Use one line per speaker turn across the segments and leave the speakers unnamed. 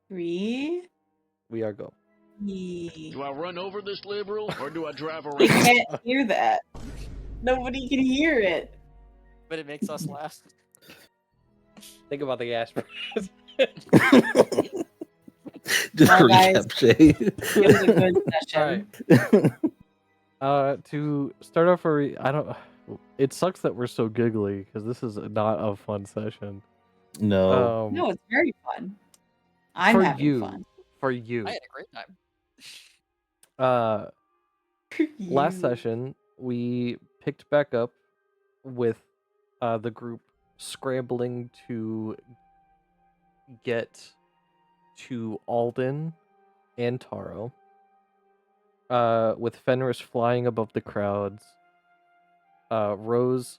3.
We are go.
Do I run over this liberal or do I drive
They
around?
can't hear that. Nobody can hear it.
But it makes us laugh.
Think about the gas price.
Just
Well, guys,
recap, Shay.
It was a good session.
To start off, it sucks that we're so giggly because this is not a fun session.
No.
No, it's very fun. I'm
for
having
you,
fun.
for you.
I had a great time.
Last
You.
session we picked back up with the group scrambling to get to Alden and Taro. With Fenris flying above the crowds, Rose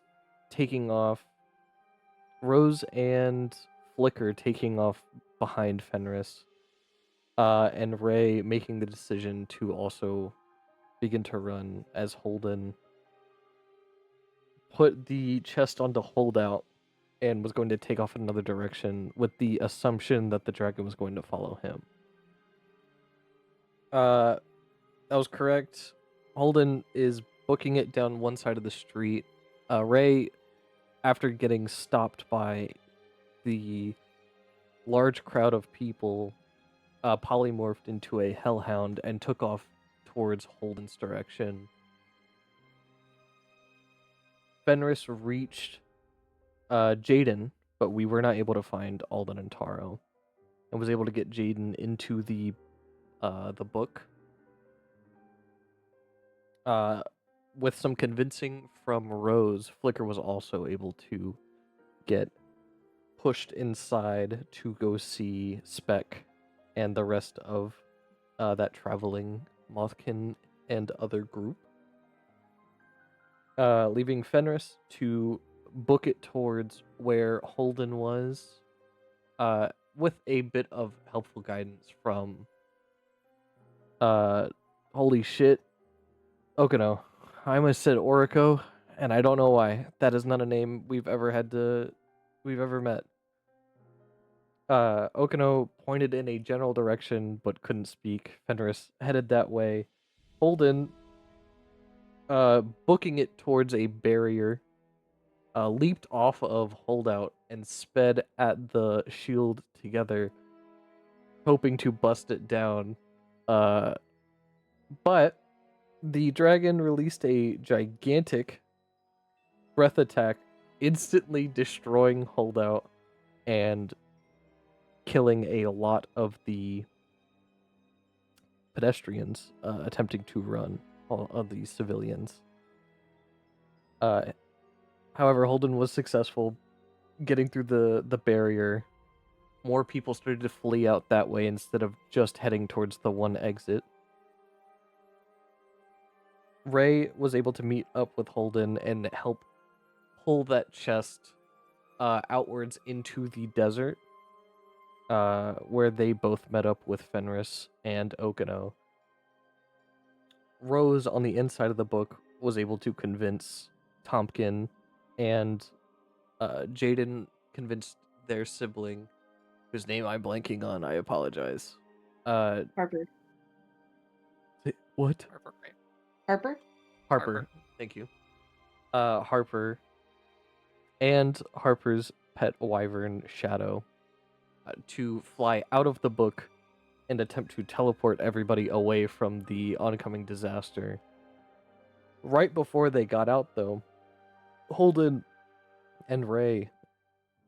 and Flicker taking off behind Fenris, and Ray making the decision to also begin to run as Holden put the chest onto holdout and was going to take off in another direction with the assumption that the dragon was going to follow him. That was correct. Holden is booking it down one side of the street. Ray, after getting stopped by the large crowd of people, polymorphed into a hellhound and took off towards Holden's direction. Fenris reached Jaden, but we were not able to find Alden and Taro, and was able to get Jaden into the book. With some convincing from Rose, Flicker was also able to get pushed inside to go see Speck and the rest of that traveling Mothkin and other group. Leaving Fenris to book it towards where Holden was, with a bit of helpful guidance from holy shit, Okino. I almost said Oriko, and I don't know why. That is not a name we've ever met. Okino pointed in a general direction but couldn't speak. Fenris headed that way. Holden, booking it towards a barrier, leaped off of holdout and sped at the shield together, hoping to bust it down. But the dragon released a gigantic breath attack, instantly destroying holdout and killing a lot of the pedestrians attempting to run, all of these civilians. However, Holden was successful getting through the barrier. More people started to flee out that way instead of just heading towards the one exit. Ray was able to meet up with Holden and help pull that chest outwards into the desert, where they both met up with Fenris and Okino. Rose, on the inside of the book, was able to convince Tompkin, and Jaden convinced their sibling, whose name I'm blanking on, I apologize.
Harper.
What?
Harper, right?
Harper?
Harper. Thank you. Harper and Harper's pet wyvern, Shadow, to fly out of the book and attempt to teleport everybody away from the oncoming disaster. Right before they got out, though, Holden and Ray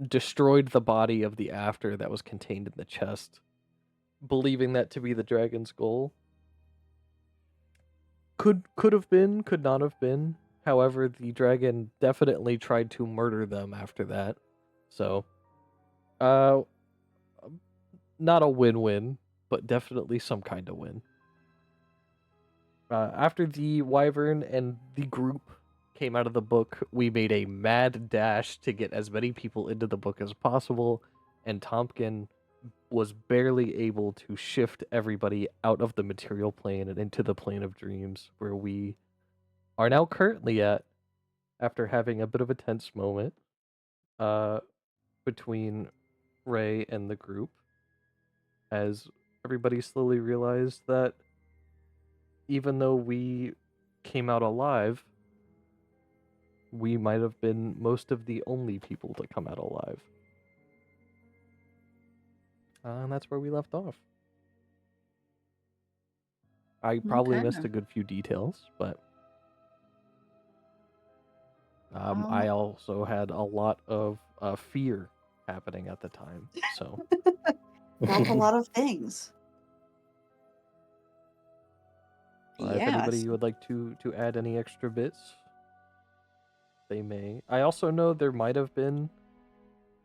destroyed the body of the after that was contained in the chest, believing that to be the dragon's goal. Could have been, could not have been. However, the dragon definitely tried to murder them after that. So, not a win-win, but definitely some kind of win. After the wyvern and the group came out of the book, we made a mad dash to get as many people into the book as possible, and Tompkin was barely able to shift everybody out of the material plane and into the plane of dreams, where we are now currently at, after having a bit of a tense moment between Ray and the group. as everybody slowly realized that even though we came out alive, we might have been most of the only people to come out alive. And that's where we left off. I probably missed
Okay.
a good few details, but I also had a lot of fear happening at the time. So
Felt a lot of things.
if anybody
Yes.
would like to add any extra bits, they may. I also know there might have been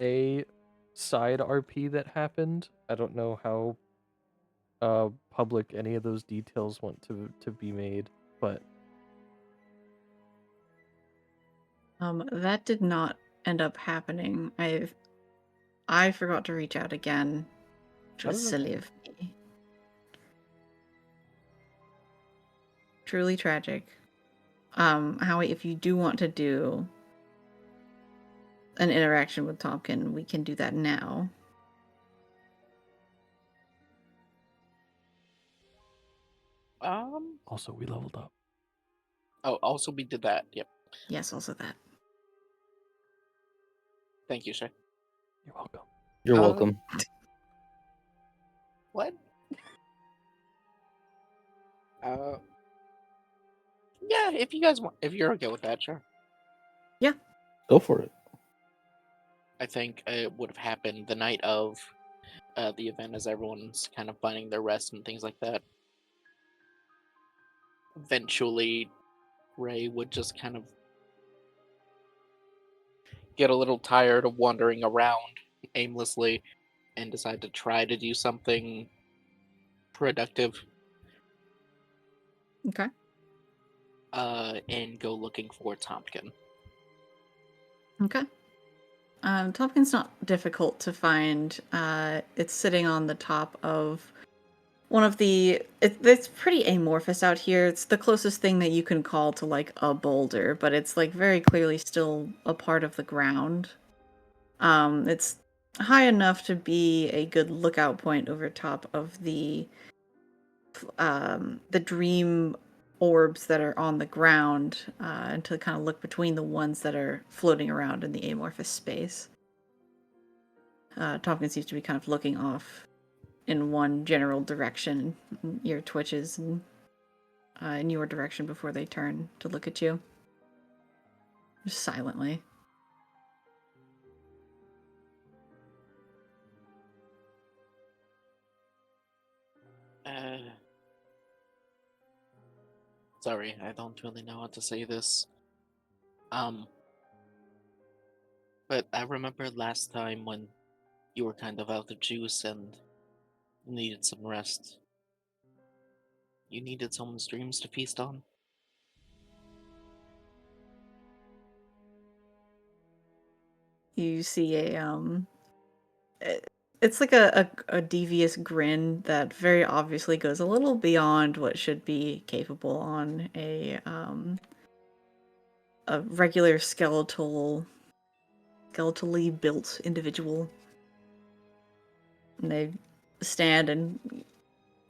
a side RP that happened. I don't know how public any of those details want to be made, but
That did not end up happening. I forgot to reach out again, which was
That is
silly
okay.
of me. Truly tragic. Howie, if you do want to do an interaction with Tompkin, we can do that now.
Also we leveled up.
Oh, also we did that. Yep.
Yes, also that.
Thank you, sir.
You're welcome.
You're welcome.
What? Yeah, if you guys want, if you're okay with that, sure.
Go for it.
I think it would have happened the night of the event as everyone's kind of finding their rest and things like that. Eventually, Ray would just kind of get a little tired of wandering around aimlessly and decide to try to do something productive.
Okay.
And go looking for Tompkin.
Okay. Tompkin's not difficult to find. It's sitting on the top of one of the... It's pretty amorphous out here. It's the closest thing that you can call to, like, a boulder, but it's, like, very clearly still a part of the ground. It's high enough to be a good lookout point over top of the dream orbs that are on the ground, and to kind of look between the ones that are floating around in the amorphous space. Tompkin seems to be kind of looking off in one general direction. Your twitches and in your direction before they turn to look at you. Just silently.
Sorry, I don't really know how to say this. But I remember last time when you were kind of out of juice and needed some rest. You needed someone's dreams to feast on?
You see it's like a devious grin that very obviously goes a little beyond what should be capable on a regular skeletally built individual. And they stand and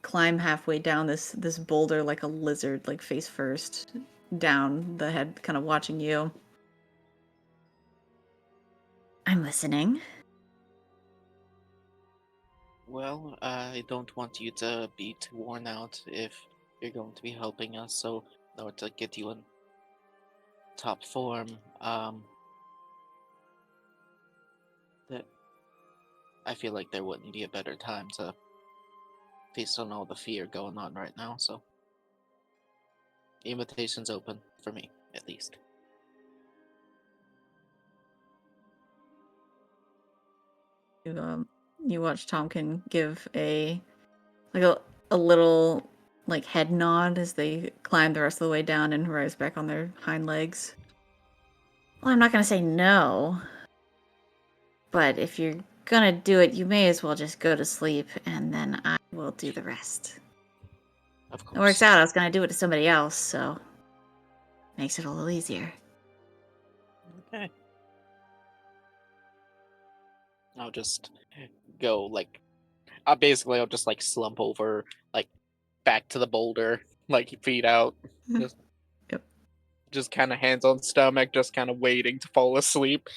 climb halfway down this boulder like a lizard, like face first, down, the head kind of watching you. I'm listening.
Well, I don't want you to be too worn out if you're going to be helping us, so in order to get you in top form, that I feel like there wouldn't be a better time to feast on all the fear going on right now, so the invitation's open, for me, at least.
You watch Tompkin give a little like head nod as they climb the rest of the way down and rise back on their hind legs. Well, I'm not gonna say no, but if you're gonna do it, you may as well just go to sleep, and then I will do the rest.
Of course.
It works out. I was gonna do it to somebody else, so makes it a little easier.
Okay. I'll just go, like, I'll just like slump over, like back to the boulder, like feet out, just
Yep.
just kind of hands on stomach, just kind of waiting to fall asleep.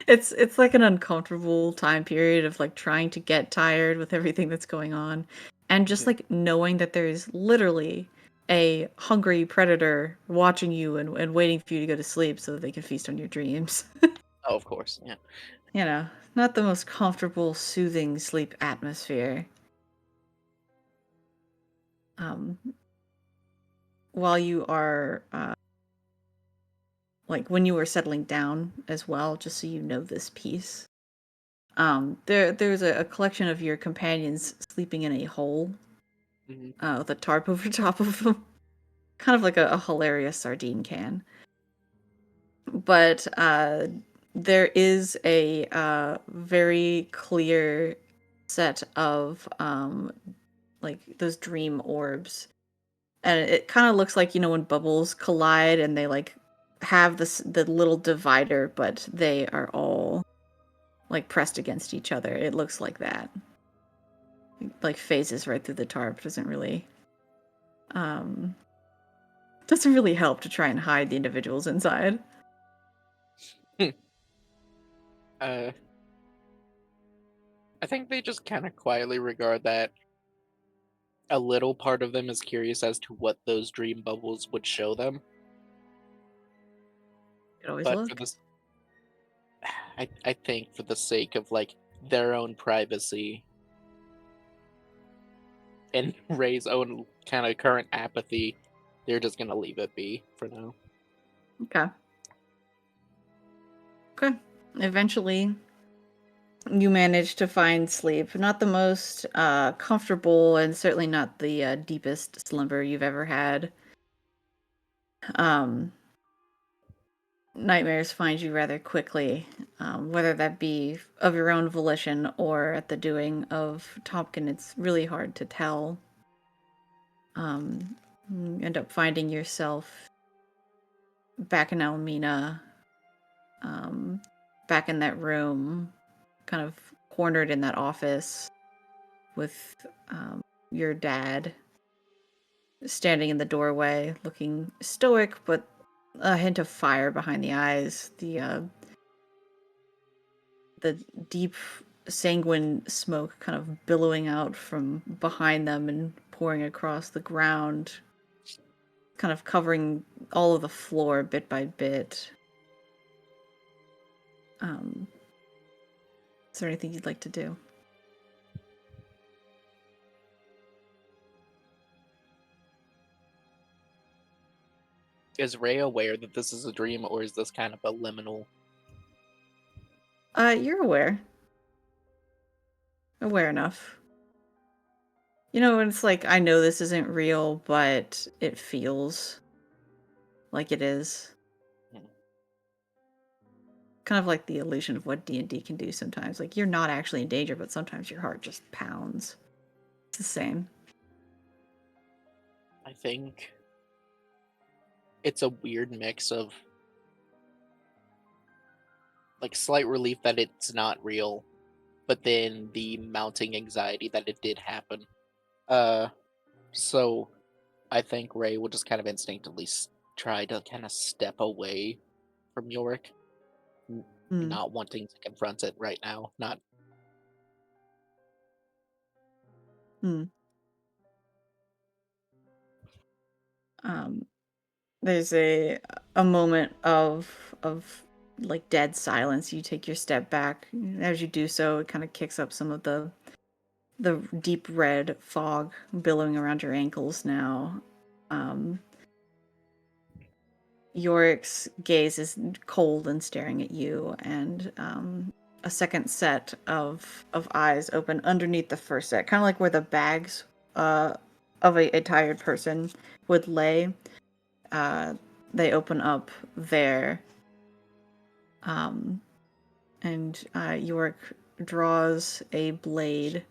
It's like an uncomfortable time period of like trying to get tired with everything that's going on, and just like knowing that there's literally a hungry predator watching you and waiting for you to go to sleep so that they can feast on your dreams.
Oh, of course, yeah.
You know, not the most comfortable, soothing sleep atmosphere. While you are like when you were settling down as well, just so you know this piece. There's a collection of your companions sleeping in a hole with a tarp over top of them. Kind of like a hilarious sardine can. But there is a very clear set of like those dream orbs. And it kind of looks like, you know, when bubbles collide and they like have the little divider, but they are all like pressed against each other. It looks like that. Like phases right through the tarp doesn't really help to try and hide the individuals inside.
I think they just kind of quietly regard that a little part of them is curious as to what those dream bubbles would show them.
It always
But
look.
for this, I think for the sake of like their own privacy and Ray's own kind of current apathy, they're just gonna leave it be for now.
Okay. Okay. Eventually, you manage to find sleep. Not the most comfortable, and certainly not the deepest slumber you've ever had. Nightmares find you rather quickly, whether that be of your own volition or at the doing of Tompkin. It's really hard to tell. You end up finding yourself back in Elmina, back in that room, kind of cornered in that office with your dad standing in the doorway, looking stoic, but a hint of fire behind the eyes. The deep sanguine smoke kind of billowing out from behind them and pouring across the ground, kind of covering all of the floor bit by bit. Is there anything you'd like to do?
Is Ray aware that this is a dream, or is this kind of a liminal?
You're aware. Aware enough. You know, it's like, I know this isn't real, but it feels like it is. Kind of like the illusion of what D&D can do sometimes. Like, you're not actually in danger, but sometimes your heart just pounds. It's the same.
I think it's a weird mix of like slight relief that it's not real, but then the mounting anxiety that it did happen. So I think Ray will just kind of instinctively try to kind of step away from Yorick, not wanting to confront it right now. Not.
There's a moment of like dead silence. You take your step back. As you do so, it kind of kicks up some of the deep red fog billowing around your ankles now. Yorick's gaze is cold and staring at you, and a second set of eyes open underneath the first set, kind of like where the bags of a tired person would lay. They open up there, and Yorick draws a blade.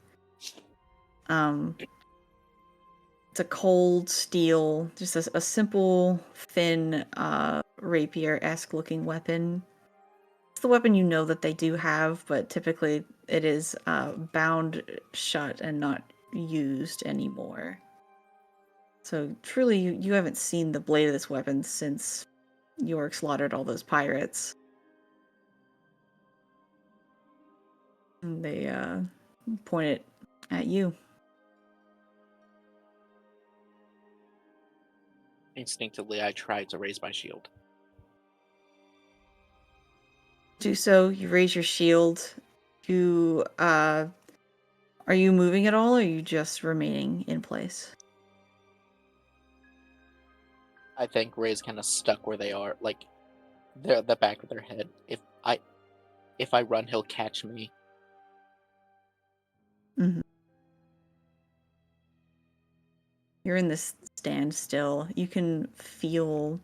It's a cold steel, just a simple, thin, rapier-esque looking weapon. It's the weapon you know that they do have, but typically it is bound shut and not used anymore. So truly, you haven't seen the blade of this weapon since York slaughtered all those pirates. And they point it at you.
Instinctively, I tried to raise my shield.
Do so. You raise your shield. You are you moving at all, or are you just remaining in place?
I think Ray's kind of stuck where they are, like the back of their head. If I run, he'll catch me.
Mm-hmm. You're in this standstill. You can feel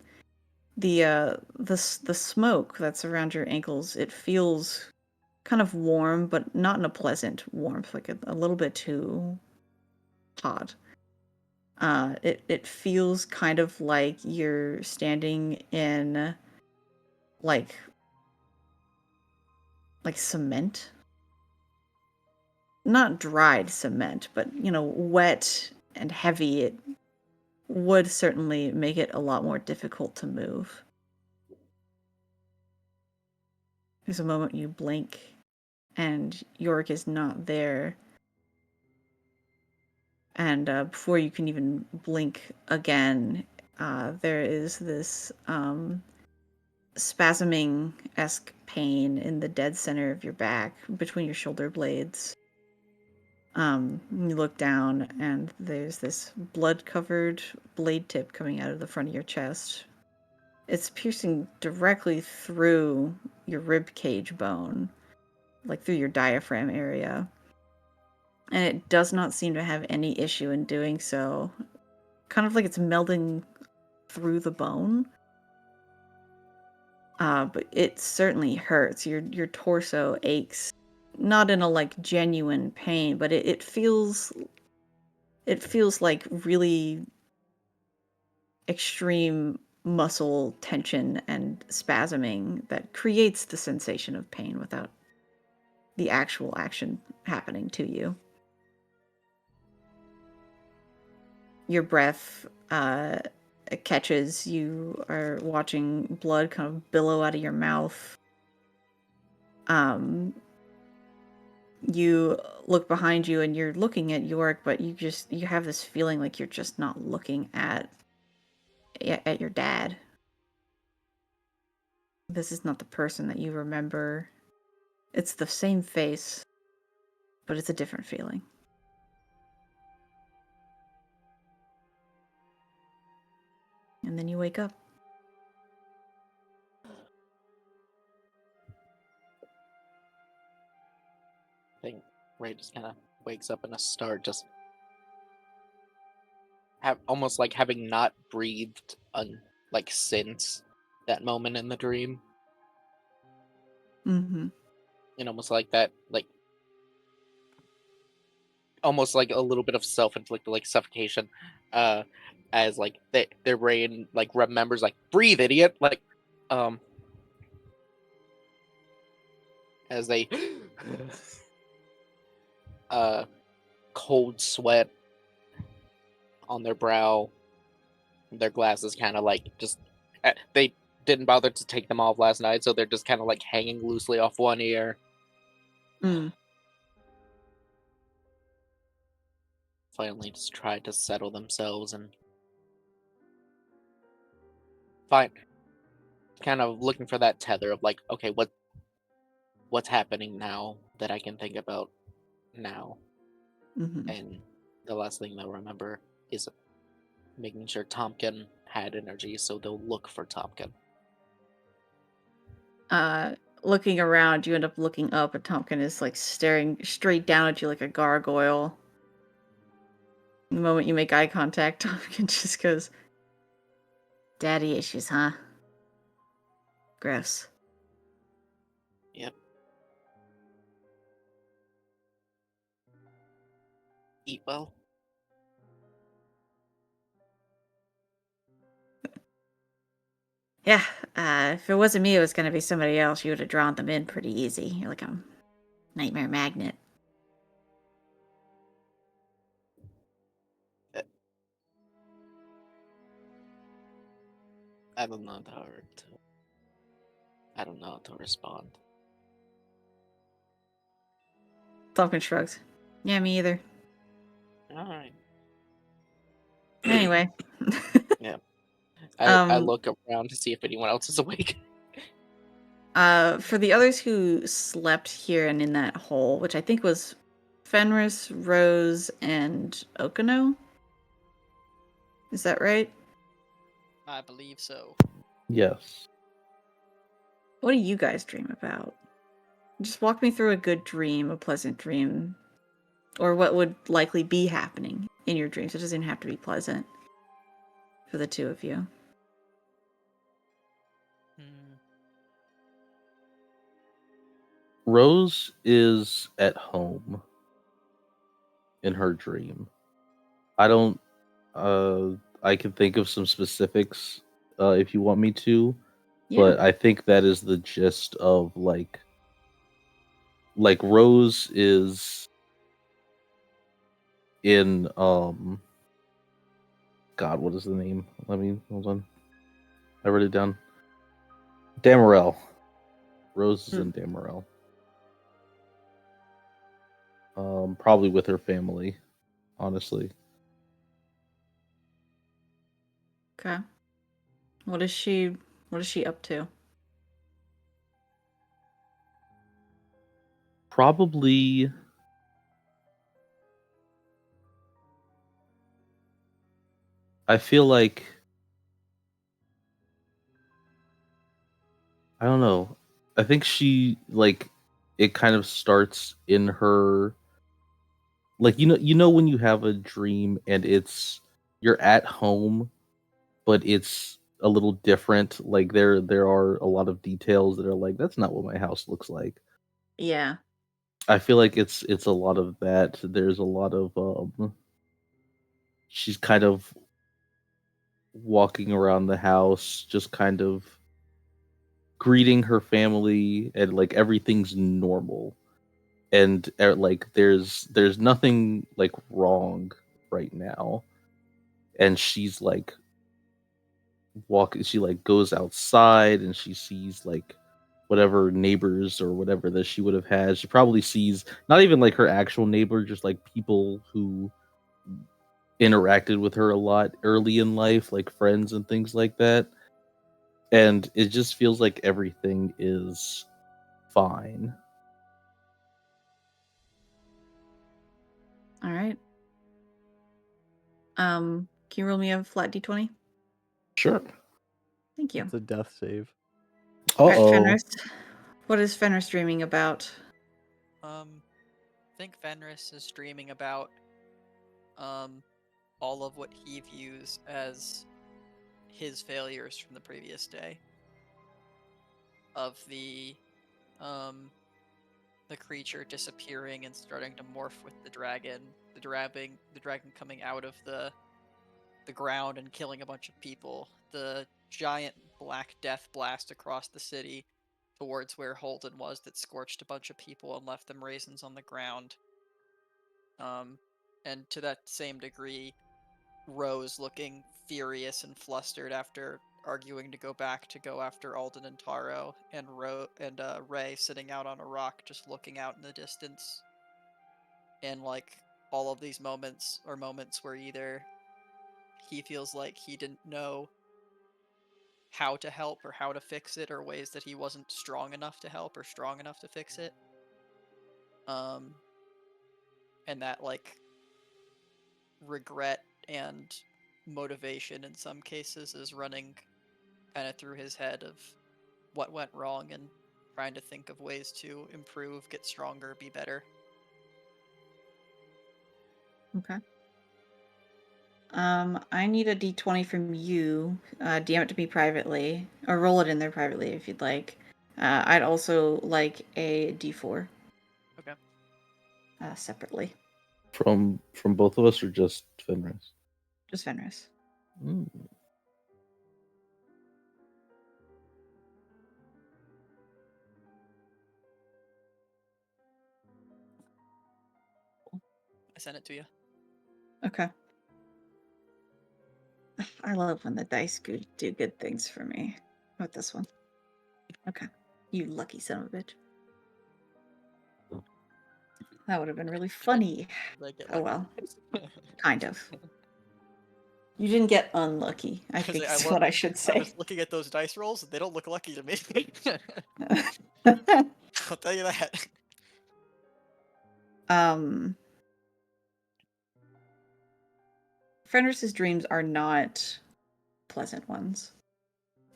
the smoke that's around your ankles. It feels kind of warm, but not in a pleasant warmth, like a little bit too hot. It feels kind of like you're standing in like cement. Not dried cement, but wet and heavy. It would certainly make it a lot more difficult to move. There's a moment you blink and Yorick is not there. And before you can even blink again, there is this spasming-esque pain in the dead center of your back between your shoulder blades. You look down and there's this blood-covered blade tip coming out of the front of your chest. It's piercing directly through your rib cage bone, like through your diaphragm area. And it does not seem to have any issue in doing so. Kind of like it's melding through the bone. But it certainly hurts. Your torso aches. Not in a genuine pain, but it feels like really extreme muscle tension and spasming that creates the sensation of pain without the actual action happening to you. Your breath catches. You are watching blood kind of billow out of your mouth. You look behind you and you're looking at York, but you have this feeling like you're just not looking at your dad. This is not the person that you remember. It's the same face, but it's a different feeling. And then you wake up.
I think Ray just kind of wakes up in a start, just almost like having not breathed since that moment in the dream.
Mm-hmm.
And almost like that, almost like a little bit of self-inflicted suffocation, as their brain remembers breathe, idiot, as they cold sweat on their brow, their glasses kind of just they didn't bother to take them off last night, so they're just kind of hanging loosely off one ear. Finally just tried to settle themselves and kind of looking for that tether of okay, what's happening now that I can think about now.
Mm-hmm.
And the last thing they'll remember is making sure Tompkin had energy, so they'll look for Tompkin.
Looking around, you end up looking up, and Tompkin is staring straight down at you like a gargoyle. The moment you make eye contact, Tompkin just goes, "Daddy issues, huh? Gross."
Yep. Eat well.
Yeah, if it wasn't me, it was gonna be somebody else. You would have drawn them in pretty easy. You're like a Nightmare magnet.
I don't know how to. I don't know how to respond.
Falcon shrugs. Yeah, me either.
All right.
Anyway.
Yeah. I
Um,
look around to see if anyone else is awake.
For the others who slept here and in that hole, which I think was Fenris, Rose, and Okano. Is that right?
I believe so.
Yes.
What do you guys dream about? Just walk me through a good dream, a pleasant dream, or what would likely be happening in your dreams. It doesn't have to be pleasant for the two of you.
Hmm.
Rose is at home in her dream. I don't. I can think of some specifics if you want me to,
Yeah.
but I think that is the gist of like Rose is in God, what is the name? Let me hold on. I wrote it down. Damarel. Rose is in Damarel. Probably with her family, honestly.
Okay. What is she up to?
Probably I feel like I don't know. I think she like it kind of starts in her like you know when you have a dream and you're at home but it's a little different, like there are a lot of details that are like that's not what my house looks like.
Yeah.
I feel like it's a lot of that. There's a lot of she's kind of walking around the house just kind of greeting her family and like everything's normal and like there's nothing like wrong right now, and she's like she like goes outside and she sees like whatever neighbors or whatever that she would have had. She probably sees not even like her actual neighbor, just like people who interacted with her a lot early in life, like friends and things like that, and it just feels like everything is fine.
All right. Can you roll me a flat d20?
Sure.
Thank you.
It's a death save.
All right,
Uh-oh.
Fenris. What is Fenris dreaming about?
I think Fenris is dreaming about all of what he views as his failures from the previous day. Of the creature disappearing and starting to morph with the dragon, the dragon coming out of the ground and killing a bunch of people, the giant black death blast across the city towards where Holden was that scorched a bunch of people and left them raisins on the ground. And to that same degree, Rose looking furious and flustered after arguing to go after Alden and Taro, and Ray sitting out on a rock just looking out in the distance. And like all of these moments are moments where either he feels like he didn't know how to help or how to fix it, or ways that he wasn't strong enough to help or strong enough to fix it. And that like regret and motivation in some cases is running kind of through his head of what went wrong and trying to think of ways to improve, get stronger, be better.
Okay. I need a d20 from you. DM it to me privately, or roll it in there privately if you'd like. I'd also like a d4.
Okay.
Separately.
From both of us or just Fenris?
Just Fenris.
Mm.
sent it to you.
Okay. I love when the dice do good things for me. With this one. Okay. You lucky son of a bitch. That would have been really funny.
Did I get
Oh
lucky?
well. Kind of. You didn't get unlucky, I think
I
is
wa-
what I should
I
say.
was looking at those dice rolls, and they don't look lucky to me. I'll tell you that.
Fenris's dreams are not pleasant ones.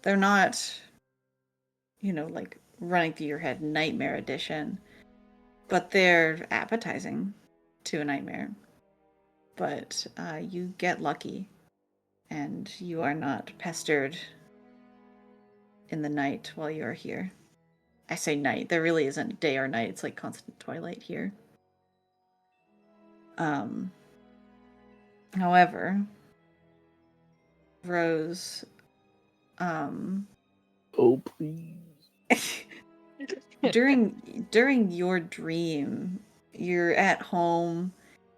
They're not, like running through your head nightmare edition, but they're appetizing to a nightmare. But you get lucky, and you are not pestered in the night while you are here. I say night. There really isn't day or night. It's like constant twilight here. However, Rose,
Oh please.
during your dream, you're at home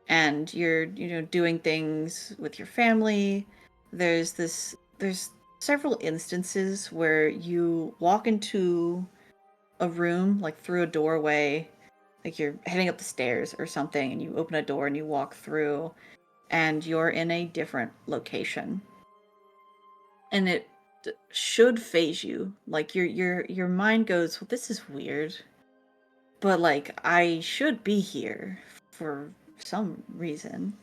and you're doing things with your family. There's several instances where you walk into a room, like through a doorway, like you're heading up the stairs or something, and you open a door and you walk through, and you're in a different location, and it should phase you. Like your mind goes, well, this is weird, but like I should be here for some reason.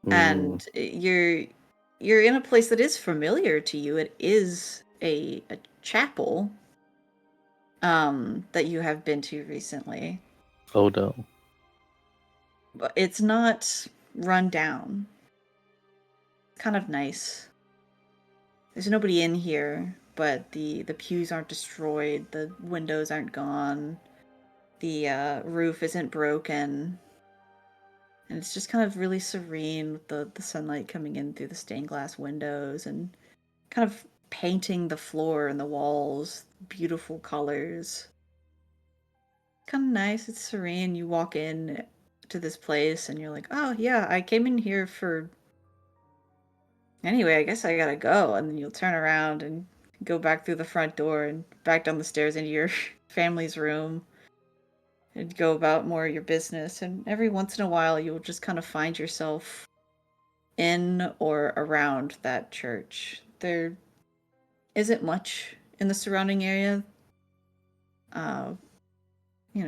And you're in a place that is familiar to you. It is a chapel that you have been to recently,
Oh no.
but it's not run down. It's kind of nice. There's nobody in here, but the pews aren't destroyed, the windows aren't gone, the roof isn't broken, and it's just kind of really serene with the sunlight coming in through the stained glass windows and kind of painting the floor and the walls beautiful colors. Kind of nice. It's serene. You walk in to this place and you're like, oh yeah, I came in here for anyway, I guess I gotta go. And then you'll turn around and go back through the front door and back down the stairs into your family's room and go about more of your business. And every once in a while you'll just kind of find yourself in or around that church. There isn't much in the surrounding area.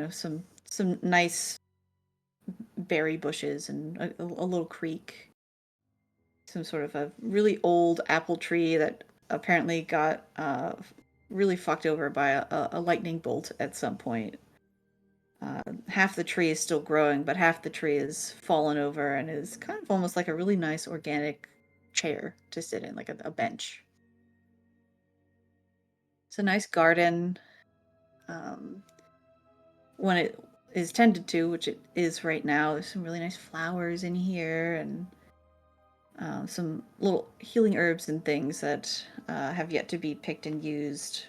Some nice berry bushes and a little creek. Some sort of a really old apple tree that apparently got really fucked over by a lightning bolt at some point. Half the tree is still growing, but half the tree is fallen over and is kind of almost like a really nice organic chair to sit in, like a bench. It's a nice garden. When it is tended to, which it is right now, there's some really nice flowers in here and some little healing herbs and things that have yet to be picked and used.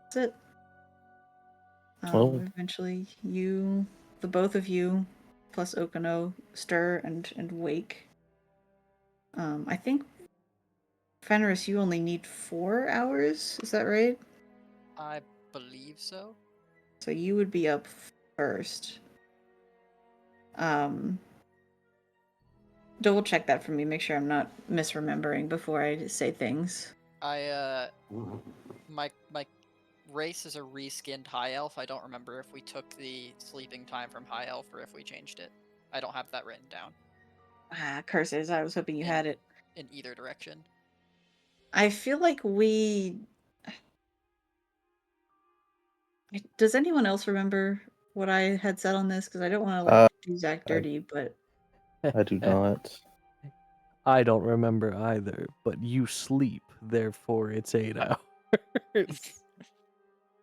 That's it. Eventually, the both of you, plus Okano, stir and wake. I think, Fenris, you only need 4 hours. Is that right?
I believe so.
So you would be up first. Double check that for me. Make sure I'm not misremembering before I say things.
My race is a reskinned high elf. I don't remember if we took the sleeping time from high elf or if we changed it. I don't have that written down.
Curses. I was hoping you had it.
In either direction.
I feel like Does anyone else remember what I had said on this? Because I don't want to do Zach dirty, but
I do not.
I don't remember either, but you sleep, therefore it's 8 hours.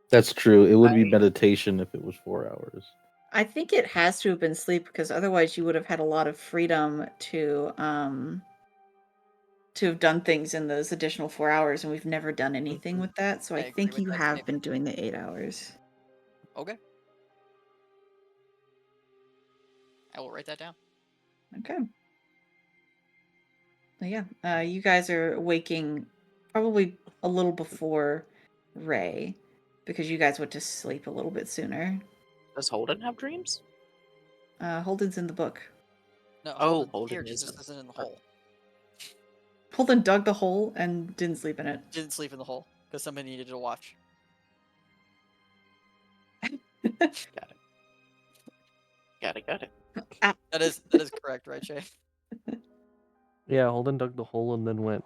That's true. It would be meditation if it was 4 hours.
I think it has to have been sleep because otherwise you would have had a lot of freedom to have done things in those additional 4 hours, and we've never done anything with that. So I think you have been doing the 8 hours.
Okay. I will write that down.
Okay. Well, yeah, you guys are waking probably a little before Ray because you guys went to sleep a little bit sooner.
Does Holden have dreams?
Holden's in the book.
No,
Oh,
Holden's
Holden
here,
is
just
in-
isn't in the hole.
Holden dug the hole and didn't sleep in it.
Didn't sleep in the hole because somebody needed to watch.
Got it.
That is correct, right, Shay?
Yeah, Holden dug the hole and then went,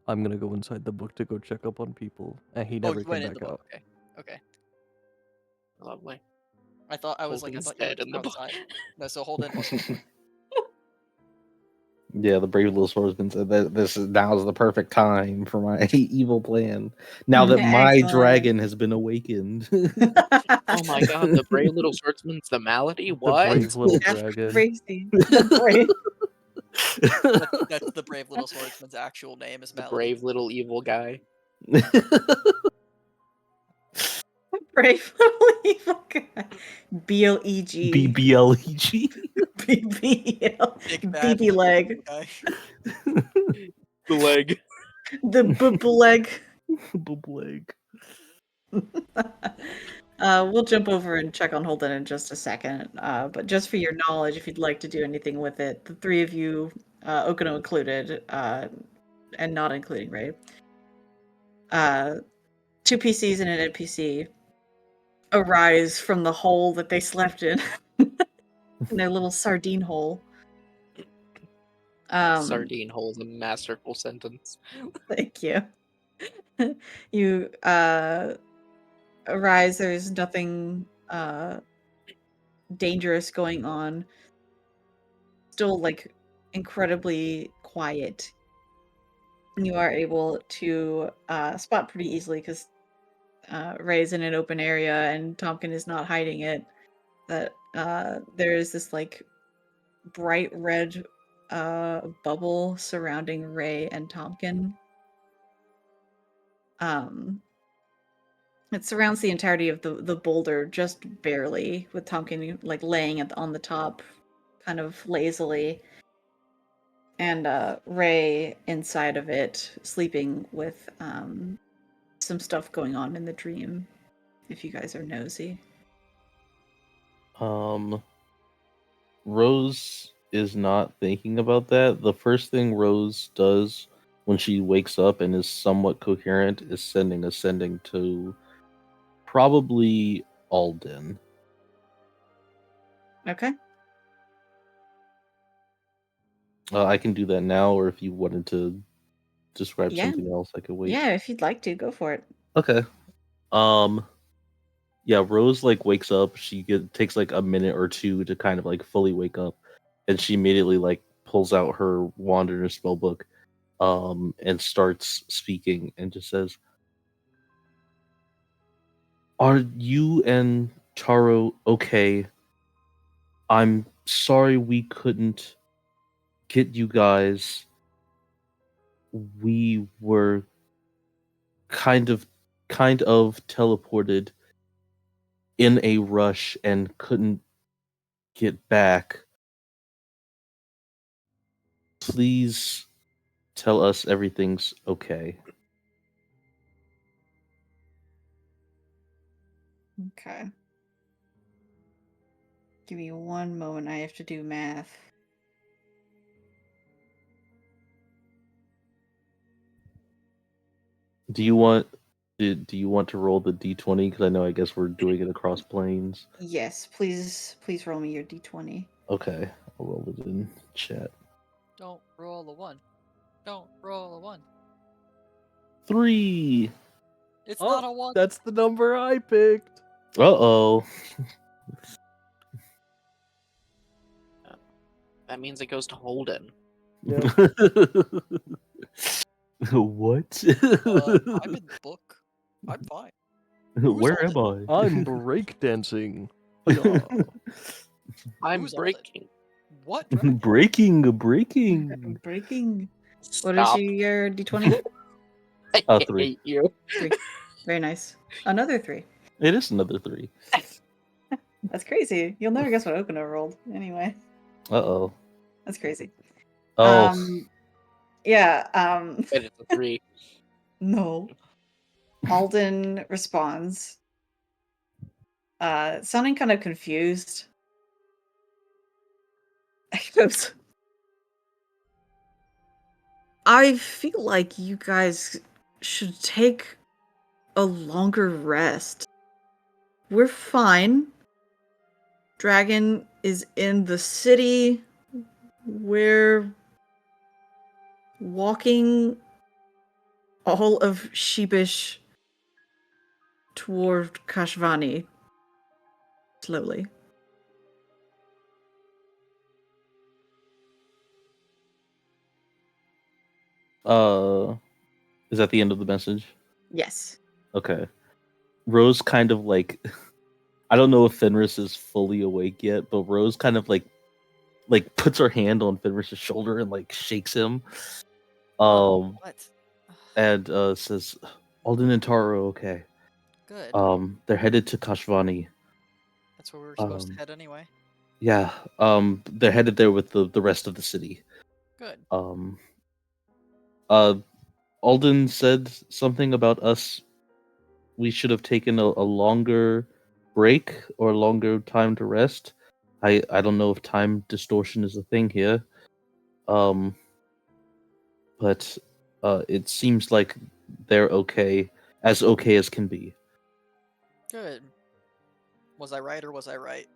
I'm gonna go inside the book to go check up on people. And he
Oh,
never
you
came
went in
back
the
out.
book. Okay.
Lovely.
I thought you
Holden's
were
dead in the book.
outside. No, so Holden wasn't.
Yeah, the brave little swordsman said that now's the perfect time for my evil plan. Now that my
Excellent.
dragon has been awakened.
Oh my god, the brave little swordsman's the malady?
The
What?
brave little
That's
dragon.
crazy. The brave,
That's the brave little swordsman's actual name is
The
Melody.
brave little evil guy.
brave little evil guy. BLEG.
BBLEG.
BBL.
Big bad
BB leg.
guy.
The leg.
The leg.
Bubleg.
We'll jump over and check on Holden in just a second. But just for your knowledge, if you'd like to do anything with it, the three of you, Okino included, and not including Ray, 2 PCs and an NPC arise from the hole that they slept in, in their little sardine hole.
Sardine hole is a masterful sentence.
Thank you. You arise. There's nothing dangerous going on. Still, like, incredibly quiet. And you are able to spot pretty easily because Ray's in an open area and Tompkin is not hiding it. That there is this like bright red bubble surrounding Ray and Tompkin. It surrounds the entirety of the boulder just barely, with Tompkin like laying on the top, kind of lazily, and Ray inside of it, sleeping with some stuff going on in the dream. If you guys are nosy.
Rose is not thinking about that. The first thing Rose does when she wakes up and is somewhat coherent is sending a sending to probably Alden.
Okay.
I can do that now, or if you wanted to describe
Yeah.
something else, I could wait.
Yeah, if you'd like to, go for it.
Okay. Yeah, Rose like wakes up. She takes like a minute or two to kind of like fully wake up, and she immediately like pulls out her wand and her spell book, and starts speaking and just says, "Are you and Taro okay? I'm sorry we couldn't get you guys. We were kind of teleported in a rush and couldn't get back. Please tell us everything's okay."
Okay. Give me one moment. I have to do math.
Do you want to roll the d20? Because I guess we're doing it across planes.
Yes, please roll me your d20.
Okay, I'll roll it in chat.
Don't roll a 1. Don't roll a 1.
3.
It's
Oh,
not a 1.
That's the number I picked.
Uh-oh.
That means it goes to Holden.
What?
I'm in the book. I'm fine.
Where am
Holden?
I?
I'm breakdancing. Yeah.
I'm
Who's
breaking.
What? dragon?
Breaking.
Breaking. What is
Stop.
your d20?
I
3.
hate you.
3. Very nice. Another 3.
It is another 3.
That's crazy. You'll never guess what Okino rolled. Anyway.
Uh-oh.
That's crazy.
Oh.
Yeah.
And it's a 3.
No. Alden responds, sounding kind of confused. He goes, I feel like you guys should take a longer rest. We're fine. Dragon is in the city. We're walking all of sheepish toward Kashvani. Slowly.
Is that the end of the message?
Yes.
Okay. Rose kind of like I don't know if Fenris is fully awake yet, but Rose kind of like puts her hand on Fenris's shoulder and like shakes him.
What?
And says, Alden and Taro, okay.
Good.
They're headed to Kashvani.
That's where we were supposed to head anyway.
Yeah. They're headed there with the rest of the city.
Good.
Alden said something about us. We should have taken a longer break or longer time to rest. I don't know if time distortion is a thing here. But it seems like they're okay as can be.
Good. Was I right or was I right?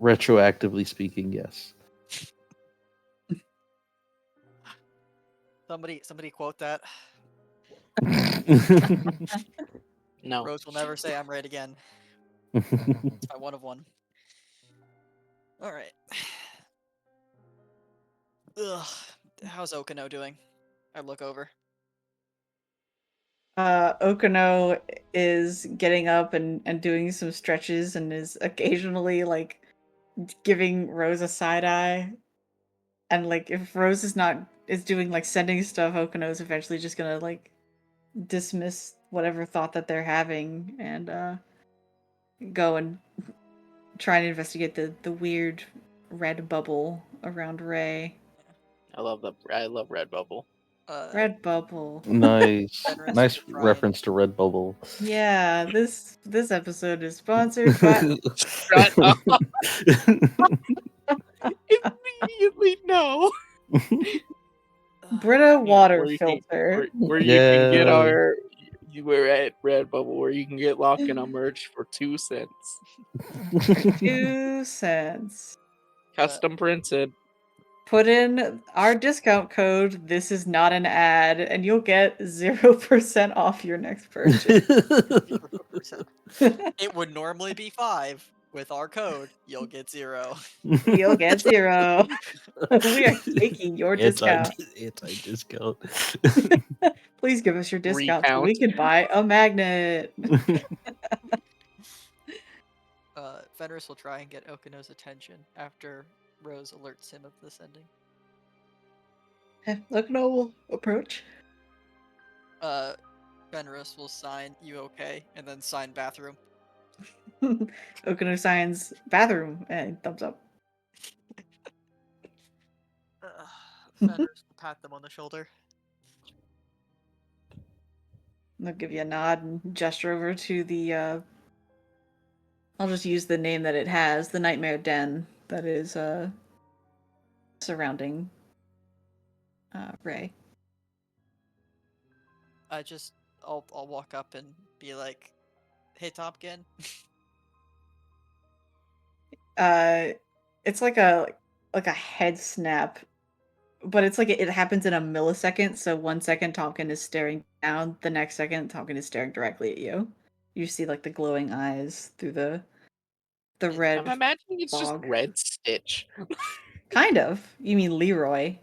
Retroactively speaking, yes.
Somebody quote that.
No.
Rose will never say I'm right again. I one of one. All right. Ugh. How's Okino doing? I look over.
Okino is getting up and doing some stretches and is occasionally like giving Rose a side eye. And like if Rose is doing like sending stuff, Okino is eventually just gonna like dismiss whatever thought that they're having and go and try and investigate the weird red bubble around Ray.
I love Redbubble.
Red bubble.
Nice.
Fenris
Nice
will try
reference to Redbubble.
Yeah, this episode is sponsored by
Shut up. Immediately no.
Brita water
Where you can-
filter.
where you can get
Yeah.
our we're at Redbubble where you can get locked in a merch for 2 cents.
2 cents.
Custom printed.
Put in our discount code, this is not an ad, and you'll get 0% off your next purchase.
0%. It would normally be 5. With our code, you'll get 0.
You'll get 0. We are taking your discount.
Anti-discount.
Please give us your discount so
Recount.
we can buy a magnet.
Fenris will try and get Okino's attention after Rose alerts him of the sending.
Okino will approach.
Fenris will sign "You okay?" and then sign "bathroom."
Okino signs bathroom and thumbs up.
Fenris will pat them on the shoulder.
I'll give you a nod and gesture over to the I'll just use the name that it has, the Nightmare Den that is surrounding Ray.
I'll walk up and be like, "Hey, Tompkin."
It's like a head snap, but it's like it happens in a millisecond. So 1 second Tompkin is staring down, the next second Tompkin is staring directly at you. You see like the glowing eyes through the red.
I'm imagining it's
fog.
just Red Stitch.
Kind of. You mean Leroy?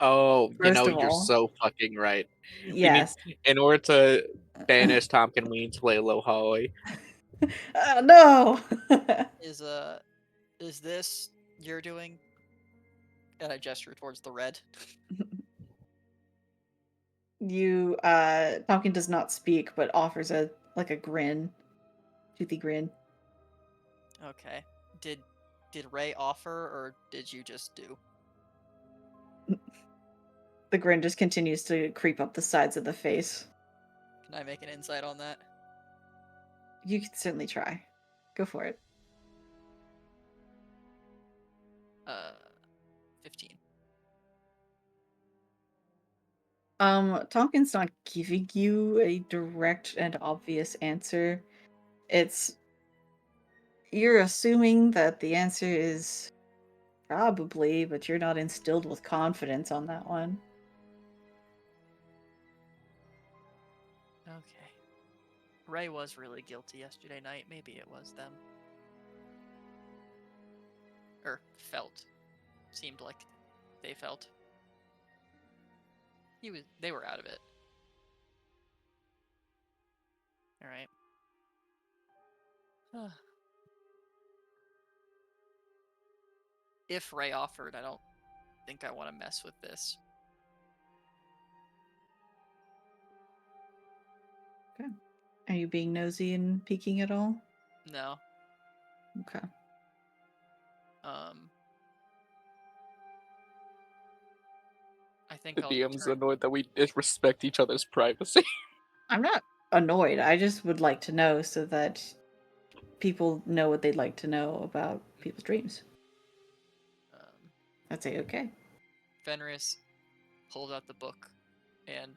Oh,
First of
you're
all.
so fucking right.
Yes.
In order to banish Tompkin, we need to play Low Holly.
No.
Is this you're doing? And I gesture towards the red.
You Tompkin does not speak but offers a grin. Toothy grin.
Okay. Did Ray offer, or did you just do?
The grin just continues to creep up the sides of the face.
Can I make an insight on that?
You can certainly try. Go for it.
15.
Tompkins not giving you a direct and obvious answer. You're assuming that the answer is probably, but you're not instilled with confidence on that one.
Okay. Ray was really guilty yesterday night. Maybe it was them. Or felt. Seemed like they felt. They were out of it. Alright. If Ray offered, I don't think I want to mess with this.
Okay. Are you being nosy and peeking at all?
No.
Okay.
I think
The
I'll
DM's
turn-
annoyed that we disrespect each other's privacy.
I'm not annoyed. I just would like to know so that people know what they'd like to know about people's dreams. I'd say okay.
Fenris pulls out the book and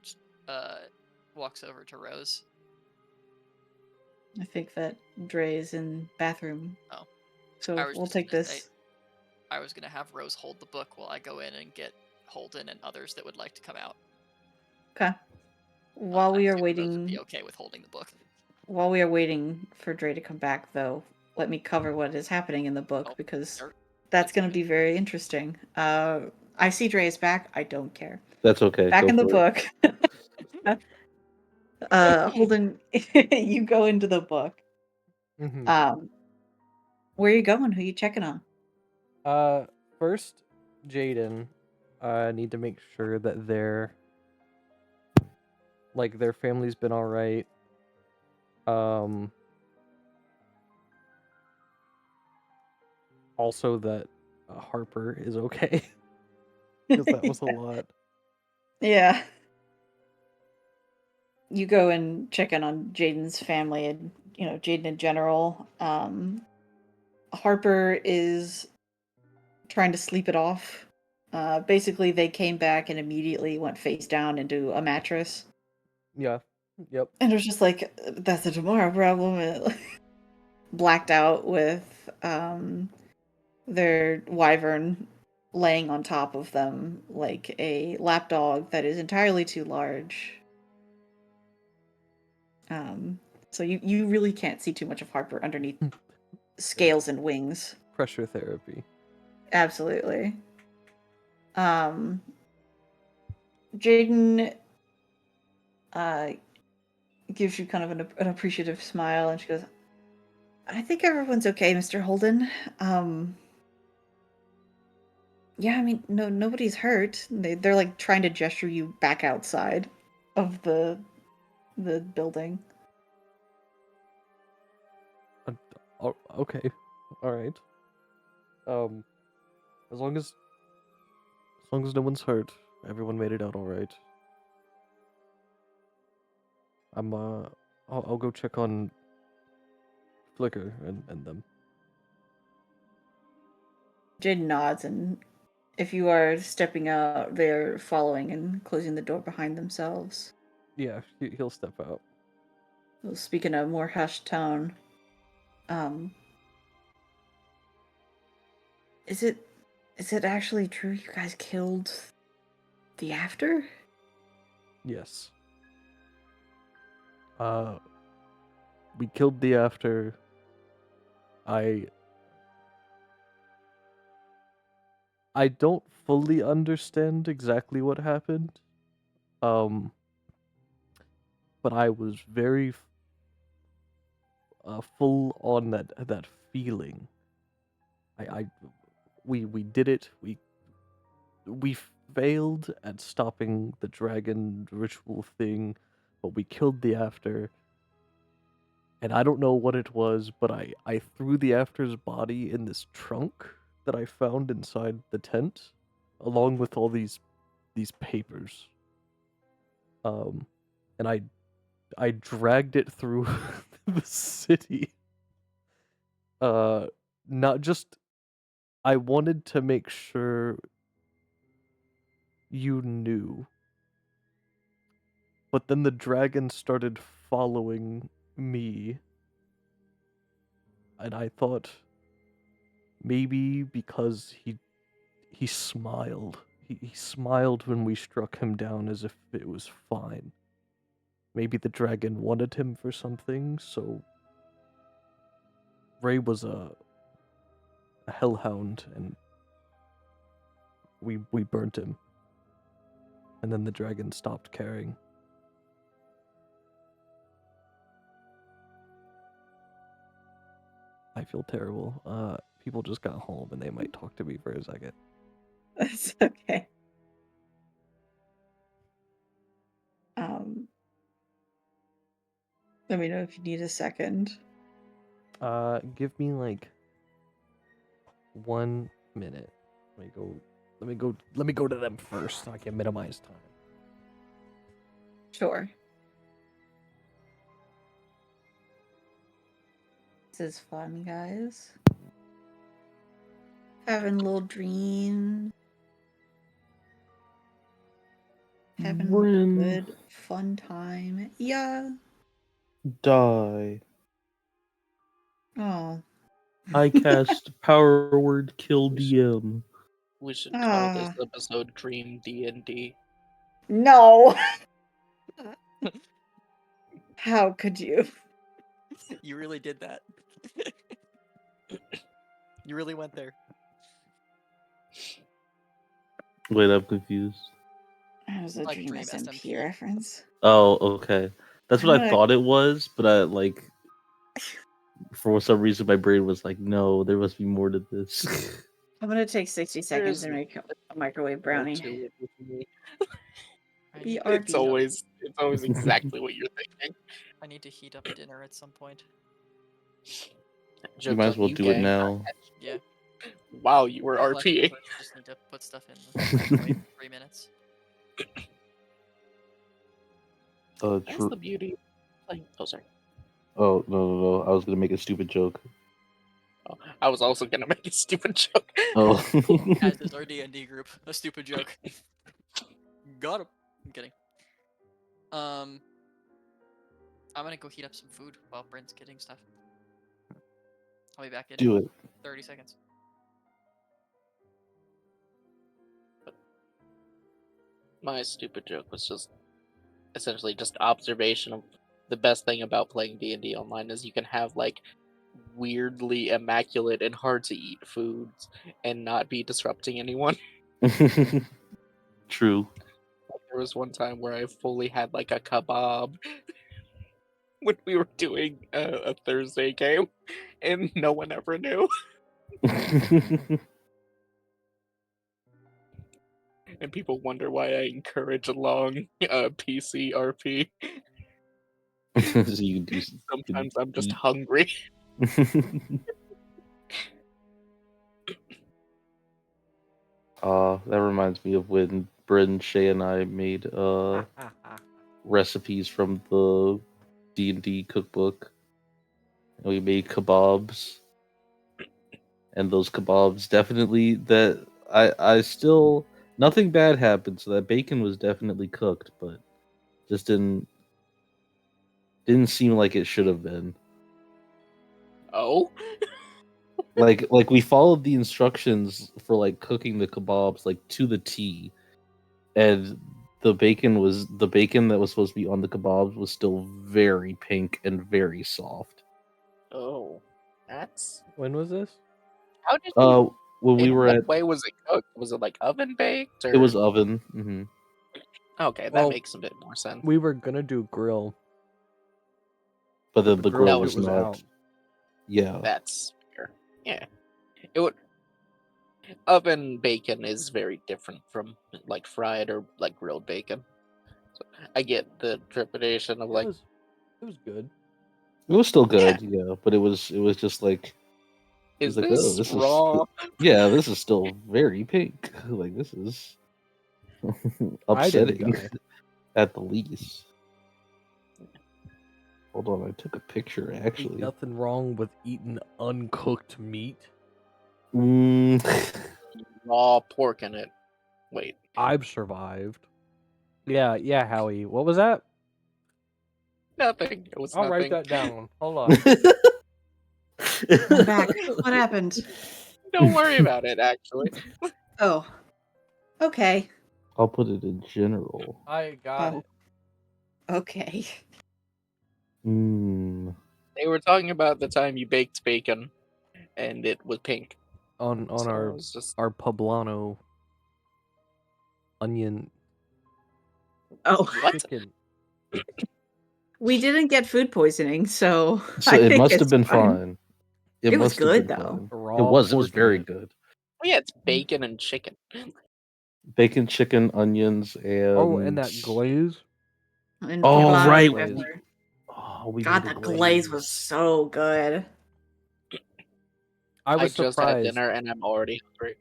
walks over to Rose.
I think that Dre is in bathroom.
Oh.
So
I was
we'll
just
take
gonna
this.
say, I was gonna have Rose hold the book while I go in and get Holden and others that would like to come out.
Okay. While we
I
are
assume Rose would
waiting,
be okay with holding the book.
while we are waiting for Dre to come back, though, let me cover what is happening in the book
Oh,
because
sure.
that's going to be very interesting. I see Dre is back. I don't care.
That's okay.
Back
Go
in the
for it.
book. Holden, you go into the book.
Mhm.
Where are you going? Who are you checking on?
First, Jaden. Need to make sure that their family's been all right. Also that Harper is okay because that was a lot.
Yeah. You go and check in on Jaden's family and, Jaden in general. Harper is trying to sleep it off. Basically, they came back and immediately went face down into a mattress.
Yeah. Yep.
And it was just like, that's a tomorrow problem. And blacked out with their wyvern laying on top of them like a lapdog that is entirely too large. So you really can't see too much of Harper underneath scales and wings.
Pressure therapy.
Absolutely. Jaden gives you kind of an appreciative smile, and she goes, I think everyone's okay, Mr. Holden. Yeah, I mean, nobody's hurt. They're like trying to gesture you back outside of the building.
Okay. All right. As long as no one's hurt, everyone made it out all right. I'll go check on Flicker and them.
Jaden nods, and if you are stepping out, they're following and closing the door behind themselves.
Yeah, he'll step out.
He'll speak in a more hushed tone. Is it actually true you guys killed the After?
Yes. We killed the After. I don't fully understand exactly what happened. But I was very full on that feeling. We did it. We failed at stopping the dragon ritual thing, but we killed the After. And I don't know what it was, but I threw the After's body in this trunk that I found inside the tent, along with all these papers. And I dragged it through the city. Not just I wanted to make sure you knew. But then the dragon started following me. And I thought maybe because he smiled. He smiled when we struck him down as if it was fine. Maybe the dragon wanted him for something, so Ray was a hellhound, and we burnt him. And then the dragon stopped caring. I feel terrible. People just got home and they might talk to me for a second.
That's okay. Let me know if you need a second.
Give me like 1 minute. Let me go to them first so I can minimize time.
Sure. This is fun, guys. Having a little dream. Having
Bryn.
a good, fun time. Yeah.
Die.
Oh.
I cast Power Word Kill DM.
We should call this
Ah.
episode Dream D&D.
No! How could you?
You really did that. You really went there.
Wait, I'm confused.
That was a
Like
Dream
Dream
SMP
SMP.
reference.
Oh, okay. That's what I
I'm
thought it was, but I like for some reason my brain was like, no, there must be more to this.
I'm gonna take 60 seconds
There's
to make a microwave
more
brownie.
to it with me.
I need,
BRB.
It's always exactly what you're thinking.
I need to heat up dinner at some point.
You
Joke's
might as
on
well
you,
do it
gang.
now.
Yeah.
Wow, you were
Well,
RPing.
I just need to put stuff in the microwave for 3 minutes.
That's
True.
the beauty. Oh, sorry.
Oh no! I was gonna make a stupid joke.
Oh, I was also gonna make a stupid joke.
Oh.
As is our D&D group. A stupid joke. Got him. I'm kidding. I'm gonna go heat up some food while Brent's getting stuff. I'll be back in
Do it.
30 seconds.
My stupid joke was just essentially just observation of the best thing about playing D&D online is you can have like weirdly immaculate and hard to eat foods and not be disrupting anyone.
True.
There was one time where I fully had like a kebab when we were doing a Thursday game and no one ever knew. And people wonder why I encourage a long PC RP.
So you can do.
Sometimes I'm just
eat.
hungry.
That reminds me of when Bryn, Shay, and I made recipes from the D&D cookbook. And we made kebabs. And those kebabs definitely that I still nothing bad happened, so that bacon was definitely cooked, but just didn't seem like it should have been.
Oh?
Like we followed the instructions for like cooking the kebabs like to the T, and the bacon that was supposed to be on the kebabs was still very pink and very soft.
Oh. That's...
When was this?
How did you...
When we
In
were
what
at
way was it cooked? Was it like oven baked? Or...
it was oven. Mm-hmm.
Okay, that
Well,
makes a bit more sense.
We were gonna do grill.
But then the grill
shit
was
was
not.
out.
Yeah.
That's fair. Yeah. It would... Oven bacon is very different from like fried or like grilled bacon. So I get the trepidation of like...
It was good.
It was still good, yeah, but it was just like
Is
like,
this
this
raw?
yeah, this is still very pink. Like this is
I didn't
upsetting
die.
at the least. Hold on, I took a picture
Ain't
actually.
nothing wrong with eating uncooked meat.
Mm,
Raw pork in it. Wait.
I've survived. Yeah, Howie. What was that?
Nothing. It was
I'll
nothing.
write that down. Hold on.
I'm back. What happened?
Don't worry about it, actually.
Oh. Okay.
I'll put it in general.
I got
Oh.
it.
Okay.
Mm.
They were talking about the time you baked bacon and it was pink.
On
So
our
it was just
our poblano onion
Oh,
what?
chicken.
we didn't get food poisoning, so
So
I
it
think
must have
it's
been
fine.
fine.
It was
must have
good,
been
though.
fine.
Raw
It was
pork in
very
it.
good.
Oh yeah, it's bacon and chicken.
Bacon, chicken, onions, and
Oh, and that glaze.
And
Oh,
poblano
right.
pepper.
we
God,
made a
that glaze was so good.
I
I
was
just had
surprised.
dinner and I'm already hungry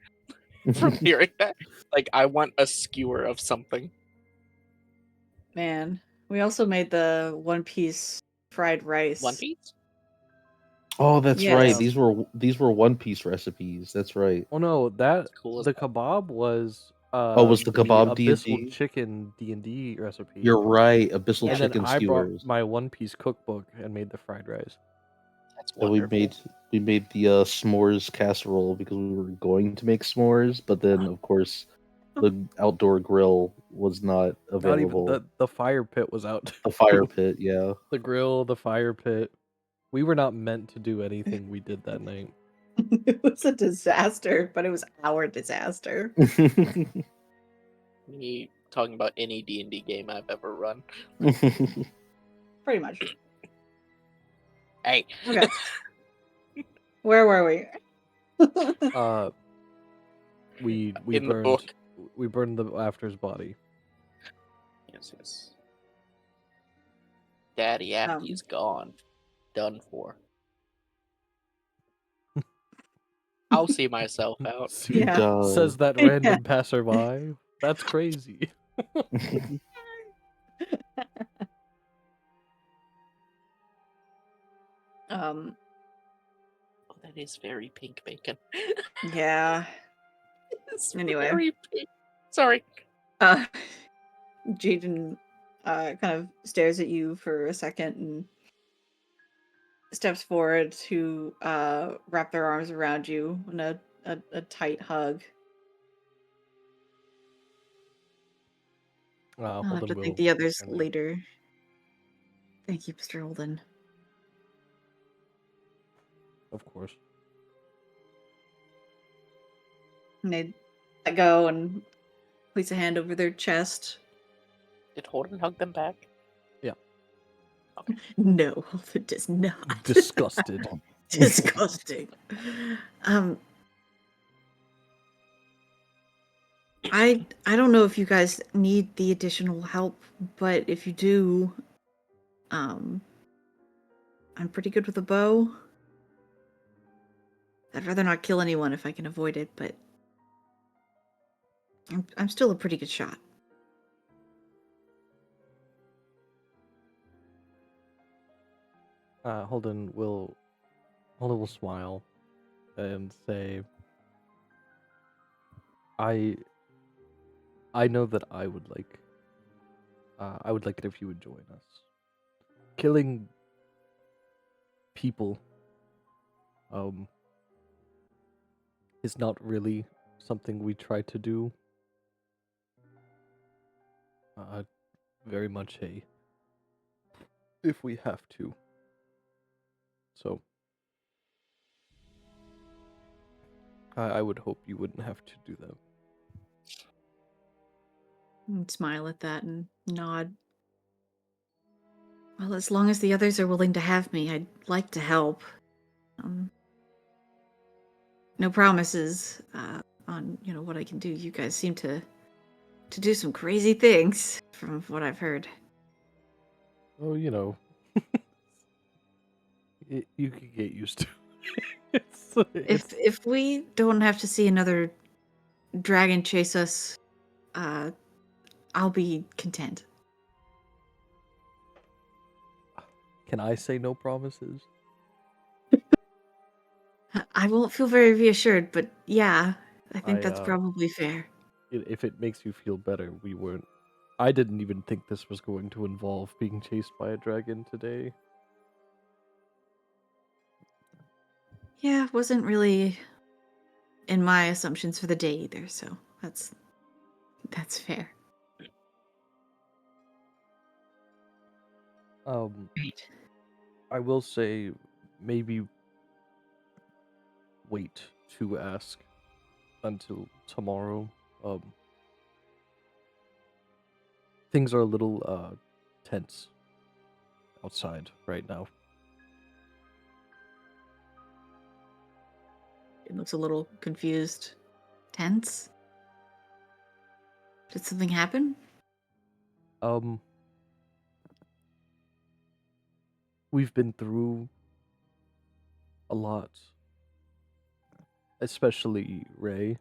from hearing that. Like I want a skewer of something.
Man, we also made the one-piece fried rice.
One Piece?
Oh, that's right.
Yes.
These were One Piece recipes. That's right.
Oh no, that
Cool as
the
hell.
kebab was
was the kebab
abyssal
D&D?
chicken D&D recipe.
You're right. Abyssal
and then
chicken
I brought
skewers.
my One Piece cookbook and made the fried rice.
That's
And
wonderful.
we made the s'mores casserole because we were going to make s'mores, but then of course the outdoor grill was not
Not even
available.
the fire pit was out.
The fire pit, yeah.
The grill, the fire pit. We were not meant to do anything we did that night.
It was a disaster, but it was our disaster.
Me talking about any D&D game I've ever run.
Pretty much.
Hey.
Okay. Where were we?
We
In the
burned
book.
we burned the after's body.
Yes. Daddy Appy's gone. Done for. I'll see myself out.
Yeah.
Says that
Yeah.
random passerby. That's crazy.
Um.
Oh, that is very pink bacon.
Yeah.
It's
Anyway.
very pink. Sorry.
Jaden kind of stares at you for a second and steps forward to wrap their arms around you in a tight hug. I'll have to thank the others later. Thank you, Mr. Holden.
Of course.
And they let go and place a hand over their chest.
Did Holden hug them back?
Yeah.
Okay.
No, Holden does not.
Disgusted.
Disgusting. I don't know if you guys need the additional help, but if you do, I'm pretty good with a bow. I'd rather not kill anyone if I can avoid it, but I'm still a pretty good shot.
Holden will smile and say, I know that I would like it if you would join us. Killing people is not really something we try to do. Very much if we have to. So I would hope you wouldn't have to do that.
And smile at that and nod. Well, as long as the others are willing to have me, I'd like to help. No promises on what I can do. You guys seem to do some crazy things from what I've heard.
Oh, You could get used to.
If we don't have to see another dragon chase us, I'll be content.
Can I say no promises?
I won't feel very reassured, but yeah, I think
I,
that's probably fair.
If it makes you feel better, we weren't. I didn't even think this was going to involve being chased by a dragon today.
Yeah, wasn't really in my assumptions for the day either, so that's fair. Right.
I will say, maybe wait to ask until tomorrow. Things are a little tense outside right now.
It looks a little confused. Tense? Did something happen?
We've been through a lot, especially Ray,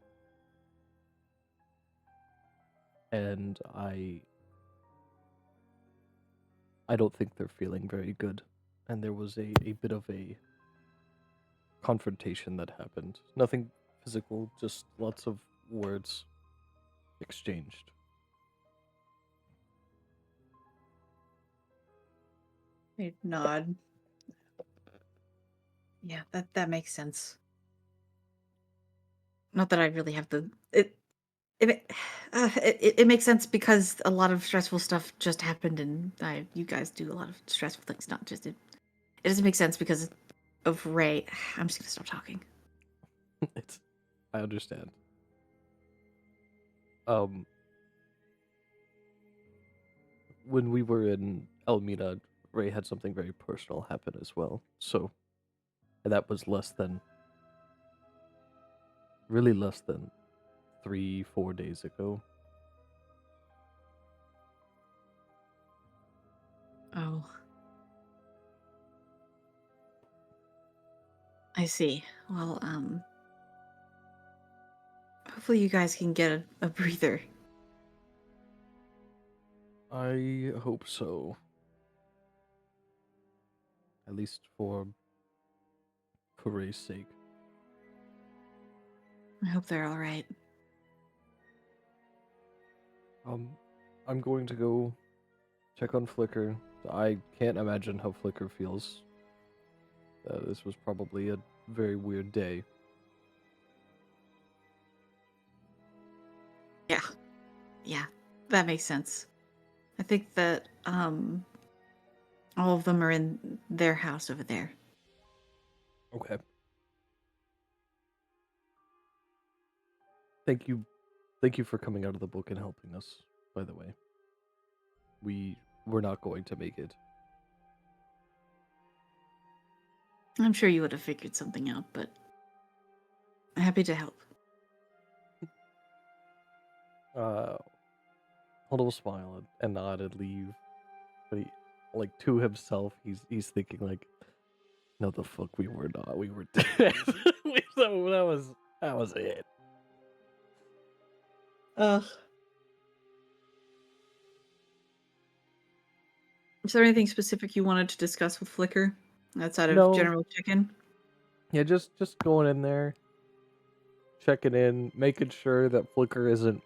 and I don't think they're feeling very good. And there was a bit of a confrontation that happened. Nothing physical, just lots of words exchanged.
I nod. Yeah, that makes sense. Not that I really have the it makes sense because a lot of stressful stuff just happened, and you guys do a lot of stressful things. Not just it doesn't make sense because of Ray. I'm just gonna stop talking.
I understand. When we were in Elmina, Ray had something very personal happen as well. So, and that was really less than 3-4 days ago.
Oh, I see. Well, hopefully you guys can get a breather.
I hope so. At least for Ray's sake.
I hope they're all right.
I'm going to go check on Flicker. I can't imagine how Flicker feels. This was probably a very weird day.
Yeah, that makes sense. I think that all of them are in their house over there.
Okay. Thank you for coming out of the book and helping us, by the way. We're not going to make it.
I'm sure you would have figured something out, but I'm happy to help.
Holdo will smile and nod and leave. But he, like, to himself, he's thinking like, no, the fuck, we were not. We were dead. That was it.
Is there anything specific you wanted to discuss with Flicker outside of
No.
general check-in?
Yeah, just going in there, checking in, making sure that Flicker isn't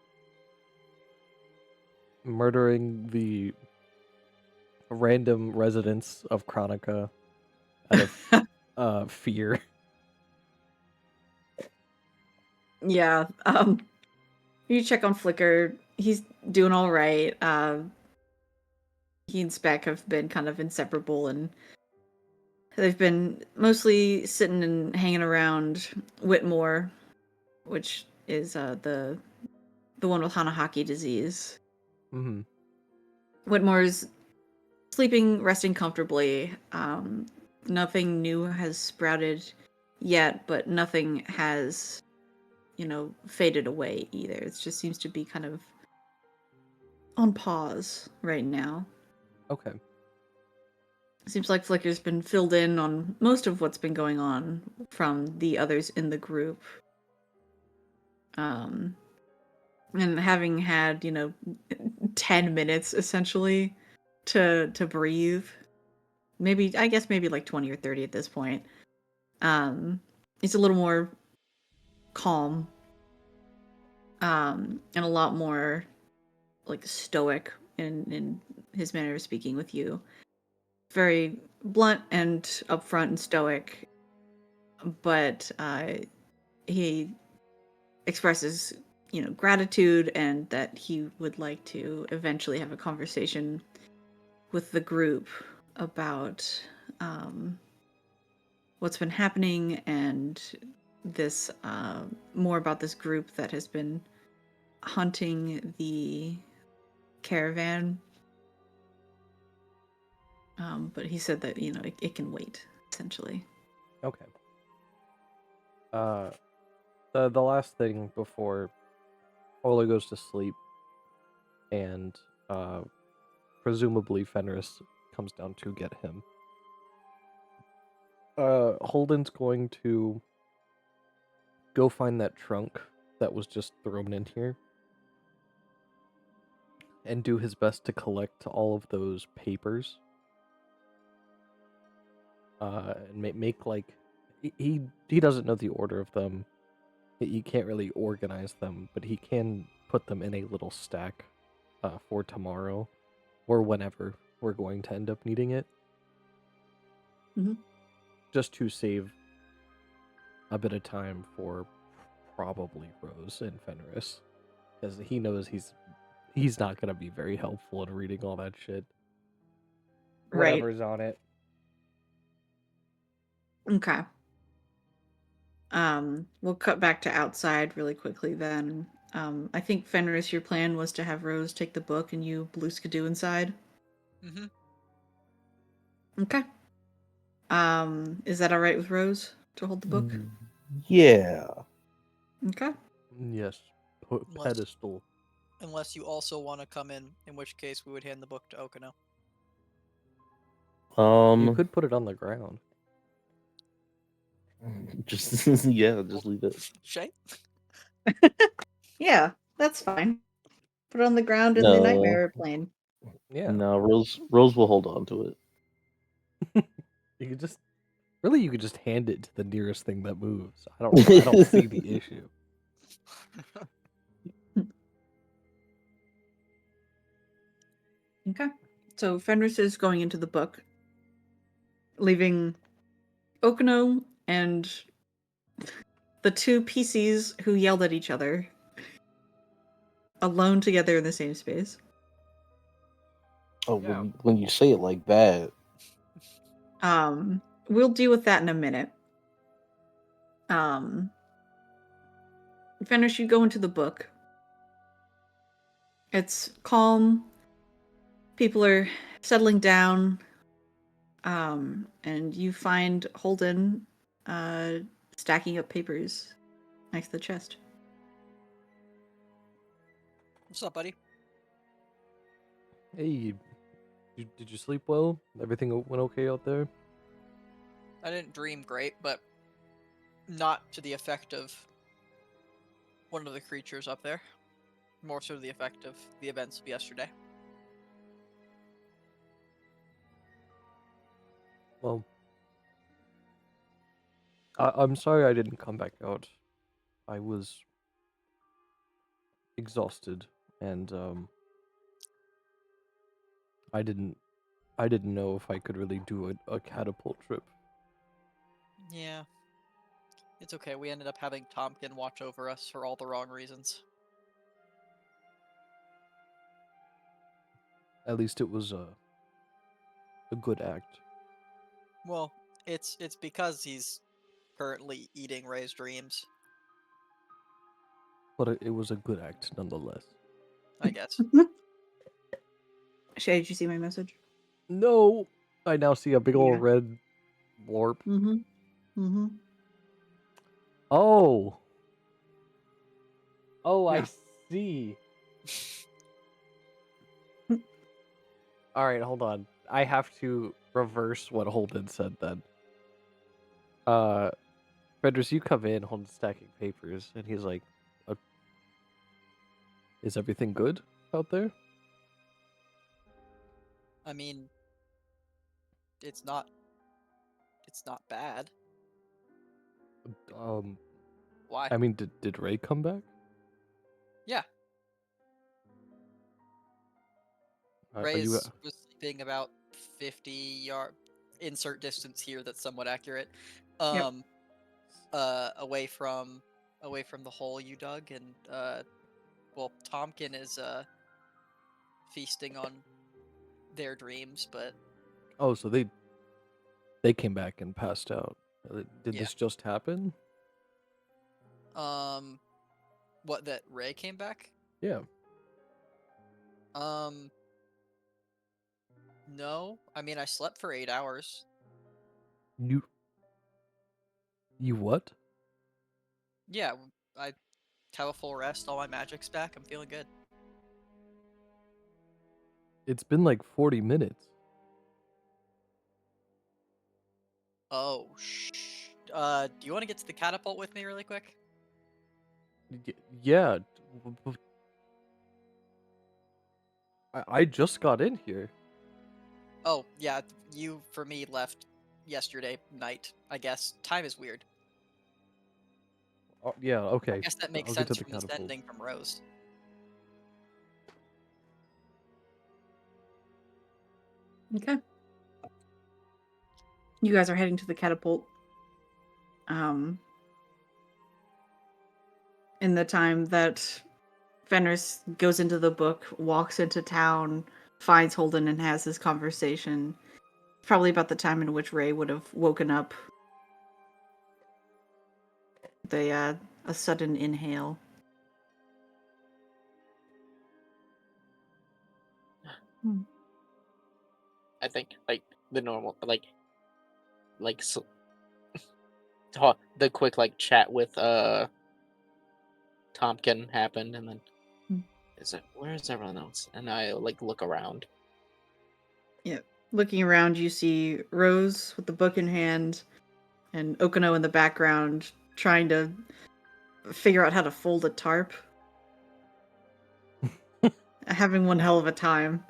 murdering the random residents of Chronica out of fear.
Yeah. You check on Flicker. He's doing all right. He and Spec have been kind of inseparable, and they've been mostly sitting and hanging around Whitmore, which is the one with Hanahaki disease.
Mm-hmm.
Whitmore's sleeping, resting comfortably. Nothing new has sprouted yet, but nothing has, faded away either. It just seems to be kind of on pause right now.
Okay.
Seems like Flicker's been filled in on most of what's been going on from the others in the group. And having had, 10 minutes essentially to breathe. Maybe like 20 or 30 at this point. He's a little more calm. And a lot more like stoic in his manner of speaking with you. Very blunt and upfront and stoic, but he expresses, gratitude and that he would like to eventually have a conversation with the group about what's been happening and this more about this group that has been hunting the caravan. But he said that, it can wait, essentially.
Okay. The last thing before Ola goes to sleep and presumably Fenris comes down to get him. Holden's going to go find that trunk that was just thrown in here and do his best to collect all of those papers. And make like he doesn't know the order of them. He can't really organize them, but he can put them in a little stack for tomorrow or whenever we're going to end up needing it.
Mhm.
Just to save a bit of time for probably Rose and Fenris, because he knows he's not gonna be very helpful in reading all that shit.
Right.
Whatever's on it.
Okay. We'll cut back to outside really quickly then. I think Fenris, your plan was to have Rose take the book and you Blue Skidoo inside.
Mm-hmm.
Okay. Is that all right with Rose to hold the book?
Yeah.
Okay.
Yes.
Unless-
Pedestal.
Unless you also want to come in which case we would hand the book to Okino.
You could put it on the ground.
Just just leave it.
Shay?
Yeah, that's fine. Put it on the ground in the
No.
nightmare plane.
Yeah.
No, Rose will hold on to it.
You could just hand it to the nearest thing that moves. I don't see the issue.
Okay. So Fenris is going into the book, leaving Okino and the two PCs who yelled at each other alone together in the same space.
Oh,
Yeah.
when you say it like that.
We'll deal with that in a minute. Fenris, you go into the book. It's calm. People are settling down. And you find Holden stacking up papers next to the chest.
What's up, buddy?
Hey, did you sleep well? Everything went okay out there?
I didn't dream great, but not to the effect of one of the creatures up there. More so to the effect of the events of yesterday.
Well, I'm sorry I didn't come back out. I was exhausted, and I didn't know if I could really do a catapult trip.
Yeah. It's okay, we ended up having Tompkin watch over us for all the wrong reasons.
At least it was a good act.
Well, it's because he's currently eating Ray's dreams,
But it was a good act nonetheless.
I guess.
Shay, did you see my message?
No! I now see a big old
Yeah.
red warp.
Mm-hmm. Mm-hmm.
Oh! Oh,
Yeah.
I see. Alright, hold on. I have to reverse what Holden said then. Fedris, you come in holding stacking papers, and he's like, "Is everything good out there?"
I mean, it's not bad. Why?
I mean, did Ray come back?
Yeah.
Are
Ray
you?
was sleeping about 50 yard insert distance here that's somewhat accurate.
Yep.
Away from the hole you dug, and well, Tompkin is feasting on their dreams, but
Oh, so they came back and passed out. Did
Yeah.
this just happen?
what, that Ray came back?
Yeah.
No. I mean, I slept for 8 hours.
You what?
Yeah, I have a full rest, all my magic's back, I'm feeling good.
It's been like 40 minutes.
Oh, do you want to get to the catapult with me really quick?
Yeah. I just got in here.
Oh, yeah, you, for me, left yesterday night, I guess. Time is weird.
Oh, yeah, okay.
I guess that makes
I'll get
sense
to the
from the
catapult.
sending from Rose.
Okay. You guys are heading to the catapult. In the time that Fenris goes into the book, walks into town, finds Holden, and has this conversation. Probably about the time in which Ray would have woken up. A sudden inhale.
I think like the normal so, the quick like chat with Tompkin happened, and then where's everyone else? And I like look around.
Yeah. Looking around, you see Rose with the book in hand, and Okino in the background trying to figure out how to fold a tarp. Having one hell of a time.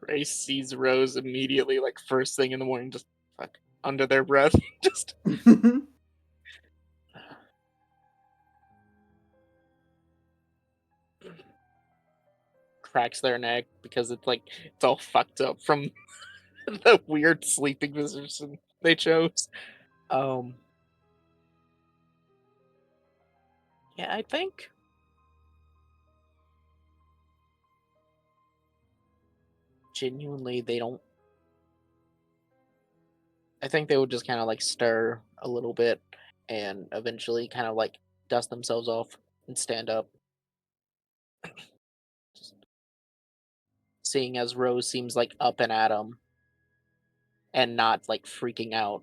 Ray sees Rose immediately, like first thing in the morning, just fuck under their breath, just cracks their neck because it's like it's all fucked up from the weird sleeping position they chose. Yeah, I think genuinely they don't. I think they would just kind of like stir a little bit and eventually kind of like dust themselves off and stand up. Just seeing as Rose seems like up and at 'em and not like freaking out.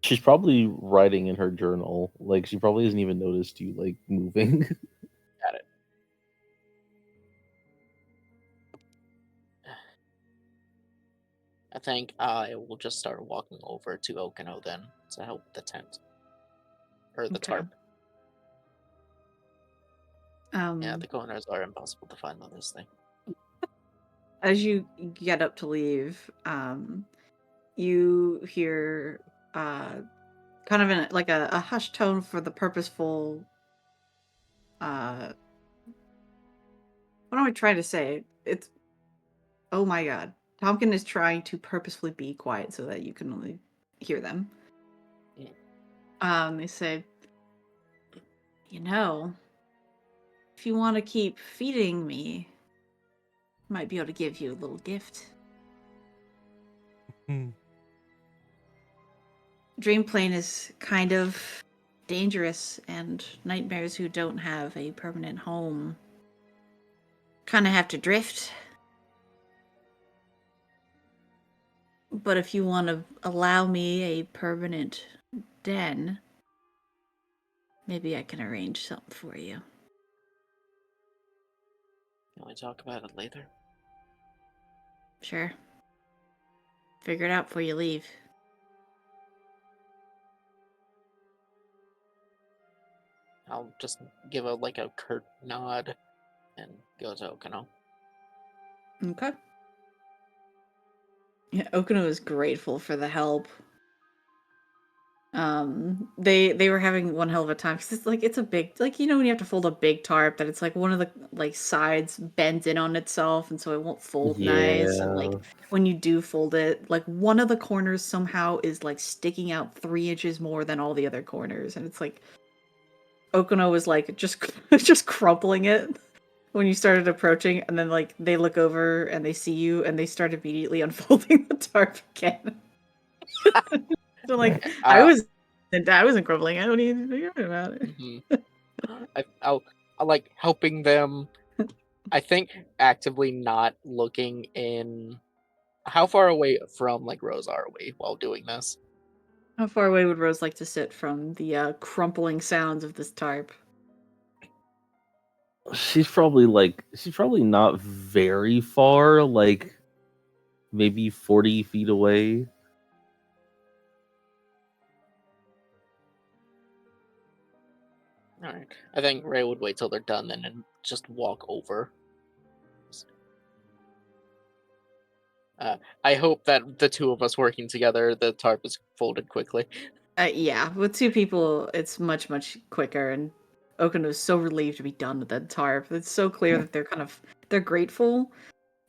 She's probably writing in her journal. Like she probably hasn't even noticed you like moving.
Got it. I think I will just start walking over to Okino then to help the tent. Or the
Okay.
tarp. Yeah, the corners are impossible to find on this thing.
As you get up to leave, you hear kind of in like a hushed tone for the purposeful. What am I trying to say? It's oh my god, Tompkin is trying to purposefully be quiet so that you can only hear them. They say, you know, if you want to keep feeding me, I might be able to give you a little gift. Dreamplane is kind of dangerous, and nightmares who don't have a permanent home kind of have to drift. But if you want to allow me a permanent den, maybe I can arrange something for you.
Can we talk about it later?
Sure. Figure it out before you leave.
I'll just give a curt nod and go to Okino.
Okay. Yeah, Okino is grateful for the help. They were having one hell of a time because it's a big, when you have to fold a big tarp, that it's one of the sides bends in on itself, and so it won't fold nice. And
Yeah.
when you do fold it, one of the corners somehow is sticking out 3 inches more than all the other corners, and it's Okino was just just crumpling it when you started approaching, and then they look over and they see you and they start immediately unfolding the tarp again. So I wasn't crumpling it. What are you talking about?
I'll helping them. I think actively not looking in. How far away from Rose are we while doing this?
How far away would Rose like to sit from the crumpling sounds of this tarp?
She's probably not very far, maybe 40 feet away.
All right. I think Ray would wait till they're done then and just walk over. I hope that the two of us working together, the tarp is folded quickly.
Yeah, with 2 people, it's much, much quicker, and Okino is so relieved to be done with that tarp. It's so clear that they're grateful.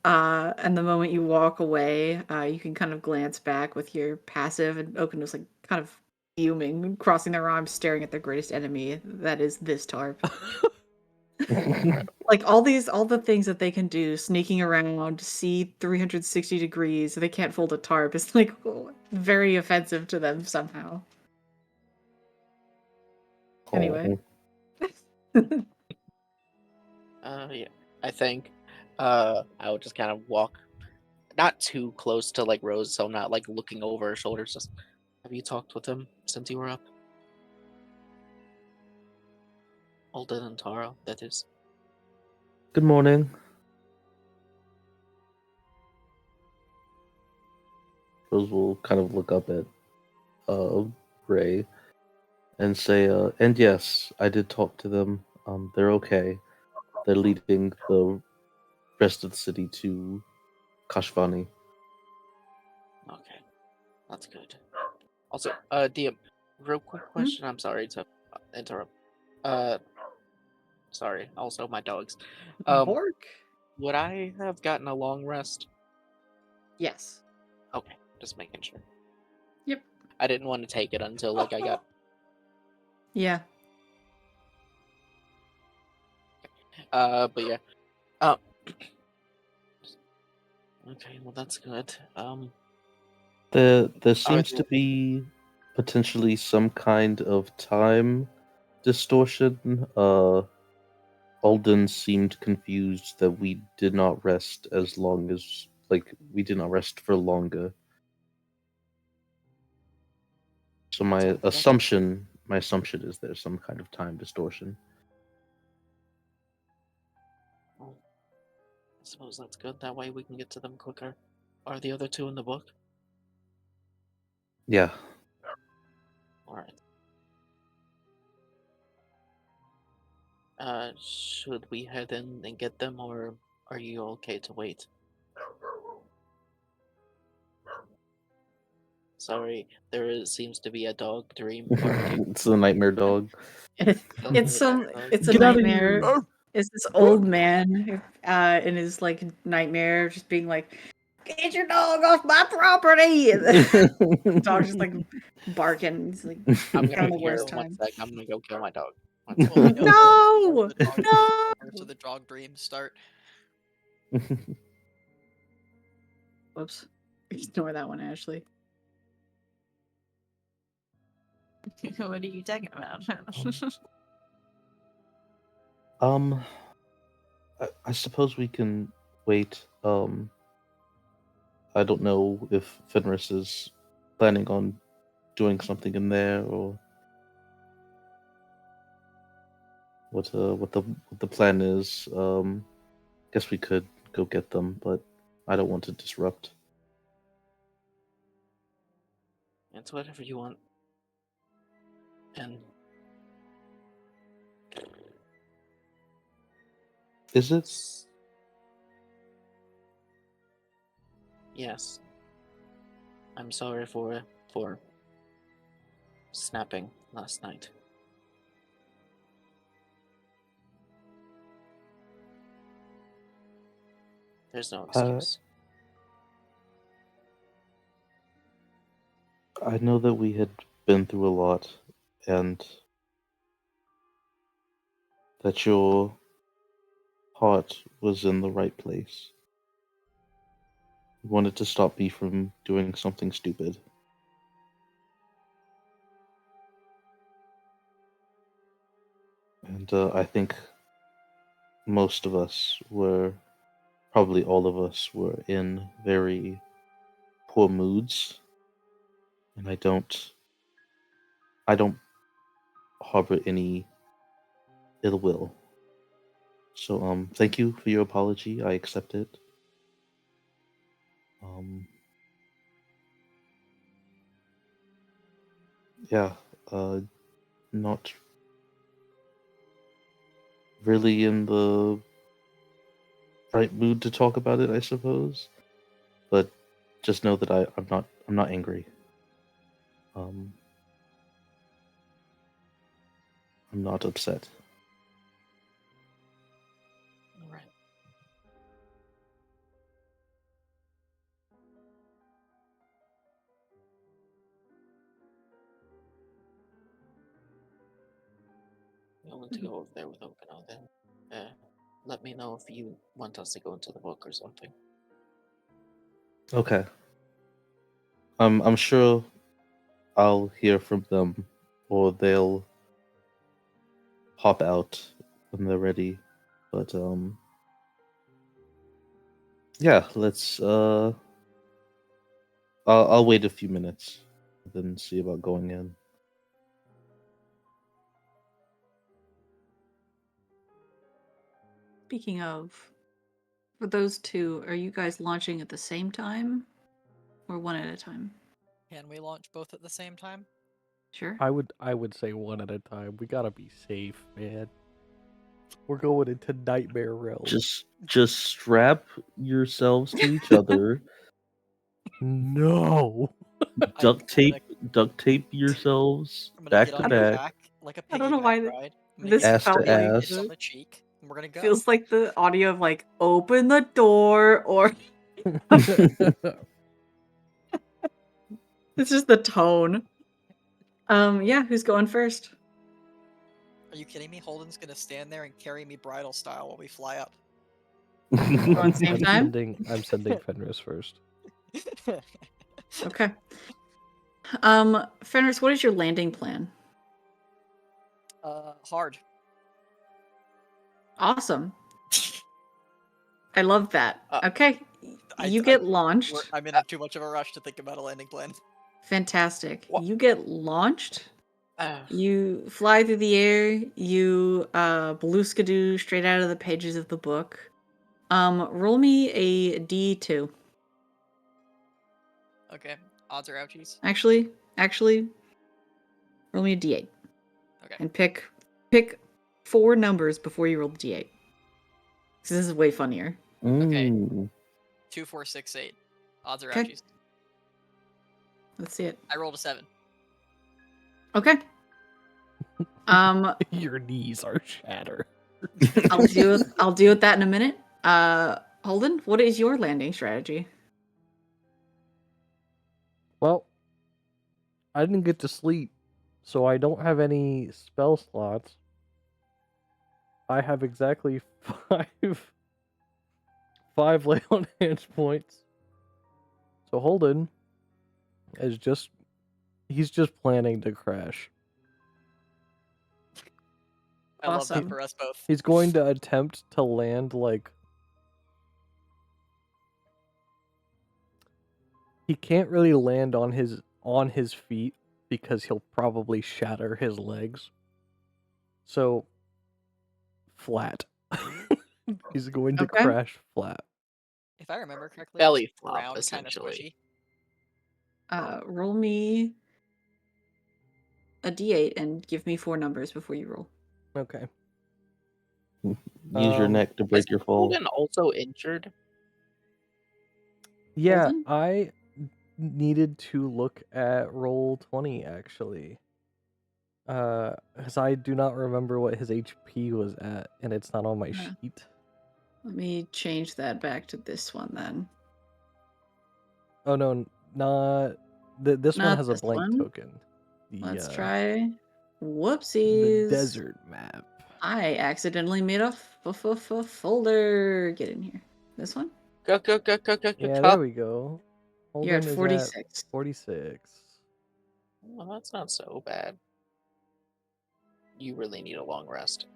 And the moment you walk away, you can kind of glance back with your passive, and Okino's kind of fuming, crossing their arms, staring at their greatest enemy. That is this tarp. All the things that they can do, sneaking around, see 360 degrees, they can't fold a tarp. It's very offensive to them somehow. Anyway.
Yeah. I think I would just kind of walk not too close to Rose, so I'm not looking over her shoulders. Just, have you talked with him since you were up? Alden and Taro, that is.
Good morning. Rose will kind of look up at Ray and say, and yes, I did talk to them. They're okay. They're leading the rest of the city to Kashvani.
Okay, that's good. Also, DM, real quick question. I'm sorry to interrupt. Sorry. Also, my dogs.
Bork?
Would I have gotten a long rest?
Yes.
Okay, just making sure.
Yep.
I didn't want to take it until I got.
Yeah.
But yeah. Okay, well that's good.
There seems to be potentially some kind of time distortion. Alden seemed confused that we did not rest as long as we did not rest for longer. So my assumption is there's some kind of time distortion.
Well, I suppose that's good. That way we can get to them quicker. Are the other 2 in the book?
Yeah.
Alright. Should we head in and get them, or are you okay to wait? Sorry, seems to be a dog dream.
It's a nightmare dog.
It's a
Get out of
nightmare.
here.
It's this old man in his nightmare just being get your dog off my property. And the dog's just barking. He's
I'm
having
gonna
the
be here
worst
in 1
time.
sec. I'm gonna go kill my dog.
Well, we know
No!
the dog
No!
so the dog dreams start.
Whoops. Ignore that one, Ashley.
What are you talking about?
I suppose we can wait. I don't know if Fenris is planning on doing something in there, or what the plan is. guess we could go get them, but I don't want to disrupt.
It's whatever you want. And
Is it?
yes, I'm sorry for snapping last night. There's no excuse.
I know that we had been through a lot, and that your heart was in the right place. You wanted to stop me from doing something stupid. And I think most of us were, probably all of us, were in very poor moods. And I don't harbor any ill will. So thank you for your apology. I accept it. Yeah, not really in the right mood to talk about it, I suppose. But just know that I'm not angry. I'm not upset.
All right. I want to go over there with Okino then. Let me know if you want us to go into the book or something.
Okay. I'm sure I'll hear from them, or they'll hop out when they're ready. But yeah, let's I'll wait a few minutes, then see about going in.
Speaking of, for those two, are you guys launching at the same time or one at a time?
Can we launch both at the same time?
Sure.
I would say one at a time. We gotta be safe, man. We're going into nightmare realm.
Just strap yourselves to each other.
No.
Duct tape yourselves
I'm gonna
back
get
to
on your
back.
back like a
I don't know
piggyback
why
ride. I'm gonna
this
give you
Ass
felt
to
like
ass.
kiss on the cheek, and we're gonna go.
feels like the audio of like open the door or it's just the tone. Yeah, who's going first?
Are you kidding me? Holden's gonna stand there and carry me bridal style while we fly up.
Going same time?
I'm sending Fenris first.
Okay. Fenris, what is your landing plan?
Hard.
Awesome. I love that. Okay. You get launched.
I'm in too much of a rush to think about a landing plan.
Fantastic.
What?
You get launched. You fly through the air. You balooskadoo straight out of the pages of the book. Roll me a D2.
Okay. Odds or ouchies?
Actually, roll me a D8.
Okay.
And pick 4 numbers before you roll the D8. Because this is way funnier.
Okay.
Ooh.
2, 4, 6, 8. Odds or
Okay.
ouchies?
Let's see it.
I rolled a 7.
Okay.
Your knees are shattered.
I'll deal with that in a minute. Holden, what is your landing strategy?
Well, I didn't get to sleep, so I don't have any spell slots. I have exactly 5 lay on hands points. So Holden is he's just planning to crash.
I love that
Awesome.
for us both.
He's going to attempt to land like he can't really land on his feet because he'll probably shatter his legs. So flat. He's going to
Okay.
crash flat.
If I remember correctly,
Belly
it's
flop,
round, kind of
essentially.
squishy.
Roll me a d8 and give me 4 numbers before you roll.
Okay.
Use your neck to break
Isn't
your fall.
Holden also injured?
Yeah,
Holden?
I needed to look at roll 20 actually. Because I do not remember what his HP was at, and it's not on my
Yeah.
sheet.
Let me change that back to this one then.
Oh no, not this one
Not
has a
this
blank
one.
token.
Let's
The
try.
the
Whoopsies.
desert map.
I accidentally made a folder. Get in here. This one?
Go.
Yeah, there we go.
You're at
Holden is
46.
46.
Well, that's not so bad. You really need a long rest.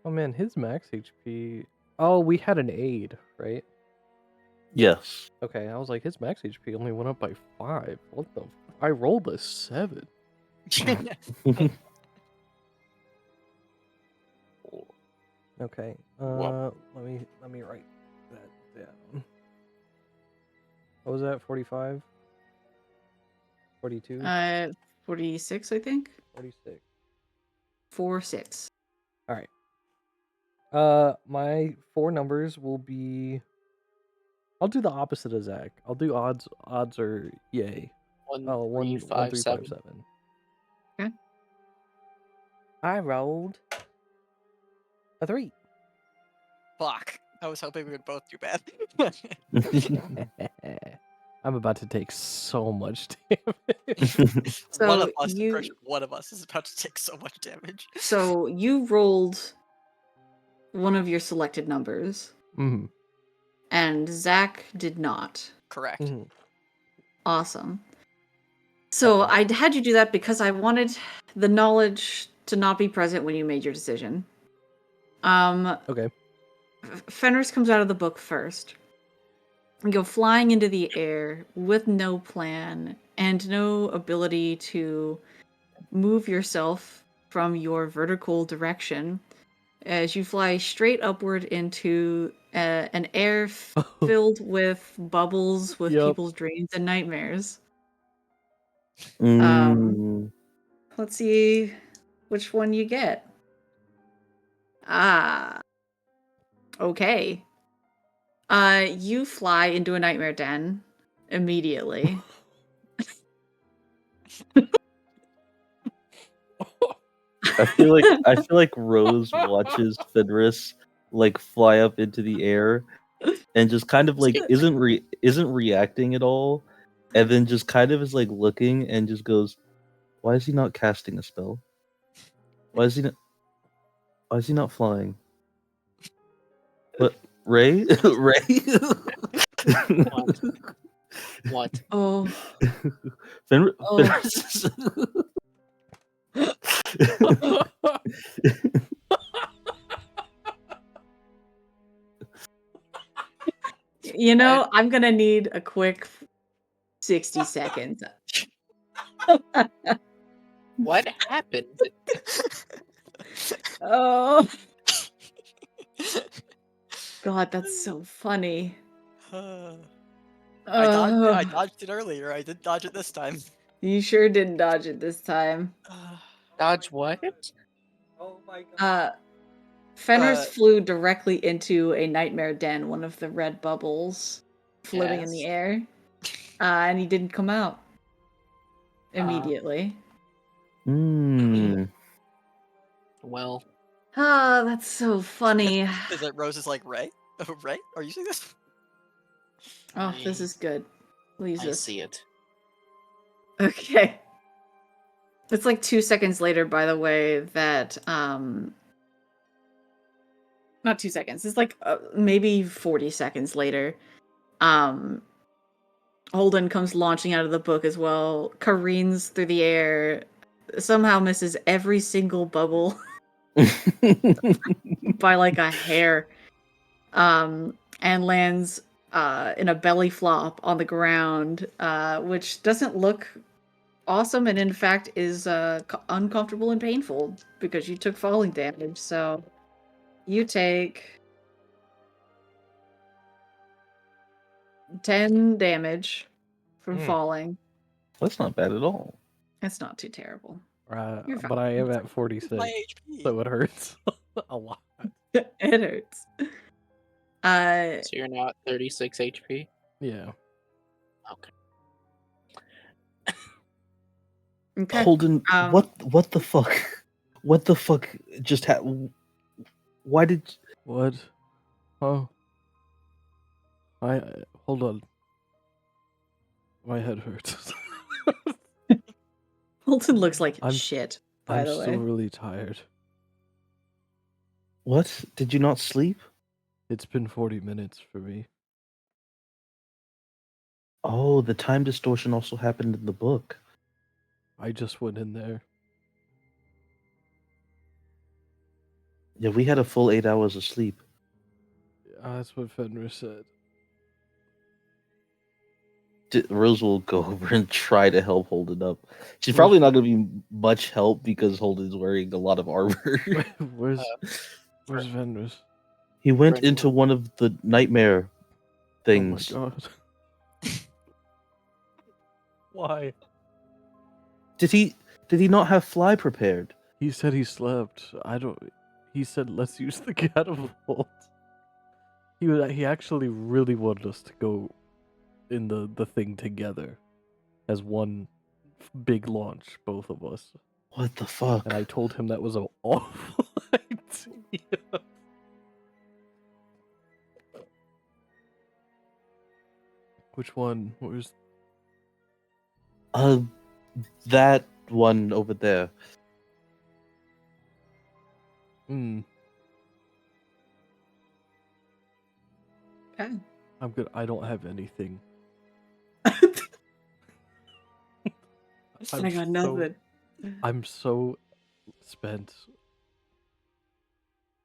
Oh man, his max HP. Oh, we had an aid, right?
Yes.
Okay, I was like, his max HP only went up by 5. What the? I rolled a 7. Okay.
Whoa.
Let me write that down. What was that? 45? 42?
46, I think.
46.
46.
All right. My 4 numbers will be. I'll do the opposite of Zach. I'll do odds. Odds are yay.
1,
Oh, 1,
3,
1,
5,
3,
7.
5, 7.
Okay.
I rolled a 3.
Fuck. I was hoping we would both do bad.
I'm about to take so much damage.
So
one of us,
you-
I'm pretty sure one of us is about to take so much damage.
So you rolled one of your selected numbers,
Mm-hmm.
and Zach did not.
Correct.
Mm-hmm.
Awesome. So
Okay.
I had you do that because I wanted the knowledge to not be present when you made your decision.
Okay.
Fenris comes out of the book first. You go flying into the air with no plan and no ability to move yourself from your vertical direction as you fly straight upward into an air filled with bubbles with
Yep.
people's dreams and nightmares.
Mm.
Let's see which one you get. Okay. You fly into a nightmare den immediately.
I feel like Rose watches Fenris like fly up into the air and just kind of like isn't reacting at all, and then just kind of is like looking and just goes, "Why is he not casting a spell? Why is he not flying? What, Ray? Ray?
What?
Oh.
Fenris.
You know, I'm gonna need a quick 60 seconds.
What happened?
Oh. God, that's so funny.
I dodged it earlier. I did dodge it this time.
You sure didn't dodge it this time.
Dodge what?
Oh my god.
Fenris flew directly into a nightmare den, one of the red bubbles floating in the
Yes.
air. And he didn't come out immediately.
Hmm.
Well,
Ah, that's so funny.
Is it Rose is like, Ray? Oh, Ray? Are you seeing this?
Oh, this is good. Please.
I see it.
Okay. It's like 2 seconds later, by the way, that not 2 seconds. It's like maybe 40 seconds later. Holden comes launching out of the book as well, careens through the air, somehow misses every single bubble by like a hair, and lands in a belly flop on the ground, which doesn't look awesome, and in fact is uncomfortable and painful because you took falling damage. So you take 10 damage from
Hmm.
falling.
That's not bad at all.
It's not too terrible. You're
But I am at 46,
My HP.
so it hurts a lot.
It hurts.
So you're now at 36 HP.
Yeah.
Okay.
Okay.
Holden,
um,
what the fuck? What the fuck just happened? Why did
What? Oh. Hold on. My head hurts.
Holden looks like
I'm-
shit, by
I'm
the
still
way.
really tired.
what? Did you not sleep?
It's been 40 minutes for me.
Oh, the time distortion also happened in the book.
I just went in there.
Yeah, we had a full 8 hours of sleep.
That's what Fenrir said.
Rose will go over and try to help Holden up. She's
Where's-
probably not going to be much help because Holden's wearing a lot of armor.
Where's Fenris?
He went
Brentwood.
into one of the nightmare things.
Oh my god. Why?
Did he not have fly prepared?
He said he slept. He said let's use the catapult. He actually really wanted us to go in the thing together as one big launch, both of us.
What the fuck?
And I told him that was an awful idea. Which one? Where's
That one over there.
Hmm.
Okay.
I'm good. I don't have anything.
I got nothing.
I'm so spent.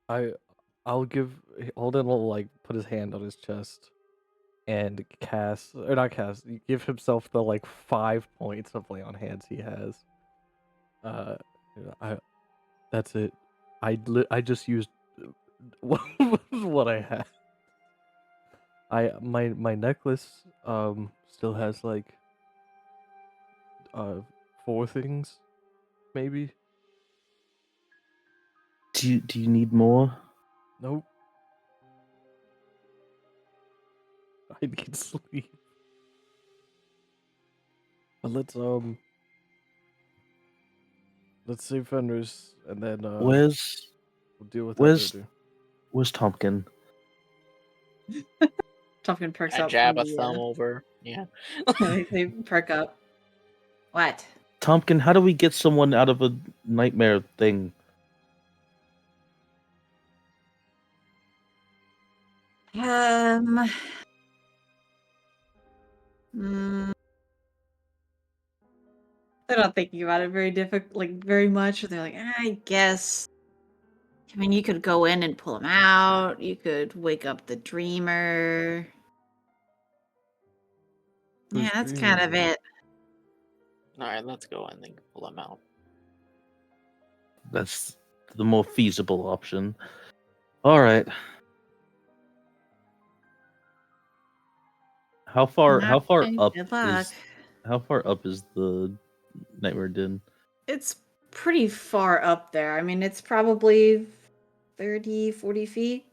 I'll give Holden will like put his hand on his chest and give himself the like 5 points of lay on hands he has. I that's it. I just used what I had. My necklace still has like 4 things maybe.
Do you need more?
Nope. I need sleep. But let's save Fenris and then
Where's
we'll deal with
where's-
that later.
where's Tompkin?
Tompkin perks
I
up.
jab
from
a
the,
thumb over. Yeah.
they perk up. What?
Tompkin, how do we get someone out of a nightmare thing?
Mm, they're not thinking about it very much. They're like, I guess. I mean, you could go in and pull him out. You could wake up the dreamer.
Who's
Yeah, that's
dreaming?
kind of it.
All right, let's go and then pull him out.
That's the more feasible option. All right. How far
Okay,
up
good luck.
is the nightmare den?
It's pretty far up there. I mean, it's probably 30, 40 feet.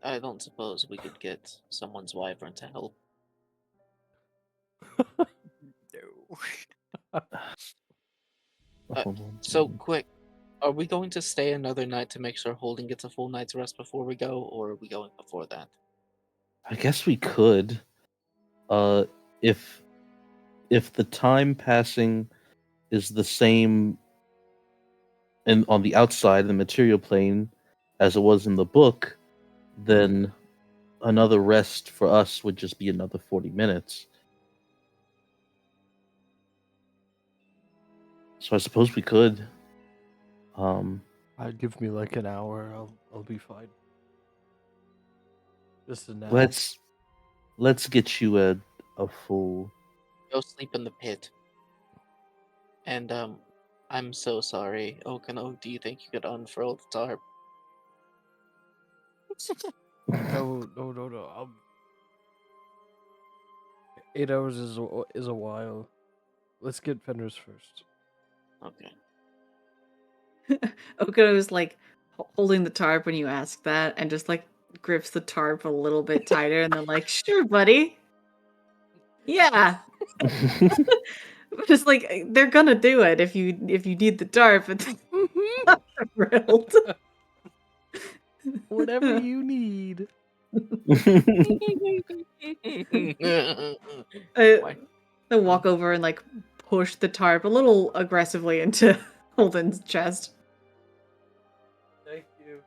I don't suppose we could get someone's wyvern to help.
No.
So quick, are we going to stay another night to make sure Holden gets a full night's rest before we go, or are we going before that?
I guess we could. If the time passing is the same and on the outside, the material plane, as it was in the book, then another rest for us would just be another 40 minutes. So I suppose we could.
I'd give me like an hour. I'll be fine. Just an hour.
Let's get you a full.
Go sleep in the pit. And I'm so sorry. Okano, do you think you could unfurl the tarp?
No. 8 hours is a while. Let's get Fenris first.
Okay.
Okuno is like holding the tarp when you ask that, and just like grips the tarp a little bit tighter, and they're like, "Sure, buddy. Yeah." Just like they're gonna do it if you need the tarp. But I'm thrilled.
Whatever you need.
Why?
They walk over and like push the tarp a little aggressively into Holden's chest.
Thank you.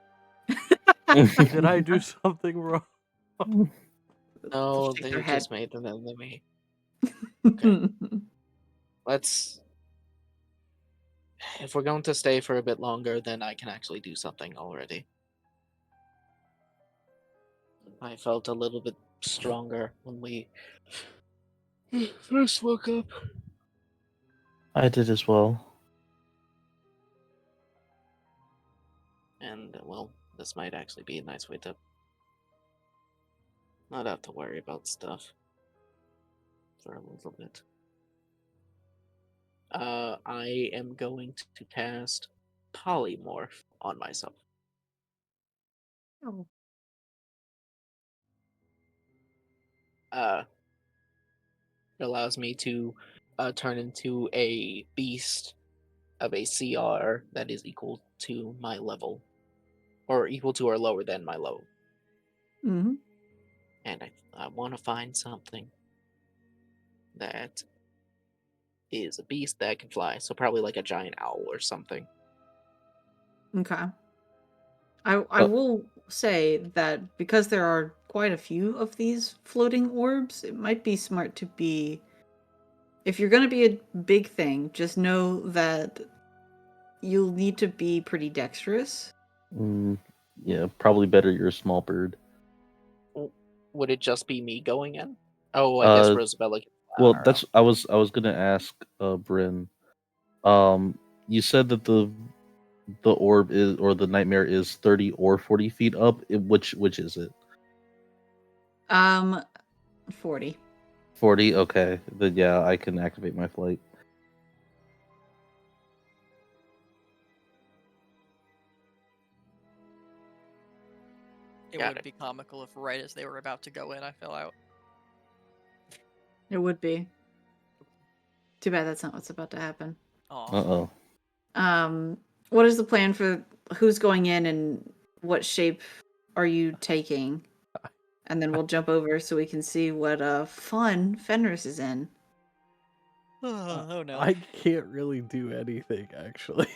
Did I do something wrong?
No,
Shake
they
their head.
just made an enemy. Okay. Let's. If we're going to stay for a bit longer, then I can actually do something already. I felt a little bit stronger when we first woke up.
I did as well.
And, well, this might actually be a nice way to not have to worry about stuff for a little bit. I am going to cast Polymorph on myself.
Oh.
It allows me to turn into a beast of a CR that is equal to my level, or equal to or lower than my level.
Mm-hmm.
And I want to find something that is a beast that can fly. So probably like a giant owl or something.
Okay. I will say that because there are quite a few of these floating orbs, it might be smart to be. If you're going to be a big thing, just know that you'll need to be pretty dexterous.
Yeah, probably better you're a small bird.
Would it just be me going in? Oh, I guess Rosabella can fly on her
That's I was gonna ask Bryn. You said that the orb is, or the nightmare is 30 or 40 feet up. Which is it?
40.
40. Okay, then yeah, I can activate my flight.
It
Got
would
it.
be comical if right as they were about to go in, I fell out.
It would be. Too bad that's not what's about to happen.
Aw.
What is the plan for who's going in and what shape are you taking? And then we'll jump over so we can see what fun Fenris is in.
Oh no.
I can't really do anything actually.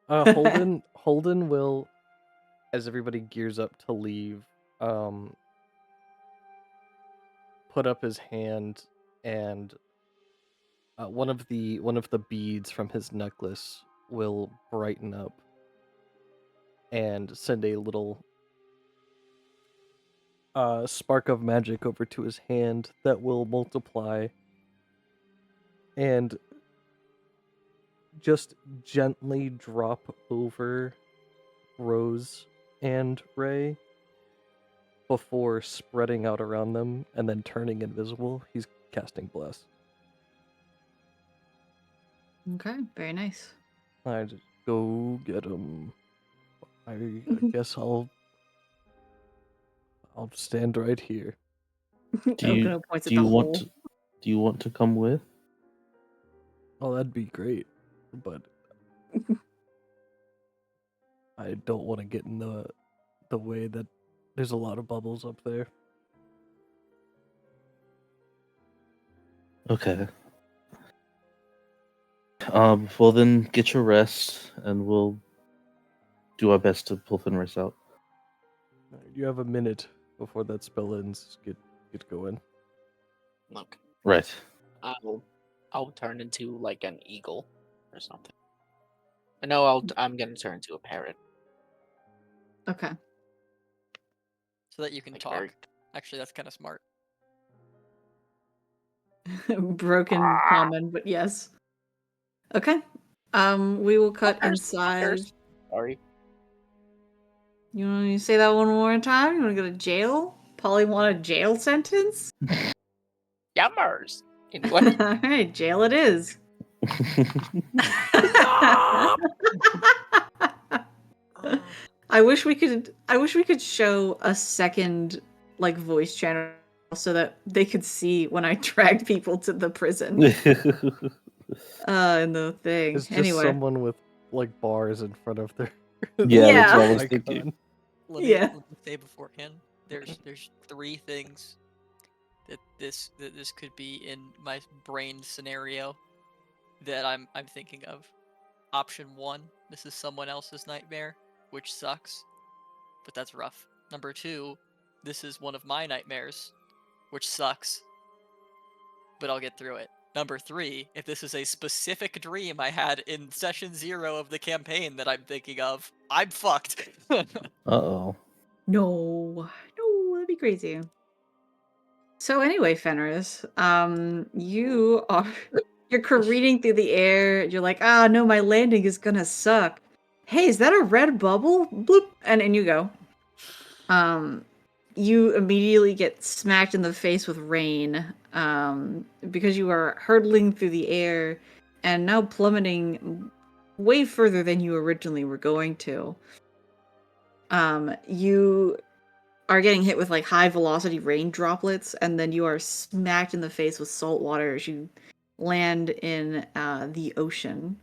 Holden will, as everybody gears up to leave, put up his hand, and one of the beads from his necklace will brighten up and send a little spark of magic over to his hand that will multiply and just gently drop over Rose and Ray before spreading out around them and then turning invisible. He's casting Bless.
Okay, very nice.
I just go get him. I guess I'll stand right here.
Do you
Okuno points at
do you
the
want
hole.
to, do you want to come with?
Oh, that'd be great, but I don't want to get in the way that there's a lot of bubbles up there.
Okay. Well then, get your rest, and we'll do our best to pull Fenris out.
You have a minute before that spell ends. Get going.
Look,
Right.
I'll turn into like an eagle or something. No, I'm gonna turn into a parrot.
Okay.
So that you can
Like
talk.
very-
Actually, that's kind of smart.
Broken common, but yes. Okay. We will cut
Fuckers,
inside.
fuckers. Sorry.
You want to say that one more time? You want to go to jail? Polly want a jail sentence?
Yummers. Anyway.
All right, jail it is. I wish we could show a second like voice channel so that they could see when I dragged people to the prison. In the thing.
It's just
Anyway.
someone with like bars in front of their.
Yeah, that's what I was
icon.
thinking.
Let me,
Yeah.
let me say beforehand. There's 3 things that this could be in my brain scenario that I'm thinking of. Option 1, this is someone else's nightmare, which sucks, but that's rough. Number 2, this is one of my nightmares, which sucks, but I'll get through it. Number 3, if this is a specific dream I had in session 0 of the campaign that I'm thinking of, I'm fucked.
Uh-oh.
No, that'd be crazy. So anyway, Fenris, you're careening through the air. You're like, no, my landing is gonna suck. Hey, is that a red bubble? Bloop, and in you go. You immediately get smacked in the face with rain, because you are hurtling through the air and now plummeting way further than you originally were going to. You are getting hit with like high velocity rain droplets, and then you are smacked in the face with salt water as you land in the ocean.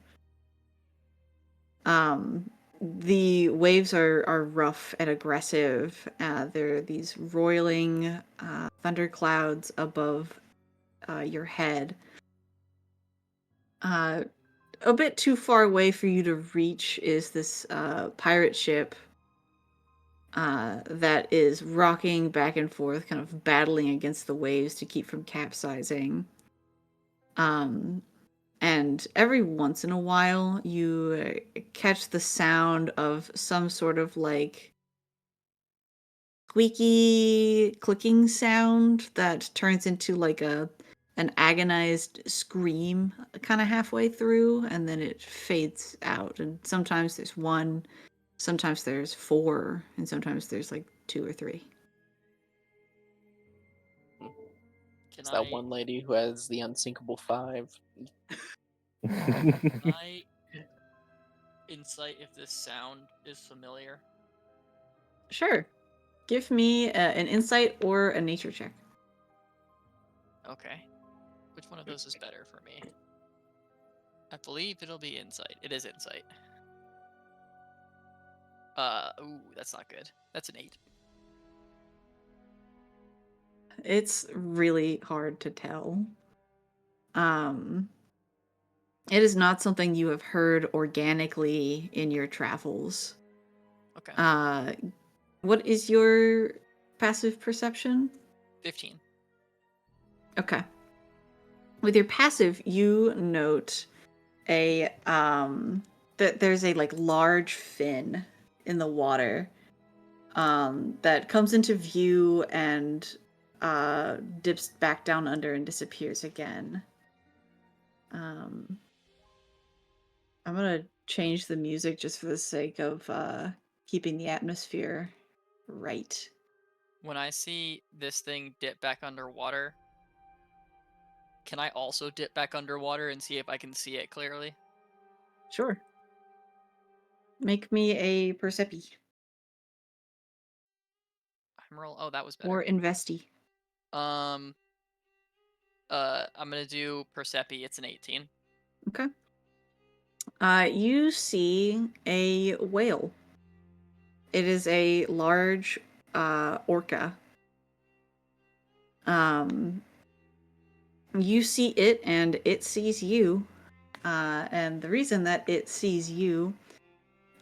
The waves are rough and aggressive. There are these roiling thunderclouds above your head. A bit too far away for you to reach is this pirate ship that is rocking back and forth, kind of battling against the waves to keep from capsizing. And every once in a while, you catch the sound of some sort of like squeaky clicking sound that turns into like an agonized scream kind of halfway through, and then it fades out. And sometimes there's 1, sometimes there's 4, and sometimes there's like 2 or 3.
It's that one lady who has the unsinkable 5.
Can I insight if this sound is familiar?
Sure. Give me an insight or a nature check.
Okay. Which one of those is better for me? I believe it'll be insight. It is insight. Ooh, that's not good. That's an 8.
It's really hard to tell. It is not something you have heard organically in your travels.
Okay.
What is your passive perception?
15.
Okay. With your passive, you note that there's a like large fin in the water that comes into view and dips back down under and disappears again. I'm gonna change the music just for the sake of keeping the atmosphere right.
When I see this thing dip back underwater, can I also dip back underwater and see if I can see it clearly?
Sure. Make me a Percepi.
I'm roll. Oh, that was better.
Or Investi.
I'm gonna do Percepi. It's an 18.
Okay. You see a whale. It is a large orca. You see it and it sees you. And the reason that it sees you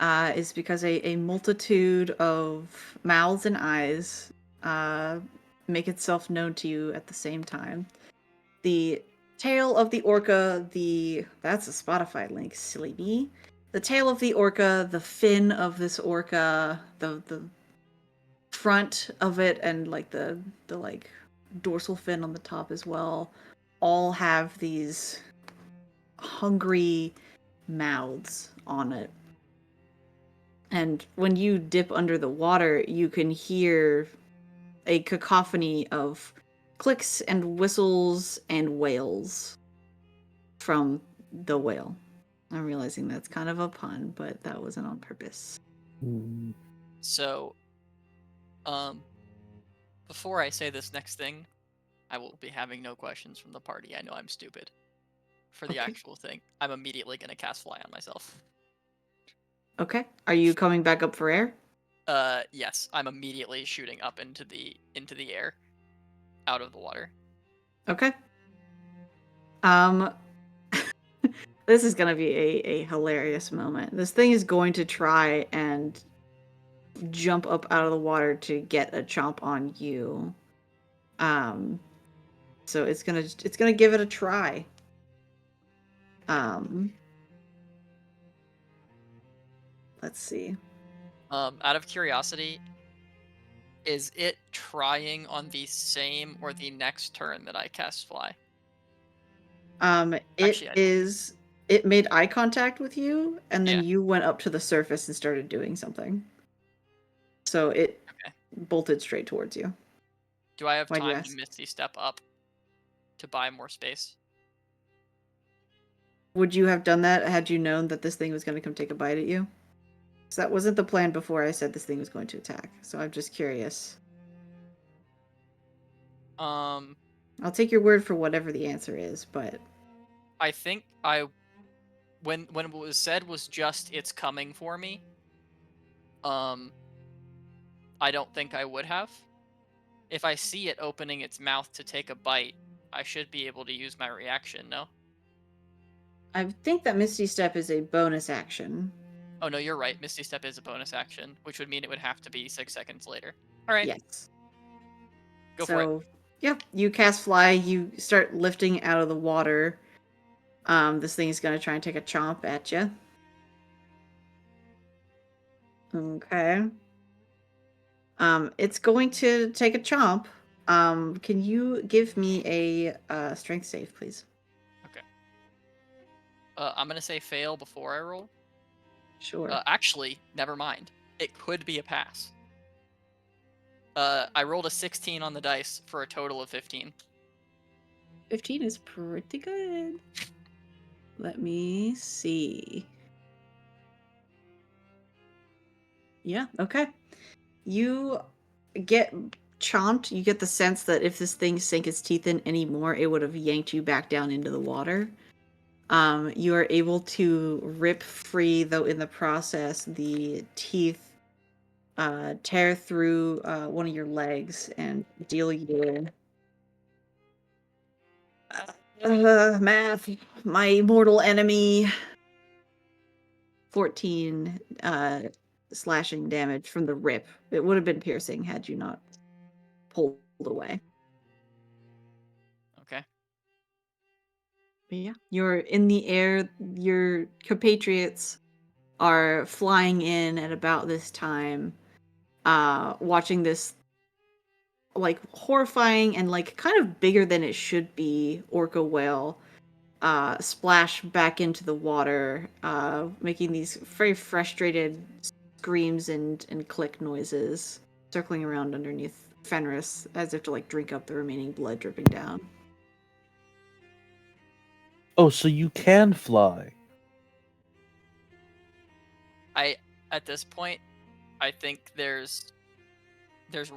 is because a multitude of mouths and eyes make itself known to you at the same time. The tail of the orca, that's a Spotify link, silly me. The tail of the orca, the fin of this orca, the front of it, and like the like dorsal fin on the top as well, all have these hungry mouths on it.
And when you dip under the water, you can hear a cacophony of clicks and whistles and wails from the whale. I'm realizing that's kind of a pun, but that wasn't on purpose.
So, before I say this next thing, I will be having no questions from the party. I know I'm stupid. For the
Okay.
actual thing, I'm immediately gonna cast Fly on myself.
Okay. Are you coming back up for air?
Yes, I'm immediately shooting up into the air, out of the water.
Okay. This is gonna be a hilarious moment. This thing is going to try and jump up out of the water to get a chomp on you. So it's gonna give it a try. Let's see.
Out of curiosity, is it trying on the same or the next turn that I cast Fly?
It made eye contact with you, and then
Yeah.
you went up to the surface and started doing something. So it bolted straight towards you.
Do I have
Why'd you
time to
ask?
Misty Step up to buy more space?
Would you have done that had you known that this thing was going to come take a bite at you? Because that wasn't the plan before I said this thing was going to attack. So I'm just curious. I'll take your word for whatever the answer is, but
I think when what was said was just it's coming for me. I don't think I would have. If I see it opening its mouth to take a bite, I should be able to use my reaction, no?
I think that Misty Step is a bonus action.
Oh no, you're right. Misty Step is a bonus action, which would mean it would have to be 6 seconds later. All right.
Yes.
Go for it.
Yeah, you cast Fly, you start lifting out of the water. This thing is going to try and take a chomp at you. Okay. It's going to take a chomp. Can you give me a strength save, please?
Okay. I'm gonna say fail before I roll.
Sure.
Actually, never mind. It could be a pass. I rolled a 16 on the dice for a total of 15.
15 is pretty good. Let me see. Yeah, okay. You get chomped. You get the sense that if this thing sank its teeth in anymore, it would have yanked you back down into the water. You are able to rip free, though in the process, the teeth tear through one of your legs and deal you math, my mortal enemy, 14 slashing damage from the rip. It would have been piercing had you not pulled away.
Okay.
But yeah, you're in the air. Your compatriots are flying in at about this time, watching this like horrifying and like kind of bigger than it should be orca whale splash back into the water, making these very frustrated screams and click noises, circling around underneath Fenris as if to like drink up the remaining blood dripping down.
Oh, so you can fly.
At this point, I think there's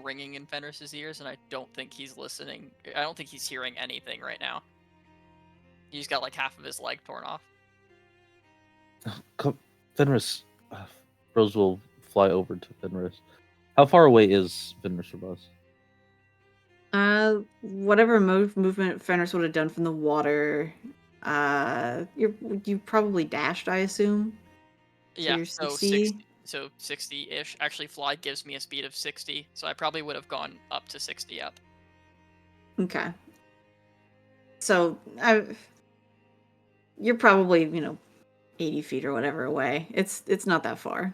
ringing in Fenris's ears, and I don't think he's listening. I don't think he's hearing anything right now. He's got like half of his leg torn off.
Come, Fenris. Rose will fly over to Fenris. How far away is Fenris from us?
Whatever movement Fenris would have done from the water, you probably dashed, I assume.
Yeah,
you're
so
60?
60-ish. Actually, Fly gives me a speed of 60, so I probably would have gone up to 60 up.
Okay. So, you're probably, 80 feet or whatever away. It's not that far.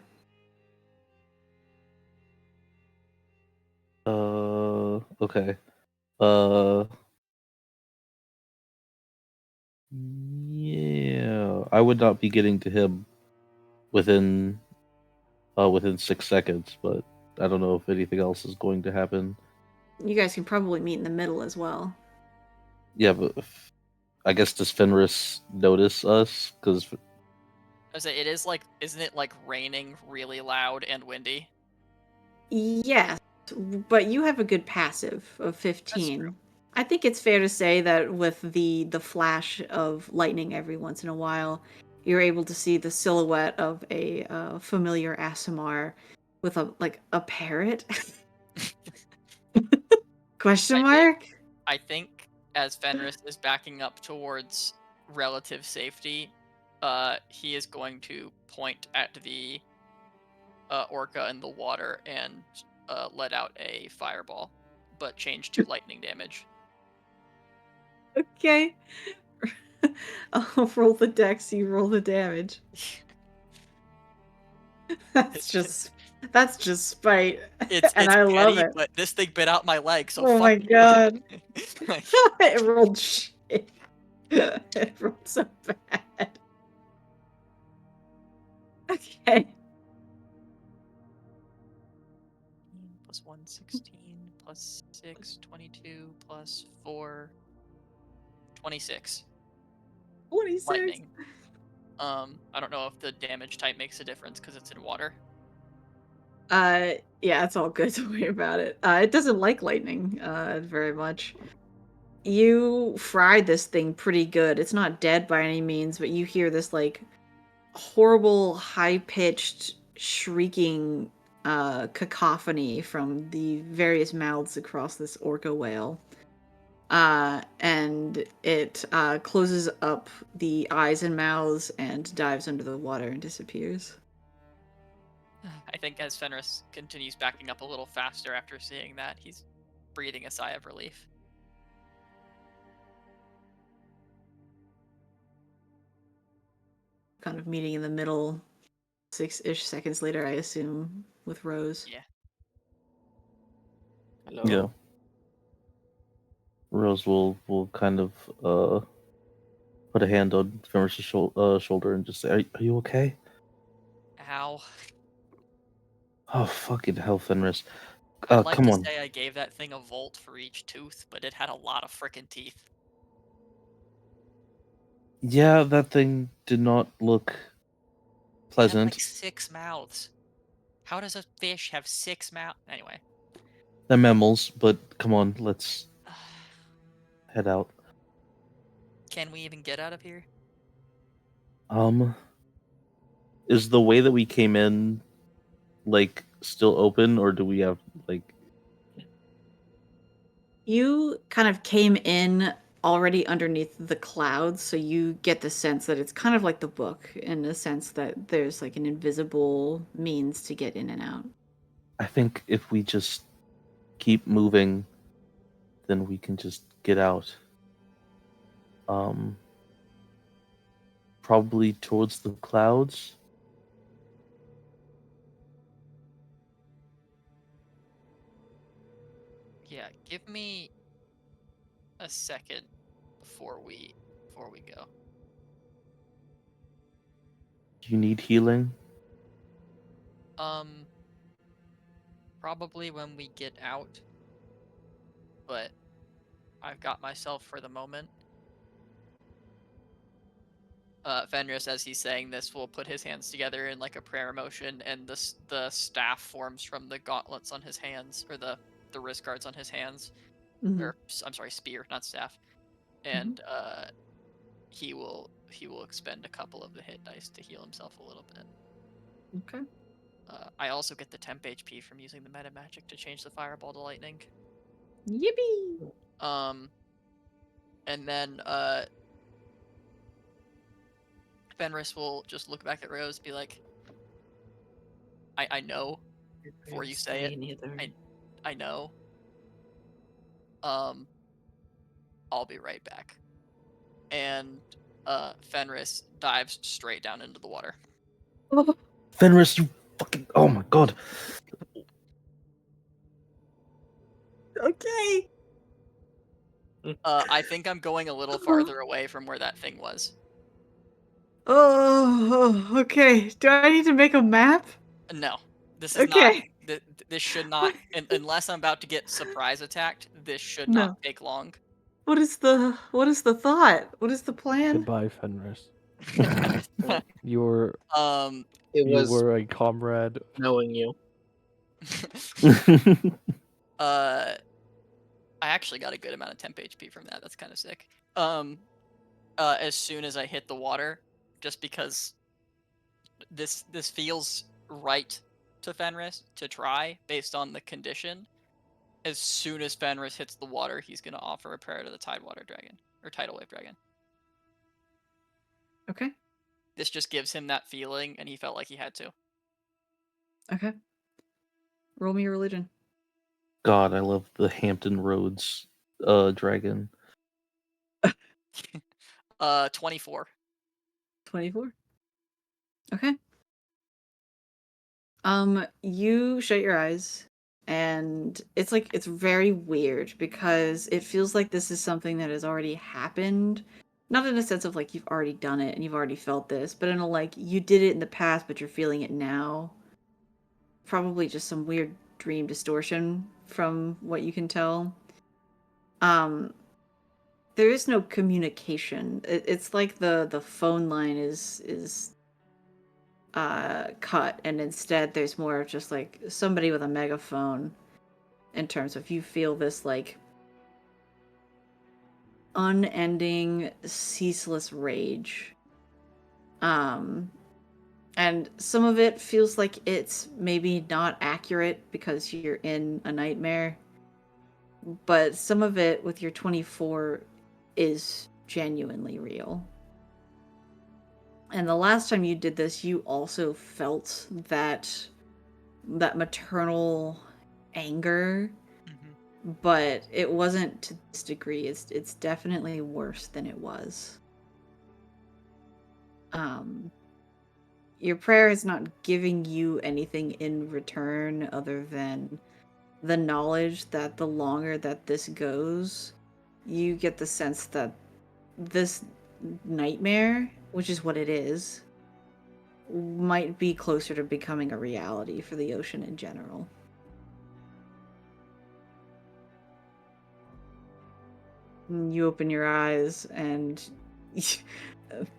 Okay. Yeah, I would not be getting to him within within 6 seconds, but I don't know if anything else is going to happen.
You guys can probably meet in the middle as well.
Yeah, but I guess does Fenris notice us? Because
I say it is like, isn't it like raining really loud and windy?
Yes, but you have a good passive of 15.
true.
I think it's fair to say that with the flash of lightning every once in a while, you're able to see the silhouette of a familiar Aasimar with a parrot. Question mark?
I think as Fenris is backing up towards relative safety, he is going to point at the orca in the water and let out a fireball, but change to lightning damage.
Okay. I'll roll the dex, you roll the damage. That's just spite.
It's
I love
petty,
it.
but this thing bit out my leg, so
Oh
fuck
my
you.
god.
Like,
It rolled shit. It rolled so bad. Okay.
plus 1, 16, plus 6, 22, plus 4, 26.
26.
Lightning. I don't know if the damage type makes a difference because it's in water.
Yeah, it's all good. Don't worry about it. It doesn't like lightning, very much. You fried this thing pretty good. It's not dead by any means, but you hear this, like, horrible, high-pitched, shrieking, cacophony from the various mouths across this orca whale. And it, closes up the eyes and mouths and dives under the water and disappears.
I think as Fenris continues backing up a little faster after seeing that, he's breathing a sigh of relief.
Kind of meeting in the middle, 6-ish seconds later, I assume, with Rose.
Yeah.
Hello.
yeah, Rose will kind of put a hand on Fenris' shoulder and just say, "Are you okay?"
Ow.
Oh fucking hell, Fenris!
I'd like
Come
to
on.
say I gave that thing a volt for each tooth, but it had a lot of frickin' teeth.
Yeah, that thing did not look
It had
pleasant.
like 6 mouths. How does a fish have 6 mouths? Anyway.
They're mammals, but come on, let's head out.
Can we even get out of here?
Is the way that we came in, like, still open, or do we have, like...
You kind of came in already underneath the clouds, so you get the sense that it's kind of like the book, in the sense that there's like an invisible means to get in and out.
I think if we just keep moving, then we can just get out. Probably towards the clouds.
Yeah, give me a second before we go.
Do you need healing?
Probably when we get out, but I've got myself for the moment. Fenris, as he's saying this, will put his hands together in like a prayer motion, and the staff forms from the gauntlets on his hands, or the wrist guards on his hands, or I'm sorry, spear, not staff, and he will expend a couple of the hit dice to heal himself a little bit.
Okay.
I also get the temp HP from using the meta magic to change the fireball to lightning.
Yippee!
And then Fenris will just look back at Rose, be like, I know, before you say it, I know. I'll be right back. And Fenris dives straight down into the water.
Oh. Fenris, you fucking... Oh my god.
Okay.
I think I'm going a little farther away from where that thing was.
Oh, okay. Do I need to make a map?
No, this is not.
Okay.
This should not, unless I'm about to get surprise attacked. This should
No.
not take long.
What is the thought? What is the plan?
Goodbye, Fenris. You were
It
you
was
were a comrade.
knowing you.
I actually got a good amount of temp HP from that. That's kind of sick. As soon as I hit the water, just because this feels right to Fenris to try based on the condition. As soon as Fenris hits the water, he's gonna offer a prayer to the Tidewater Dragon or Tidal Wave Dragon.
Okay.
This just gives him that feeling, and he felt like he had to.
Okay. Roll me your religion.
God, I love the Hampton Roads dragon.
24.
24. Okay. You shut your eyes, and it's very weird because it feels like this is something that has already happened. Not in a sense of like you've already done it and you've already felt this, but in a like you did it in the past, but you're feeling it now. Probably just some weird dream distortion from what you can tell. There is no communication. It's like the phone line is cut, and instead there's more of just like somebody with a megaphone in terms of you feel this like unending ceaseless rage, and some of it feels like it's maybe not accurate because you're in a nightmare, but some of it with your 24 is genuinely real. And the last time you did this, you also felt that maternal anger, but it wasn't to this degree. It's definitely worse than it was. Your prayer is not giving you anything in return other than the knowledge that the longer that this goes, you get the sense that this nightmare, which is what it is, might be closer to becoming a reality for the ocean in general. You open your eyes and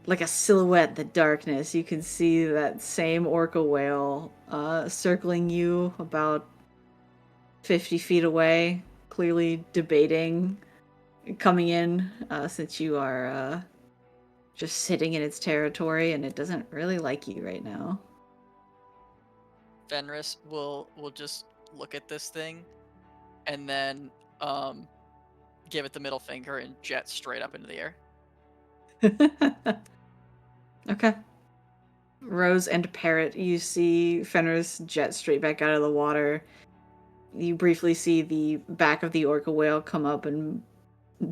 like a silhouette in the darkness, you can see that same orca whale circling you about 50 feet away, clearly debating coming in, since you are just sitting in its territory and it doesn't really like you right now.
Fenris will just look at this thing and then give it the middle finger and jet straight up into the air.
Okay. Rose and Parrot, you see Fenris jet straight back out of the water. You briefly see the back of the orca whale come up and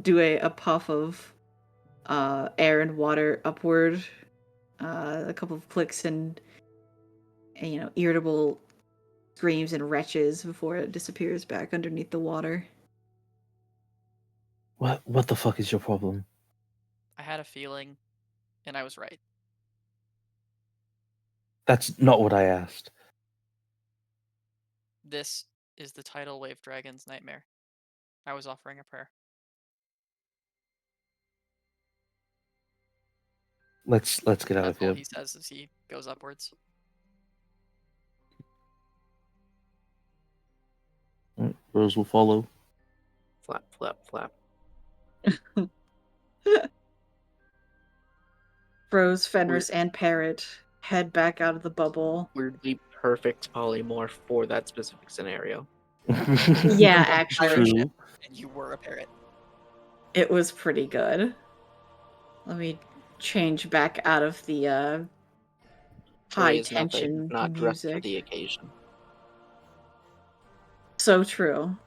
do a puff of air and water upward. A couple of clicks and irritable screams and retches before it disappears back underneath the water.
What the fuck is your problem?
I had a feeling, and I was right.
That's not what I asked.
This is the Tidal Wave Dragon's nightmare. I was offering a prayer.
Let's get out
That's
of here.
all he says as he goes upwards.
Rose will follow.
Flap, flap, flap.
Rose, Fenris, and Parrot head back out of the bubble.
Weirdly perfect polymorph for that specific scenario.
Yeah, actually.
True.
And you were a parrot.
It was pretty good. Let me change back out of the high
Ray is nothing,
tension
not dressed for
music.
the occasion.
So true.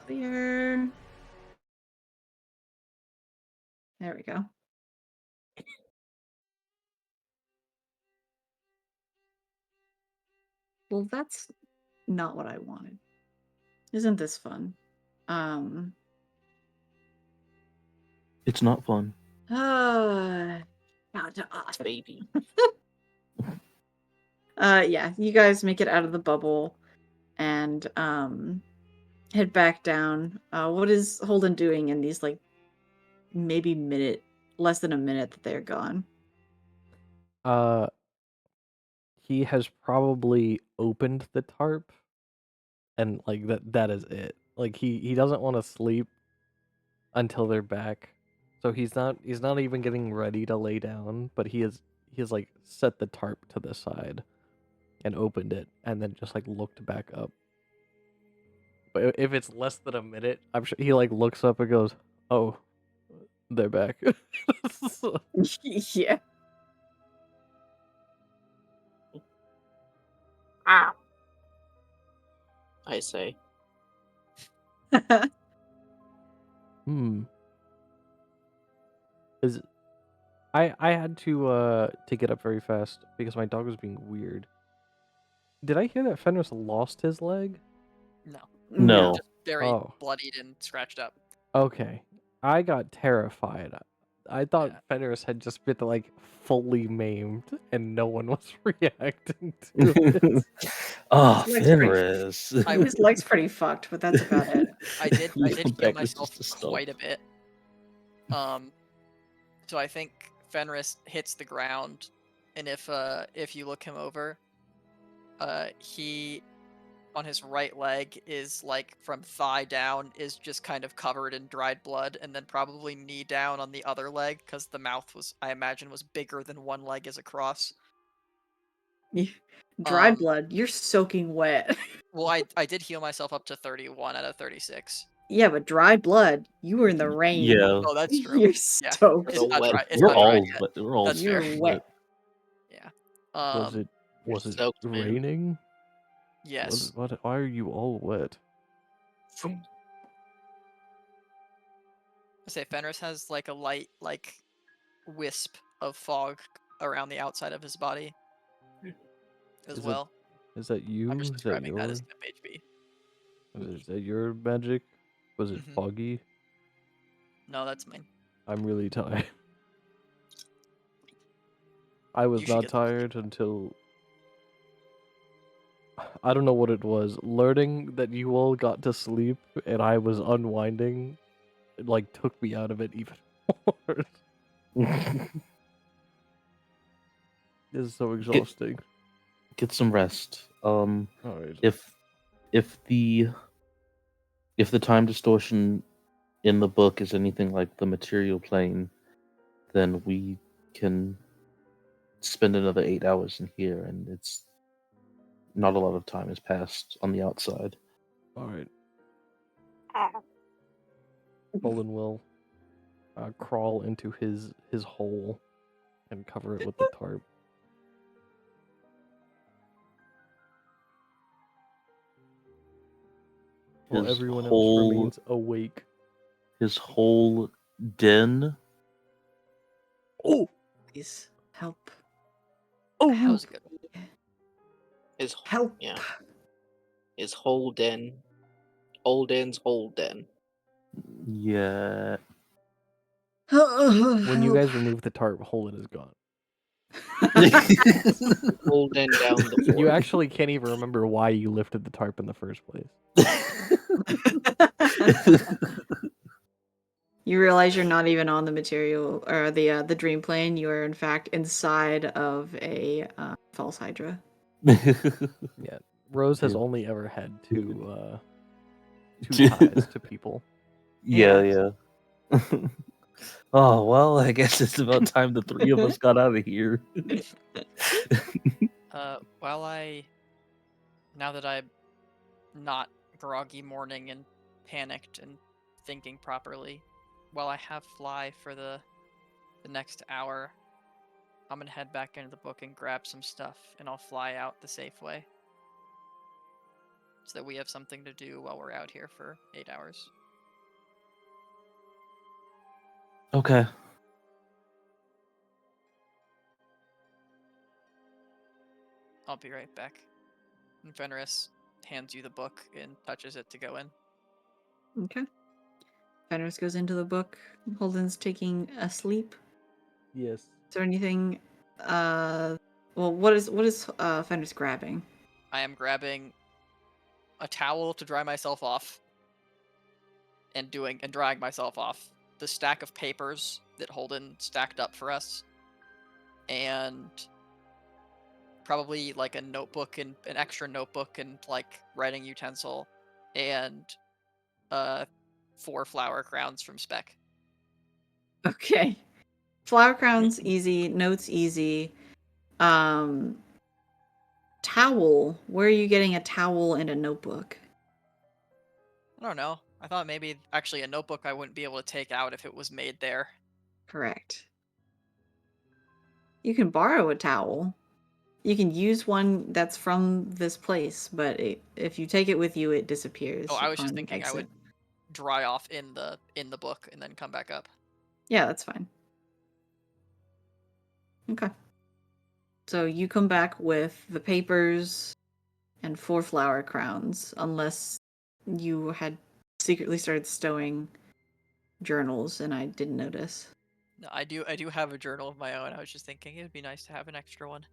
Clear. There we go. Well, that's not what I wanted. Isn't this fun?
It's not fun.
Down to us.
Baby.
Yeah, you guys make it out of the bubble and head back down. What is Holden doing in these like maybe less than a minute that they're gone?
He has probably opened the tarp, and like that is it. Like he doesn't want to sleep until they're back, so he's not even getting ready to lay down, but he has like set the tarp to the side and opened it, and then just like looked back up. But if it's less than a minute, I'm sure he like looks up and goes, "Oh, they're back."
Yeah.
I say.
Hmm. Is I had to get up very fast because my dog was being weird. Did I hear that Fenris lost his leg?
No,
No.
just very
Oh.
bloodied and scratched up.
Okay. I got terrified. I thought
Yeah.
Fenris had just been like fully maimed and no one was reacting to it.
Oh,
His leg's pretty-
Fenris.
His leg's pretty fucked, but that's about it.
I did heal
Back
myself
to stop.
quite a bit. So I think Fenris hits the ground, and if you look him over, he on his right leg is like from thigh down is just kind of covered in dried blood, and then probably knee down on the other leg because the mouth was, I imagine, was bigger than one leg is across.
Dry blood, you're soaking wet.
Well, I did heal myself up to 31 out of 36.
Yeah, but dry blood, you were in the rain.
Yeah.
Oh, that's true.
You're
Yeah.
stoked.
It's not
wet.
dry. It's
We're
not dry
all
yet.
wet. We're all
That's
You're
fair.
wet.
Yeah.
Was it
soaked, man.
raining?
Yes.
What why are you all wet?
I say Fenris has like a light like wisp of fog around the outside of his body as
Is it-
well.
Is that you?
I'm just
Is that
describing that as MHB.
Is that your magic? Was it
Mhm.
foggy?
No, that's mine.
I'm really tired. I
You
was
should
not
get some sleep.
tired until I don't know what it was. Learning that you all got to sleep and I was unwinding, it like took me out of it even more. This is so exhausting.
Get some rest.
Alright.
If the time distortion in the book is anything like the material plane, then we can spend another 8 hours in here, and it's not a lot of time has passed on the outside.
Alright. Bolin will crawl into his hole and cover it with the tarp. While
His
everyone
whole-
else remains awake.
His whole den.
Oh!
Please help.
Oh!
That was a good.
His
Help.
Yeah. His whole den. Old den's whole den.
Yeah.
When you guys remove the tarp, Holden is gone.
Whole den down the floor.
You actually can't even remember why you lifted the tarp in the first place.
You realize you're not even on the material or the dream plane. You are in fact inside of a false hydra.
Yeah, Rose has
Yeah.
only ever had two ties to people.
Yeah. Oh well, I guess it's about time the three of us got out of here.
Now that I'm not groggy morning and panicked and thinking properly, while I have Fly for the next hour, I'm gonna head back into the book and grab some stuff, and I'll fly out the safe way. So that we have something to do while we're out here for 8 hours.
Okay.
I'll be right back. And Fenris hands you the book and touches it to go in.
Okay. Fenris goes into the book. Holden's taking a sleep.
Yes.
Is there anything Well, what is Fenris grabbing?
I am grabbing a towel to dry myself off and drying myself off. The stack of papers that Holden stacked up for us, and probably like a notebook and an extra notebook and like writing utensil, and 4 flower crowns from Spec.
Okay. Flower crowns easy, notes easy. Towel. Where are you getting a towel and a notebook?
I don't know. I thought maybe actually a notebook I wouldn't be able to take out if it was made there.
Correct. You can borrow a towel. You can use one that's from this place, but if you take it with you, it disappears.
Oh, I was just
upon
thinking I
exit.
would dry off in the book and then come back up.
Yeah, that's fine. Okay. So you come back with the papers and 4 flower crowns, unless you had secretly started stowing journals and I didn't notice.
No, I do have a journal of my own. I was just thinking it would be nice to have an extra one.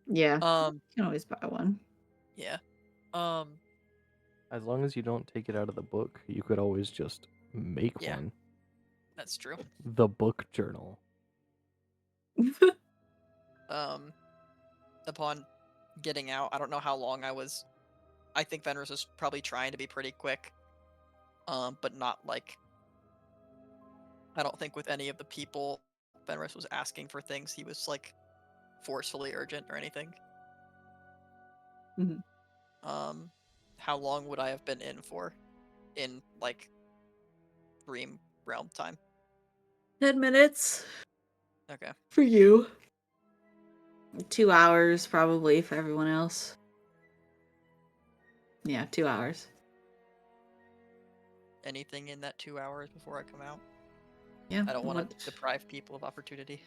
Yeah.
Um,
You can always buy one.
yeah.
As long as you don't take it out of the book, you could always just make
Yeah.
one.
That's true.
The book journal.
Upon getting out, I don't know how long I was. I think Fenris was probably trying to be pretty quick. But not like. I don't think with any of the people Fenris was asking for things, he was like forcefully urgent or anything.
Mhm.
How long would I have been in for? In like dream realm time.
10 minutes
Okay.
for you. 2 hours probably for everyone else. Yeah, 2 hours.
Anything in that 2 hours before I come out?
Yeah.
I don't want to deprive people of opportunity.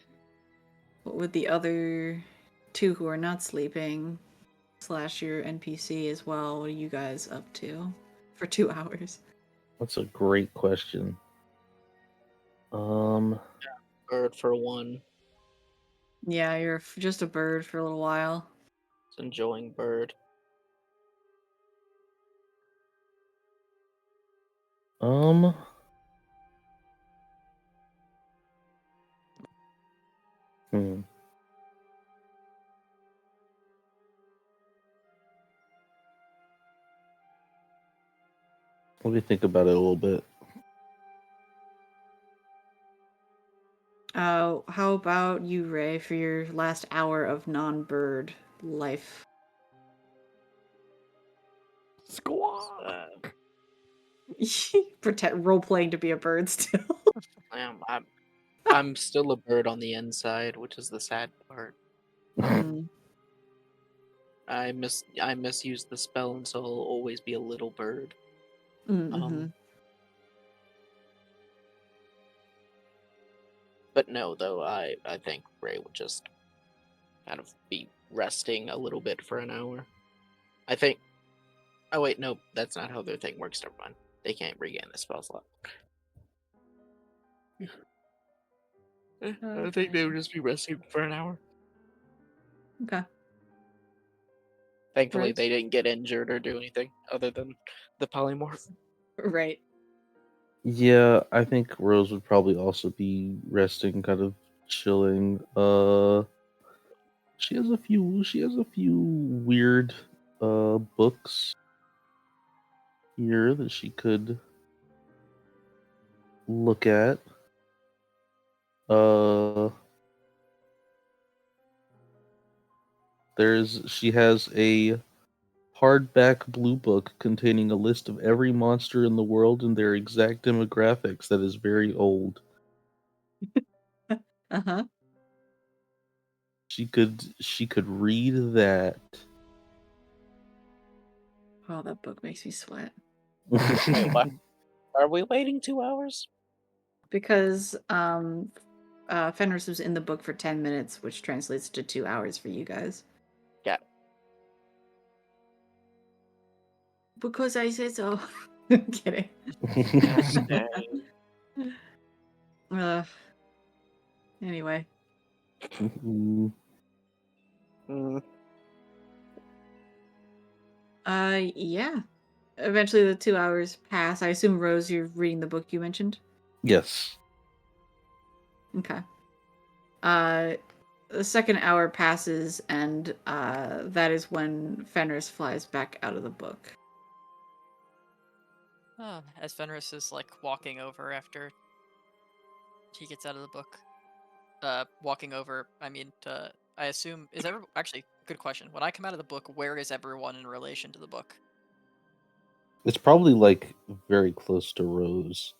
What would the other 2 who are not sleeping / your NPC as well? What are you guys up to for 2 hours?
That's a great question.
Bird for one.
Yeah, you're just a bird for a little while.
Just enjoying bird.
Let me think about it a little bit.
How about you, Ray, for your last hour of non-bird life?
Squawk!
Pretend role-playing to be a bird still.
I'm still a bird on the inside, which is the sad part.
Mm.
I misused the spell, and so I'll always be a little bird.
Mm-hmm.
But no, though, I think Ray would just kind of be resting a little bit for an hour. I think. Oh wait, no, that's not how their thing works. Never mind. They can't regain the spell slot. I think they would just be resting for an hour.
Okay.
Thankfully,
Right.
they didn't get injured or do anything other than the polymorph.
Right.
Yeah, I think Rose would probably also be resting, kind of chilling. She has a few weird books here that she could look at. She has a hardback blue book containing a list of every monster in the world and their exact demographics that is very old.
Uh-huh.
She could read that.
Oh, that book makes me sweat.
Wait, what? Are we waiting 2 hours?
Because Fenris was in the book for 10 minutes, which translates to 2 hours for you guys.
Yeah.
Because I said so. I'm kidding. Anyway.
Mm,
Yeah. Eventually the 2 hours pass. I assume, Rose, you're reading the book you mentioned?
Yes.
Okay. The second hour passes, and that is when Fenris flies back out of the book.
As Fenris is like walking over after he gets out of the book. Walking over, I mean, I assume actually, good question. When I come out of the book, where is everyone in relation to the book?
It's probably like very close to Rose.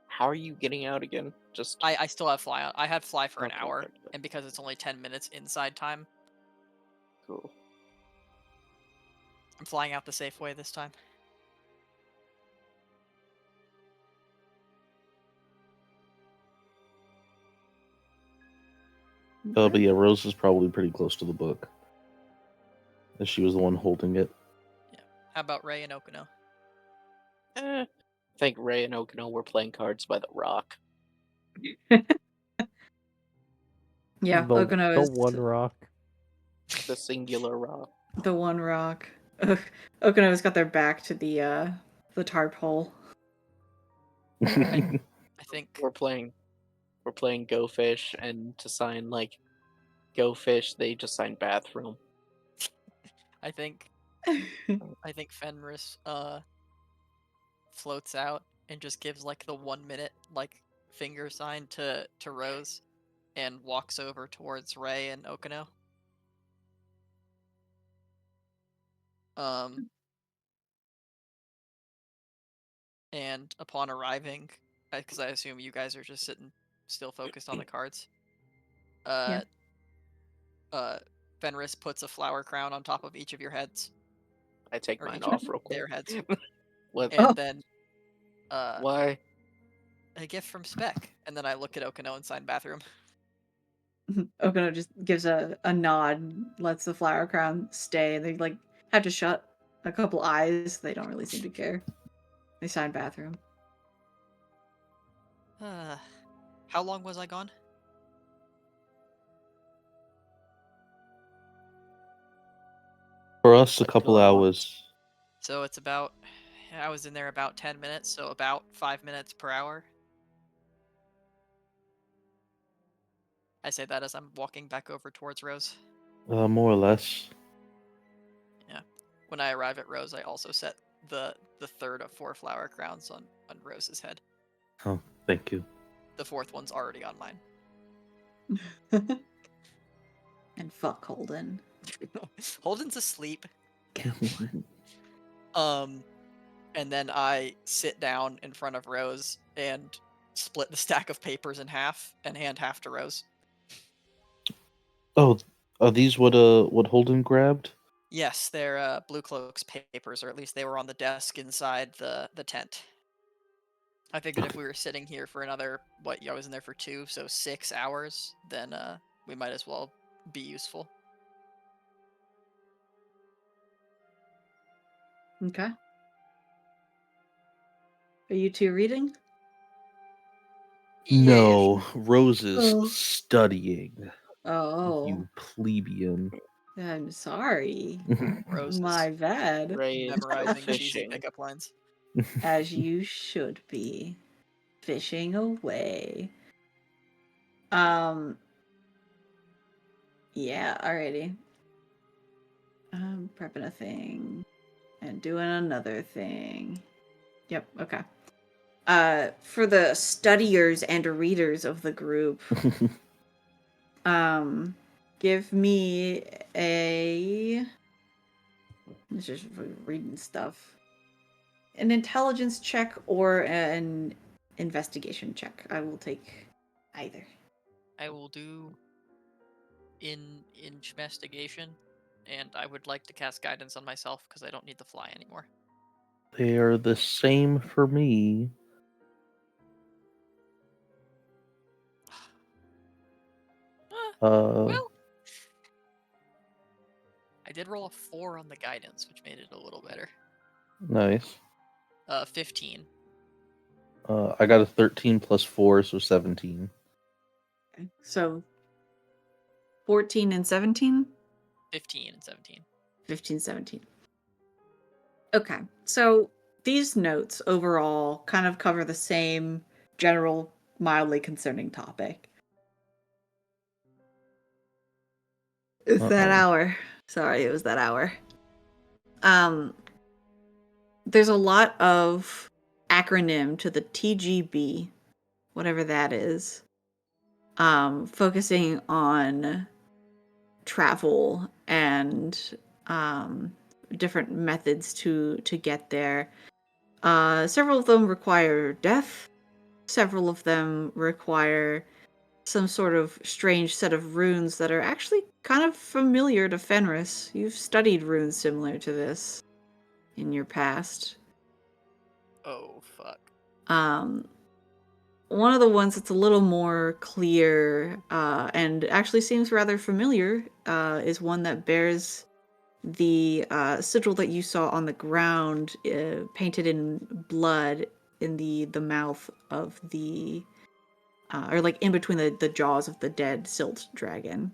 how are you getting out again? Just
I still have fly on. I had fly for an
Okay,
hour,
okay, okay.
and because it's only 10 minutes inside time,
cool.
I'm flying out the safe way this time.
But yeah, Rose is probably pretty close to the book. As she was the one holding it.
Yeah. How about Ray and Okino?
I think Ray and Okino were playing cards by the rock.
Yeah, Okino
the
is
one rock.
The singular rock.
the one rock. Okino's got their back to the tarp hole.
I think
We're playing Go Fish, and to sign like Go Fish, they just sign bathroom.
I think Fenris floats out and just gives like the 1 minute like finger sign to Rose and walks over towards Ray and Okino. And upon arriving, because I assume you guys are just sitting still focused on the cards,
Yeah.
Fenris puts a flower crown on top of each of your heads,
I take
or
mine
each
off
of
real quick.
their heads,
What?
and
Oh.
then
Why?
a gift from Spec, and then I look at Okino and sign bathroom.
Okino just gives a nod, lets the flower crown stay. They like have to shut a couple eyes. They don't really seem to care. They sign bathroom.
How long was I gone?
For us, a
Like
couple
2 hours.
hours.
So it's about, I was in there about 10 minutes, so about 5 minutes per hour. I say that as I'm walking back over towards Rose.
More or less.
Yeah. When I arrive at Rose, I also set the third of 4 flower crowns on Rose's head.
Oh, thank you.
The fourth one's already on mine.
And fuck Holden.
Holden's asleep. And then I sit down in front of Rose and split the stack of papers in half and hand half to Rose.
Oh, are these what Holden grabbed?
Yes, they're Blue Cloak's papers, or at least they were on the desk inside the tent. I figured if we were sitting here for another, I was in there for 2, so 6 hours, then we might as well be useful.
Okay. Are you two reading?
No, Rose is
Oh.
studying.
Oh.
You plebeian.
I'm sorry.
Rose
My
is
bad.
Ray is
memorizing cheesy
fishing.
pickup lines.
As you should be. Fishing away. Yeah, alrighty. I'm prepping a thing and doing another thing. Yep, okay. For the studiers and readers of the group, give me a... It's just reading stuff. An intelligence check or an investigation check. I will take either.
I will do investigation, and I would like to cast guidance on myself because I don't need the fly anymore.
They are the same for me.
Well, I did roll a 4 on the guidance, which made it a little better.
Nice.
15.
I got a 13 plus 4, so 17.
Okay. So
14 and 17?
15 and 17.
15, 17. Okay, so these notes overall kind of cover the same general, mildly concerning topic. It's that
Uh-oh.
hour. Sorry, it was that hour. There's a lot of acronym to the TGB, whatever that is, focusing on travel and different methods to get there. Several of them require death. Several of them require some sort of strange set of runes that are actually kind of familiar to Fenris. You've studied runes similar to this in your past.
Oh, fuck.
One of the ones that's a little more clear and actually seems rather familiar is one that bears the sigil that you saw on the ground painted in blood in the mouth of the or like in between the jaws of the dead silt dragon.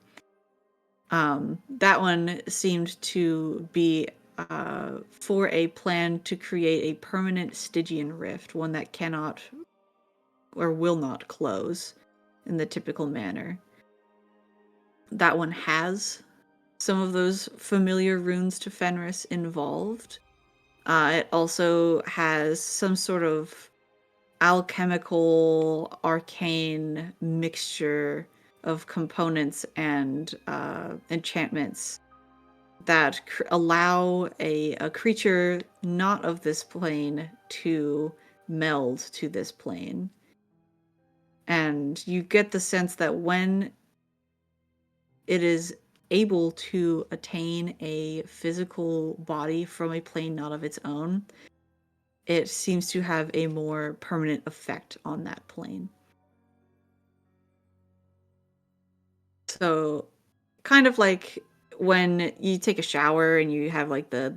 That one seemed to be for a plan to create a permanent Stygian rift, one that cannot or will not close in the typical manner. That one has some of those familiar runes to Fenris involved. It also has some sort of alchemical, arcane mixture of components and enchantments that allow a creature not of this plane to meld to this plane. And you get the sense that when it is able to attain a physical body from a plane not of its own, it seems to have a more permanent effect on that plane. So, kind of like when you take a shower and you have like the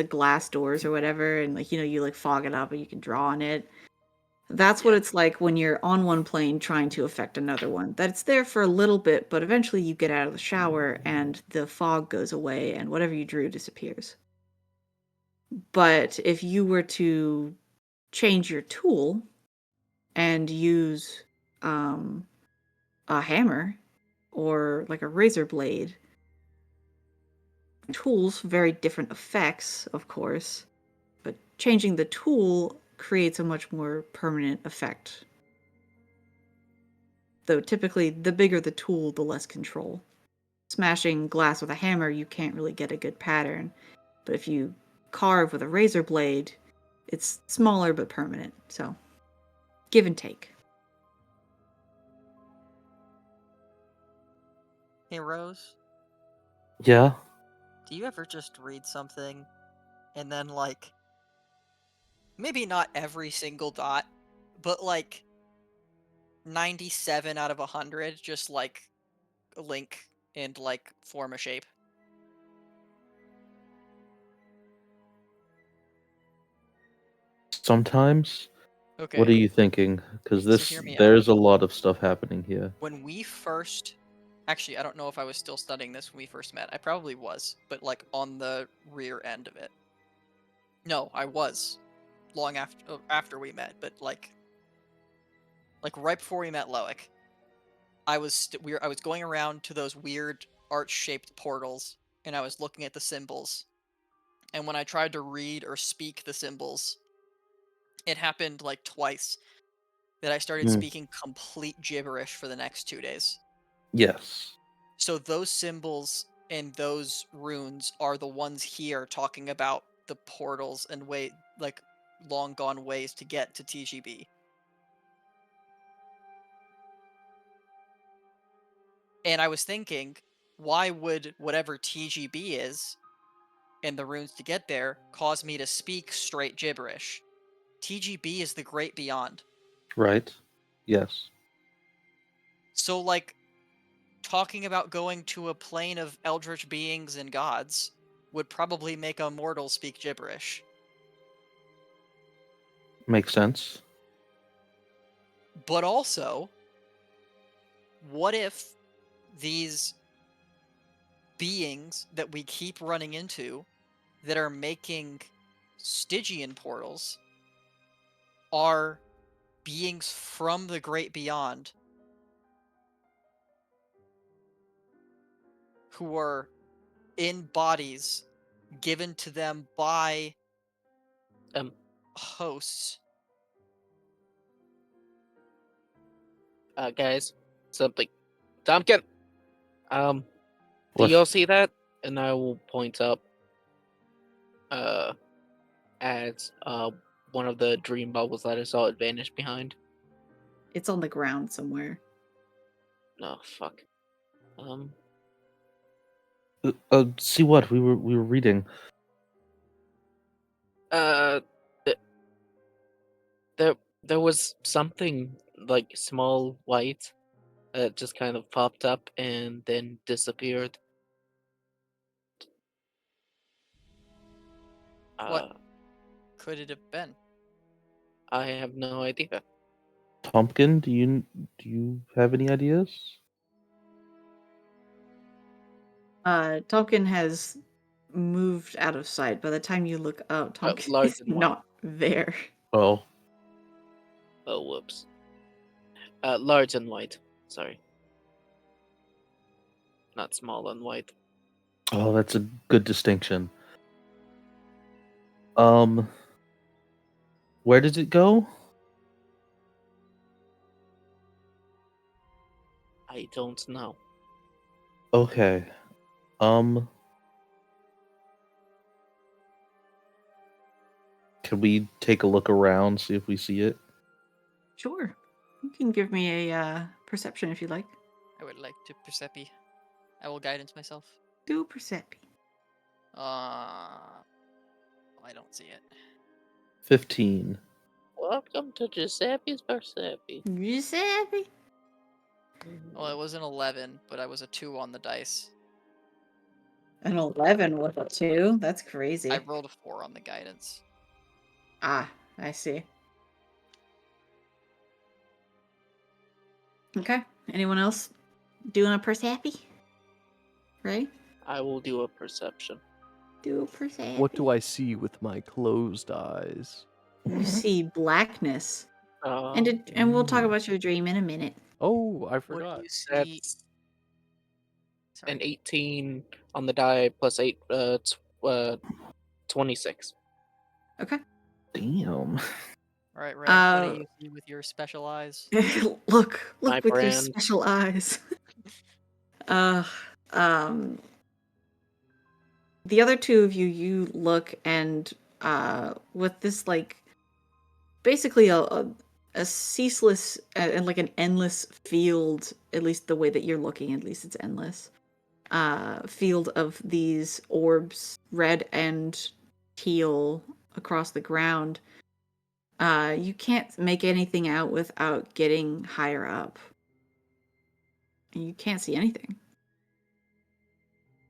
glass doors or whatever, and like you like fog it up and you can draw on it. That's what it's like when you're on one plane trying to affect another one. That it's there for a little bit, but eventually you get out of the shower and the fog goes away and whatever you drew disappears. But if you were to change your tool and use a hammer or like a razor blade, tools, very different effects, of course, but changing the tool creates a much more permanent effect. Though typically, the bigger the tool, the less control. Smashing glass with a hammer, you can't really get a good pattern. But if you carve with a razor blade, it's smaller but permanent. So, give and take.
Hey, Rose,
Yeah.
do you ever just read something and then, like, maybe not every single dot, but like 97 out of 100 just like link and like form a shape?
Sometimes.
Okay.
What are you thinking? Because
So hear me out.
there's a lot of stuff happening here.
When we first, actually, I don't know if I was still studying this when we first met. I probably was, but like on the rear end of it. No, I was long after we met, but like right before we met Loic, I was going around to those weird arch-shaped portals, and I was looking at the symbols. And when I tried to read or speak the symbols, it happened like twice that I started speaking complete gibberish for the next 2 days.
Yes.
So those symbols and those runes are the ones here talking about the portals and like long gone ways to get to TGB. And I was thinking, why would whatever TGB is and the runes to get there cause me to speak straight gibberish? TGB is the great beyond.
Right. Yes.
So, like, talking about going to a plane of eldritch beings and gods would probably make a mortal speak gibberish.
Makes sense.
But also, what if these beings that we keep running into that are making Stygian portals are beings from the great beyond who are in bodies given to them by
Um,
hosts.
Guys, something. Tompkin! Do
What?
y'all see that? And I will point up, at, one of the dream bubbles that I saw it vanish behind.
It's on the ground somewhere.
No, fuck.
See what we were reading.
Th- there was something like small white that just kind of popped up and then disappeared.
What could it have been?
I have no idea.
Pumpkin, do you have any ideas?
Tompkin has moved out of sight. By the time you look up, Tompkin
large
is
and white.
not there.
Oh,
Oh, whoops. Large and white. Sorry. Not small and white.
oh, that's a good distinction. Where does it go?
I don't know.
Okay. Can we take a look around, see if we see it?
Sure. You can give me a perception if you like.
I would like to Percepi. I will guidance myself.
Do percept.
I don't see it.
15.
Welcome to Giuseppe's Persepi.
Giuseppe.
Well, it was an 11, but I was a 2 on the dice.
An 11 with a 2? That's crazy.
I rolled a 4 on the guidance.
Ah, I see. Okay. Anyone else doing a percepi? Right?
I will do a perception.
Do a percepi.
What do I see with my closed eyes?
You see blackness.
Oh,
And we'll talk about your dream in a minute.
Oh, I
What
forgot.
do you see?
that's
Sorry.
an 18 on the die plus 8, 26.
Okay.
Damn.
All right, Ray. What do
Uh,
you see with your special eyes?
look
My
with your
brand.
special eyes. Um the other two of you look and with this like basically a ceaseless and like an endless field, at least the way that you're looking, at least it's endless. Field of these orbs, red and teal across the ground. You can't make anything out without getting higher up. And you can't see anything.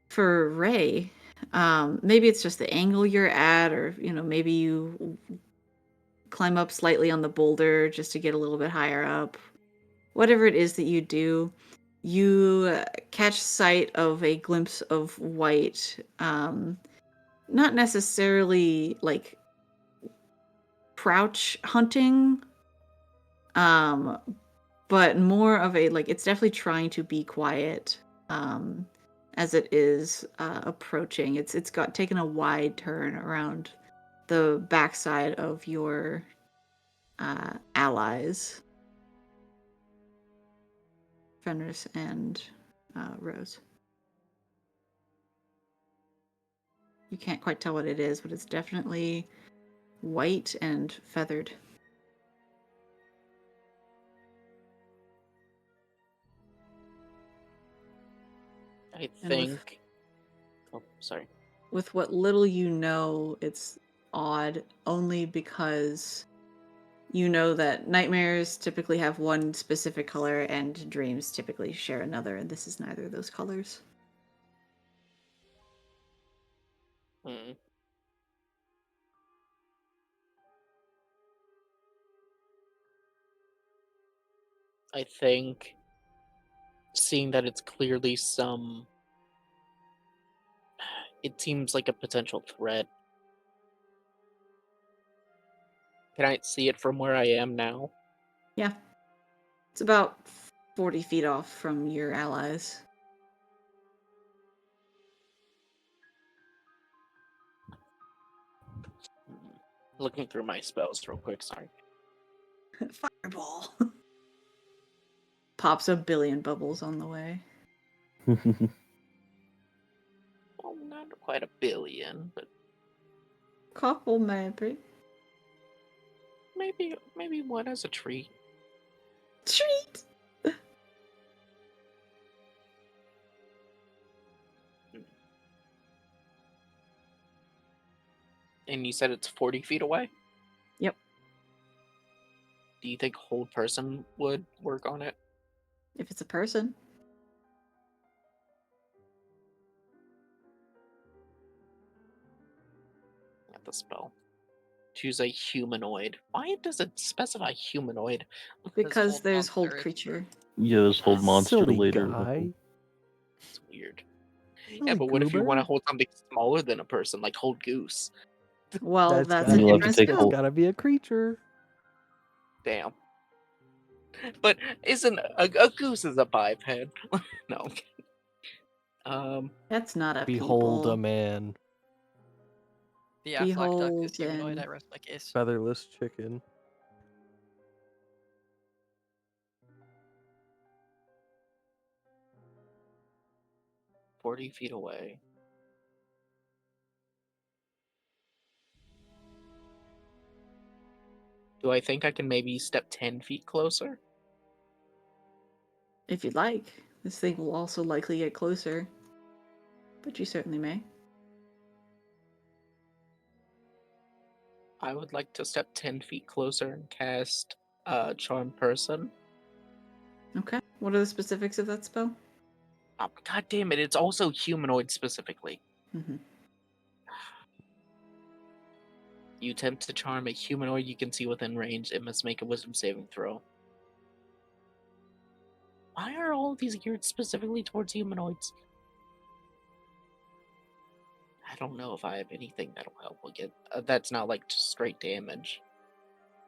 For Ray, maybe it's just the angle you're at, or maybe you climb up slightly on the boulder just to get a little bit higher up. Whatever it is that you do, you catch sight of a glimpse of white. Not necessarily like crouch hunting, but more of a like it's definitely trying to be quiet. As it is approaching. It's got taken a wide turn around the backside of your allies, Fenris and Rose. You can't quite tell what it is, but it's definitely white and feathered.
I
And
think. Oh, sorry.
With what little you know, it's odd only because you know that nightmares typically have one specific color and dreams typically share another, and this is neither of those colors.
Hmm. I think seeing that it's clearly some. It seems like a potential threat. Can I see it from where I am now?
Yeah. It's about 40 feet off from your allies.
Looking through my spells real quick, sorry.
Fireball. Pops a billion bubbles on the way.
Well, not quite a billion, but
Couple, maybe.
maybe one as a treat.
Treat!
And you said it's 40 feet away?
Yep.
Do you think hold person would work on it?
If it's a person.
At the spell. Choose a humanoid. Why does it specify humanoid?
Because
hold
there's hold
monster is-
creature.
Yeah, there's hold monster
Silly
later.
guy.
It's weird. Yeah,
Silly
but what if you want to
goober.
hold something smaller than a person, like hold goose?
Well, that's
gotta
a
You'll have to
different
take
it's
skill.
hold-
gotta be a creature.
Damn. But isn't a goose is a biped? No. I'm kidding.
That's not a
Behold
people.
a man.
The Aflac duck is
Behold
humanoid.
and-
I rest my case.
Featherless chicken.
– 40 feet away. Do I think I can maybe step 10 feet closer?
If you'd like. This thing will also likely get closer. But you certainly may.
I would like to step 10 feet closer and cast Charm Person.
Okay. What are the specifics of that spell?
Oh, God damn it, it's also humanoid specifically.
Mm-hmm.
You attempt to charm a humanoid you can see within range. It must make a wisdom saving throw. Why are all of these geared specifically towards humanoids? I don't know if I have anything that'll help with it. That's not like just straight damage.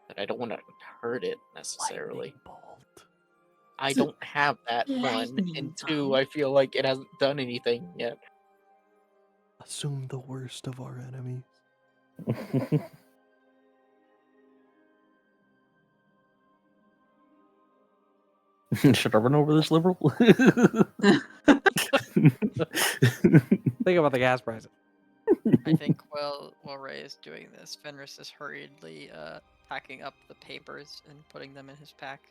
But I don't want to hurt it necessarily.
Lightning bolt.
I don't have that one.
Lightning
And two,
bolt.
I feel like it hasn't done anything yet.
Assume the worst of our enemies.
Should I run over this liberal?
Think about the gas prices.
I think while Ray is doing this, Fenris is hurriedly packing up the papers and putting them in his pack.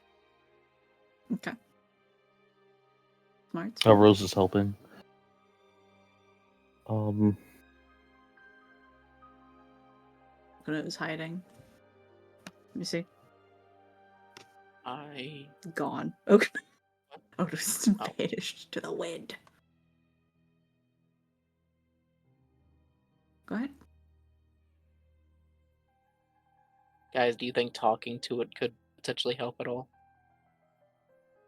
Okay. Smart.
Oh, Rose is helping.
Luna is hiding. Let me see.
I
Gone. Okay. Otis
Oh.
vanished to the wind. Go ahead.
Guys, do you think talking to it could potentially help at all?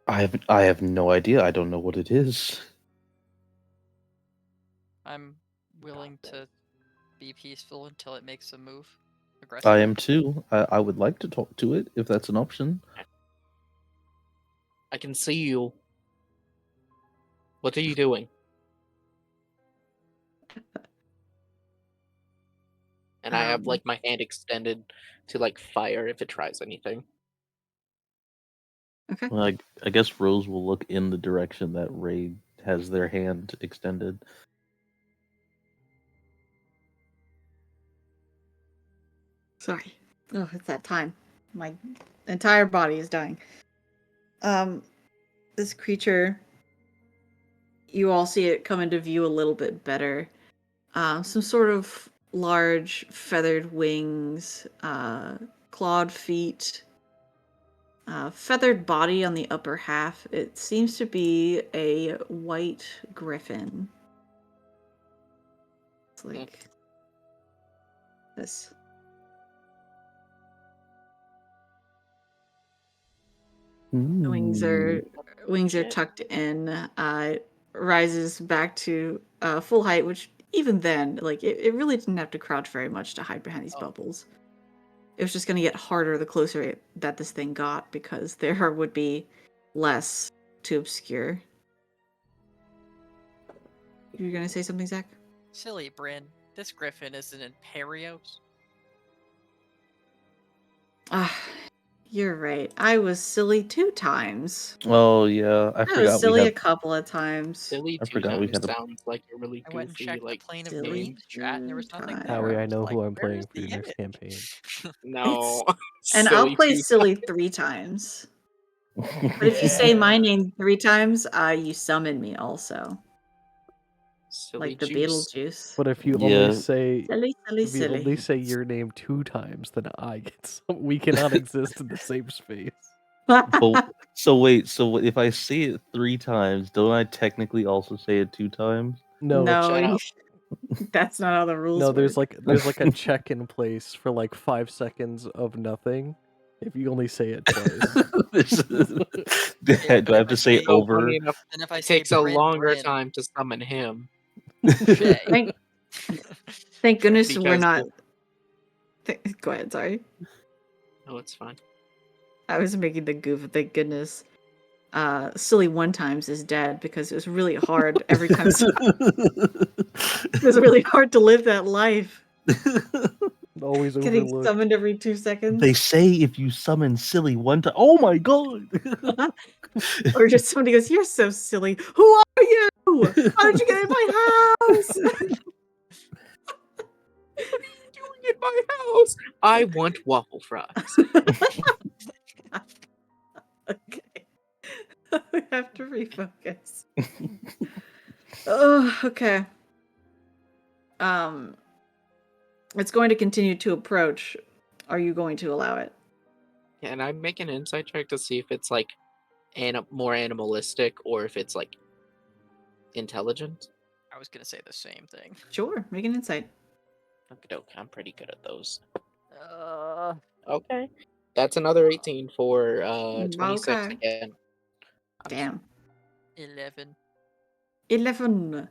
I have no idea. I don't know what it is.
I'm willing to be peaceful until it makes a move. Aggressive.
I am too. I would like to talk to it if that's an option.
I can see you. What are you doing? And I have like my hand extended to like fire if it tries anything.
Okay.
Well, I guess Rose will look in the direction that Ray has their hand extended.
Sorry. Oh, it's that time. My entire body is dying. This creature, you all see it come into view a little bit better. Some sort of large feathered wings, clawed feet, feathered body on the upper half. It seems to be a white griffin. It's like this. The wings are wings are
Shit.
tucked in, rises back to full height, which even then, like, it really didn't have to crouch very much to hide behind these
Oh.
bubbles. It was just going to get harder the closer that this thing got, because there would be less to obscure. You were going to say something, Zach?
Silly Bryn, this griffin is an Imperios.
Ah, you're right. I was silly 2 times.
Oh yeah, I
I was
forgot we
silly a
had.
couple of times.
Silly
I
two
forgot we
times
had a-
sounds like a really
I went and
goofy
checked
like
the plane of
silly
dreams chat, and there was nothing
times.
there.
Howie, I
was
know who
like,
I'm
"Where
playing
is
for
the
your next
image?"
campaign.
no.
And I'll
Silly
play
two
silly 3 times. But if you say my name 3 times, you summon me also.
Silly
Like the
juice.
Beetlejuice.
But if you
Yeah.
only say
Silly, silly,
if you only
silly.
say your name 2 times, then I get some. We cannot exist in the same space.
But, so wait, if I say it 3 times, don't I technically also say it 2 times?
No,
No,
Shut up.
that's not how the rules
no.
work.
There's like a check in place for like 5 seconds of nothing. If you only say it twice.
Do I
but
have
if
to
I
say
say-
So
over?
funny enough,
And if I
it
say
takes a
Bryn,
longer
Bryn,
time to summon him.
Shay.
Thank goodness we're
Because
not. Go ahead, sorry.
No, it's fine.
I was making the goof. Thank goodness. Silly 1 times is dead because it was really hard every time. It was really hard to live that life.
Always
Getting
overlooked.
summoned every 2 seconds.
They say if you summon silly 1 time, oh my god!
Or just somebody goes, "You're so silly. Who are you? How did you get in my house?"
Doing in my house. I want waffle fries.
Okay. We have to refocus. Oh, okay. It's going to continue to approach. Are you going to allow it?
Can I make an insight check to see if it's like more animalistic or if it's like intelligent?
I was gonna say the same thing.
Sure, make an insight.
Okay, I'm pretty good at those.
Uh,
Okay. That's another 18 for 26
Okay.
again.
Damn.
11.
11.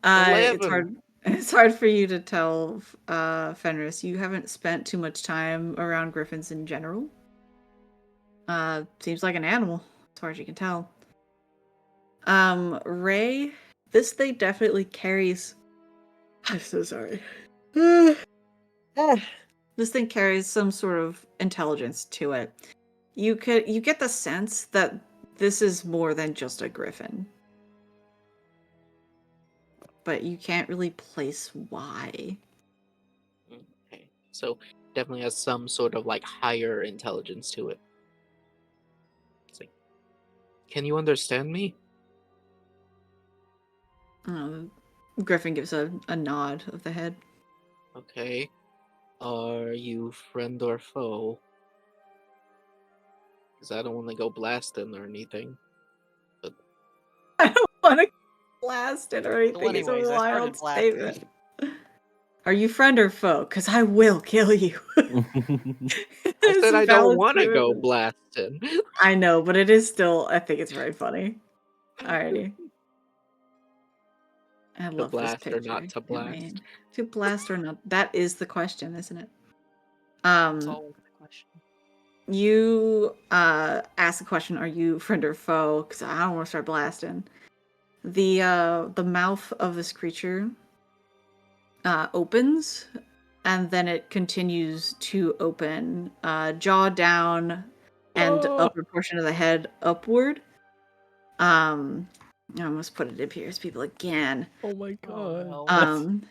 It's
11.
hard. It's hard for you to tell, Fenris. You haven't spent too much time around griffins in general. Seems like an animal, as far as you can tell. Ray, this thing definitely carries. I'm so sorry. This thing carries some sort of intelligence to it. You get the sense that this is more than just a griffin. But you can't really place why.
Okay. So definitely has some sort of like higher intelligence to it. It's like, can you understand me?
Griffin gives a nod of the head.
Okay. Are you friend or foe? Because I don't want to go blasting or anything.
I don't want to blast it or anything.
Well,
It's
anyways,
a
I started
wild
blasting.
statement. Are you friend or foe? Because I will kill you.
I said I don't want to go blasting.
I know, but it is still. I think it's very funny. Alrighty. I love
blast
this
or
picture.
not to
It
blast?
made- To blast or not? That is the question, isn't it?
That's always the question.
You ask the question, are you friend or foe? Because I don't want to start blasting. The mouth of this creature opens, and then it continues to open, jaw down, and upper portion of the head upward. I almost put it up here as people again.
Oh my god.
no.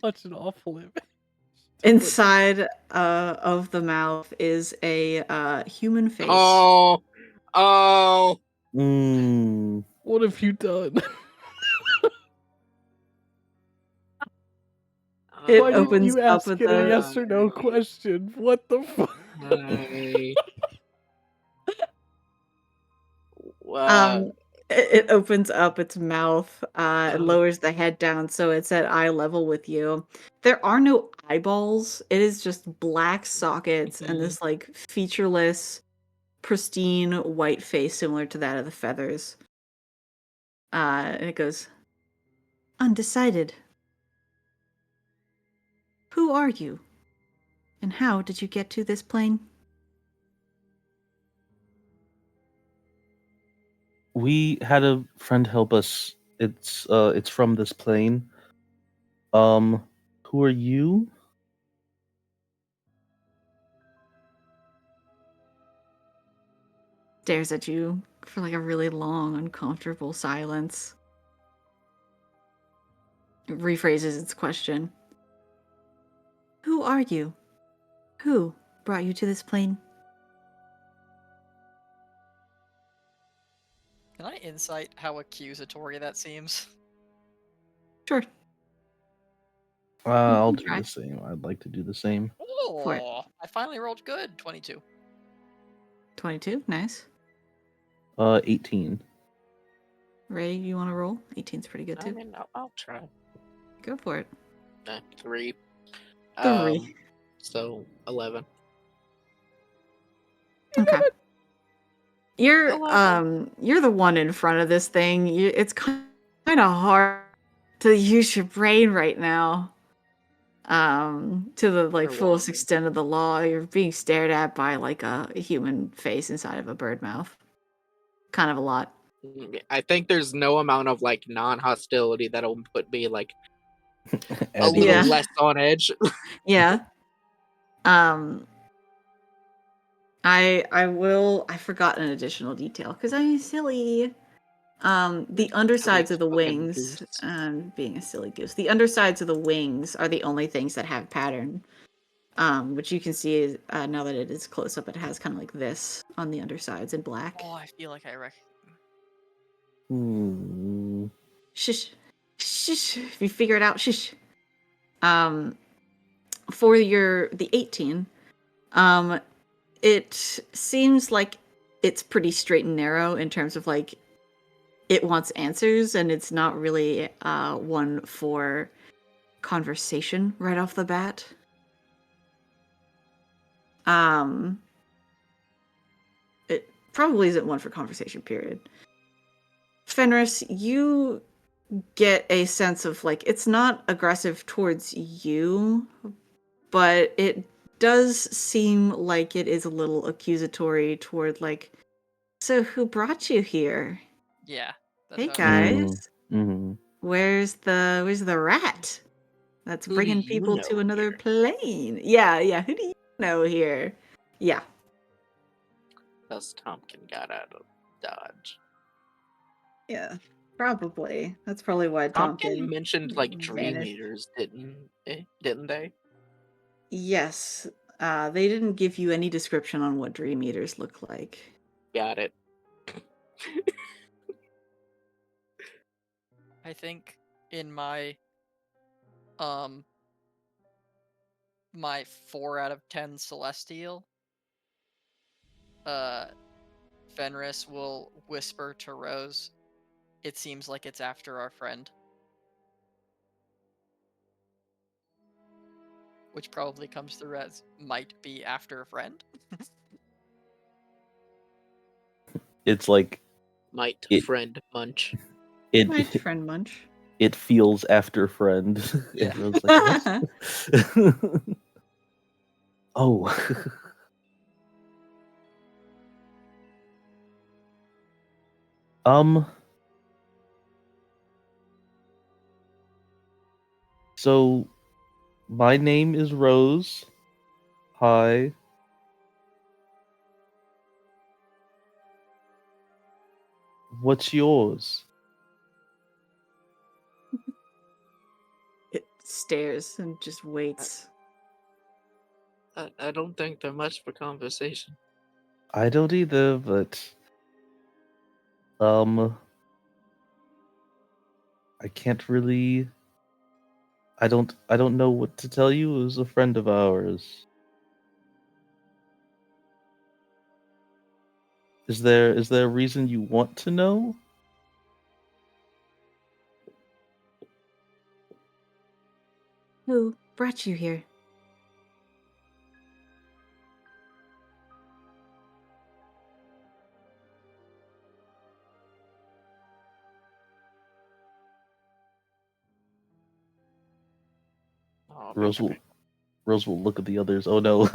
That's such an awful image.
Inside of the mouth is a human face.
Oh.
What have you done?
It
Why
opens
didn't you
up
ask
with
it a
a-
yes or no question? What the fuck?
It opens up its mouth, it lowers the head down so it's at eye level with you. There are no eyeballs. It is just black sockets and this like featureless, pristine white face similar to that of the feathers. And it goes, undecided. Who are you? And how did you get to this plane?
We had a friend help us. It's from this plane. Who are you?
Stares at you for like a really long, uncomfortable silence. It rephrases its question. Who are you? Who brought you to this plane?
Can I insight how accusatory that seems?
Sure.
I'll
can
do
try.
the same. I'd like to do the same.
For it.
Oh, I finally rolled good. 22.
22, nice.
18.
Ray, you want to roll? 18's pretty good
I
too.
mean, I'll try.
Go for it.
3.
3.
So 11.
Okay. You're
11.
you're the one in front of this thing. It's kind of hard to use your brain right now. To the like
For
fullest
one.
extent of the law. You're being stared at by like a human face inside of a bird mouth. Kind of a lot.
I think there's no amount of like non-hostility that'll put me like a
And
little
Yeah.
less on edge.
Yeah. I forgot an additional detail because I'm silly. The undersides of the
fucking
wings,
goose.
being a silly goose, the undersides of the wings are the only things that have pattern. Which you can see is, now that it is close up, it has kind of like this on the undersides in black.
Oh, I feel like I recognize.
Hmm.
Shush, shush. If you figure it out, shush. For the 18, it seems like it's pretty straight and narrow in terms of like it wants answers, and it's not really one for conversation right off the bat. It probably isn't one for conversation, period. Fenris, you get a sense of like it's not aggressive towards you, but it does seem like it is a little accusatory toward like, so who brought you here?
Yeah. That's
Hey
how
guys,
Mm-hmm.
where's the rat that's
Who do
bringing
you
people to
know
another
here?
plane? Yeah. Who do you know here? Yeah.
Thus Tompkin got out of Dodge.
Yeah, probably. That's probably why
Tompkin
Tompkin
mentioned like dream
vanished.
eaters, didn't they?
Yes. They didn't give you any description on what dream eaters look like.
Got it.
I think in my my 4 out of 10 Celestial, Fenris will whisper to Rose, it seems like it's after our friend. Which probably comes through as might be after a friend.
It's like
Might
It-
friend munch.
it.
Right, friend munch.
It feels after friend.
Yeah.
Everyone's like, what? Oh. So my name is Rose. Hi. What's yours?
It stares and just waits.
I don't think they're much for conversation.
I don't either, but I can't really I don't know what to tell you. It was a friend of ours. Is there a reason you want to know?
Who brought you here?
Oh,
Rose will
okay.
Rose will look at the others. Oh no,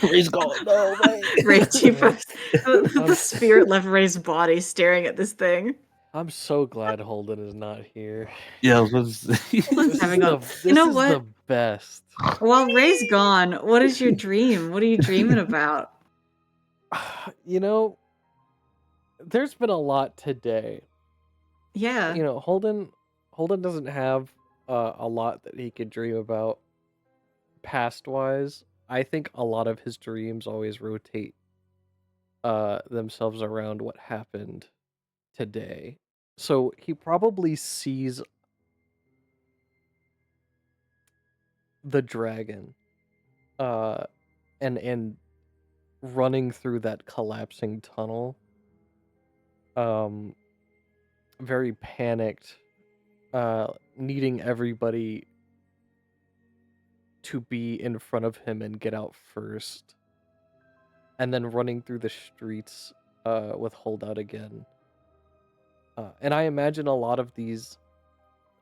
Ray's gone. No,
Ray, you
Yeah.
first. The spirit left Ray's body staring at this thing.
I'm so glad Holden is not here.
Yeah, I was about to say-
Holden's
This is
having a.
the
You know
this is
what?
the best.
While Ray's gone, what is your dream? What are you dreaming about?
You know, there's been a lot today.
Yeah.
You know, Holden doesn't have a lot that he could dream about past wise. I think a lot of his dreams always rotate themselves around what happened today. So he probably sees the dragon and running through that collapsing tunnel, very panicked, needing everybody to be in front of him and get out first, and then running through the streets with Holdout again. And I imagine a lot of these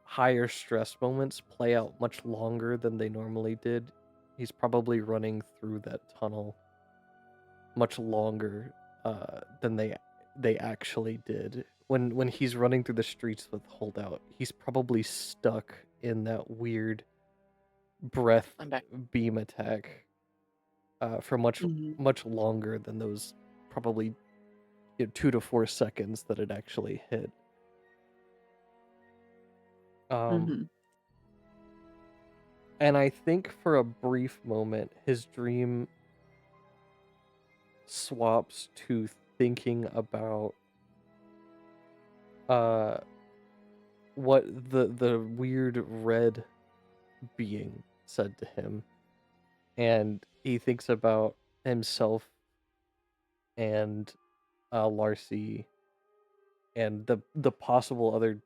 higher stress moments play out much longer than they normally did. He's probably running through that tunnel much longer than they actually did. When he's running through the streets with Holdout, he's probably stuck in that weird breath
I'm back.
beam attack for much
Mhm.
much longer than those probably 2 to 4 seconds that it actually hit.
Mhm.
And I think for a brief moment, his dream swaps to thinking about what the weird red being said to him, and he thinks about himself and Larcy and the possible other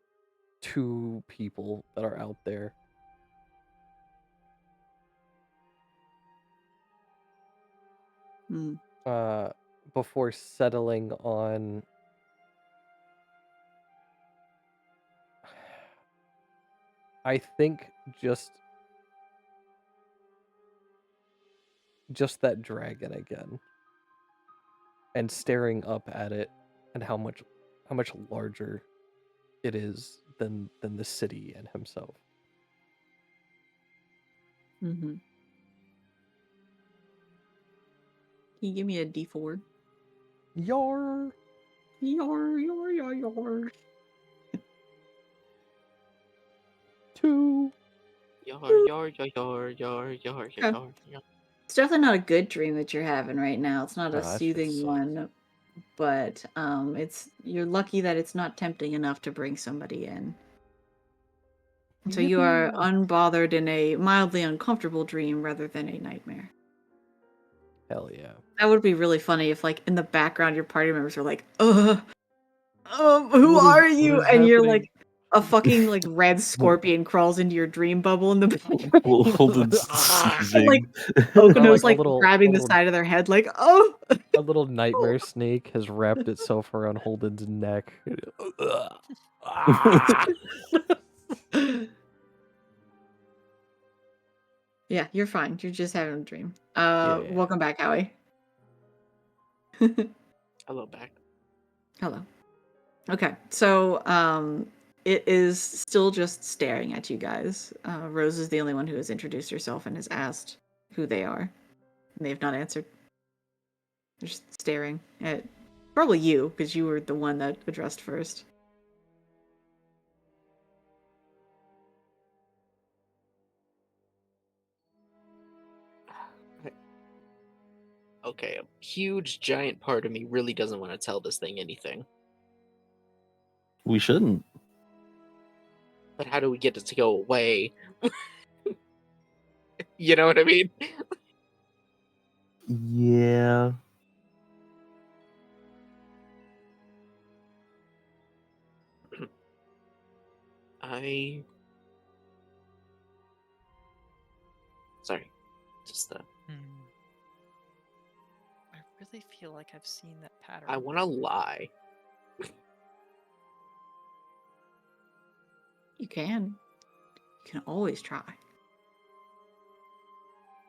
2 people that are out there.
Mm.
Before settling on I think just that dragon again, and staring up at it, and how much larger it is than the city and himself.
Mhm. Can you give me a D4?
Yar.
Your.
2.
Yar.
Okay. It's definitely not a good dream that you're having right now. It's not a
Nah, that shit
soothing
sucks.
one, but it's you're lucky that it's not tempting enough to bring somebody in. So you are unbothered in a mildly uncomfortable dream rather than a nightmare.
Hell yeah.
That would be really funny if, like, in the background, your party members are like, who
What
are
is
you? And you're
happening?
like, a fucking, like, red scorpion crawls into your dream bubble in the background.
Holden's
And, like,
seizing.
Okuno's,
like,
like, grabbing the side of their head, like, oh!
A little nightmare snake has wrapped itself around Holden's neck.
Yeah, you're fine. You're just having a dream.
Yeah.
Welcome back, Howie.
Hello, back.
Hello. Okay, so it is still just staring at you guys. Rose is the only one who has introduced herself and has asked who they are. And they have not answered. They're just staring at probably you, because you were the one that addressed first.
Okay, a huge giant part of me really doesn't want to tell this thing anything.
We shouldn't.
But how do we get it to go away? You know what I mean?
Yeah.
Sorry. Just
I really feel like I've seen that pattern.
I want to lie.
You can. You can always try.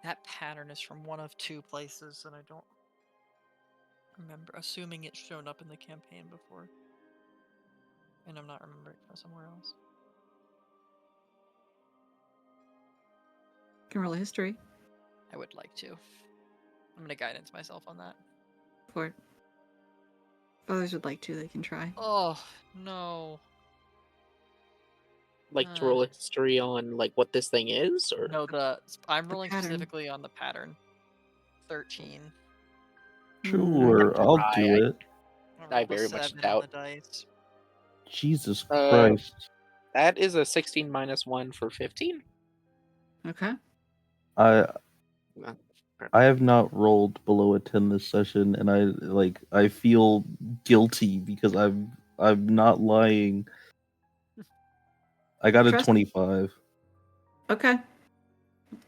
That pattern is from one of two places, and I don't remember. Assuming it's shown up in the campaign before, and I'm not remembering from somewhere else.
Can roll a history
I would like to. I'm gonna guidance myself on that.
for it. If others would like to, they can try.
Oh no.
Like to roll a history on like what this thing is, or
No, I'm rolling
pattern.
specifically on the pattern. 13.
Sure, I'll
try.
do it.
I
I
rolled a
very much
7 on
doubt.
the dice.
Jesus
Uh,
Christ.
that is a 16 minus 1 for 15.
Okay.
I
No.
I have not rolled below a 10 this session, and I feel guilty because I'm not lying. I got a
Trust-
25.
Okay.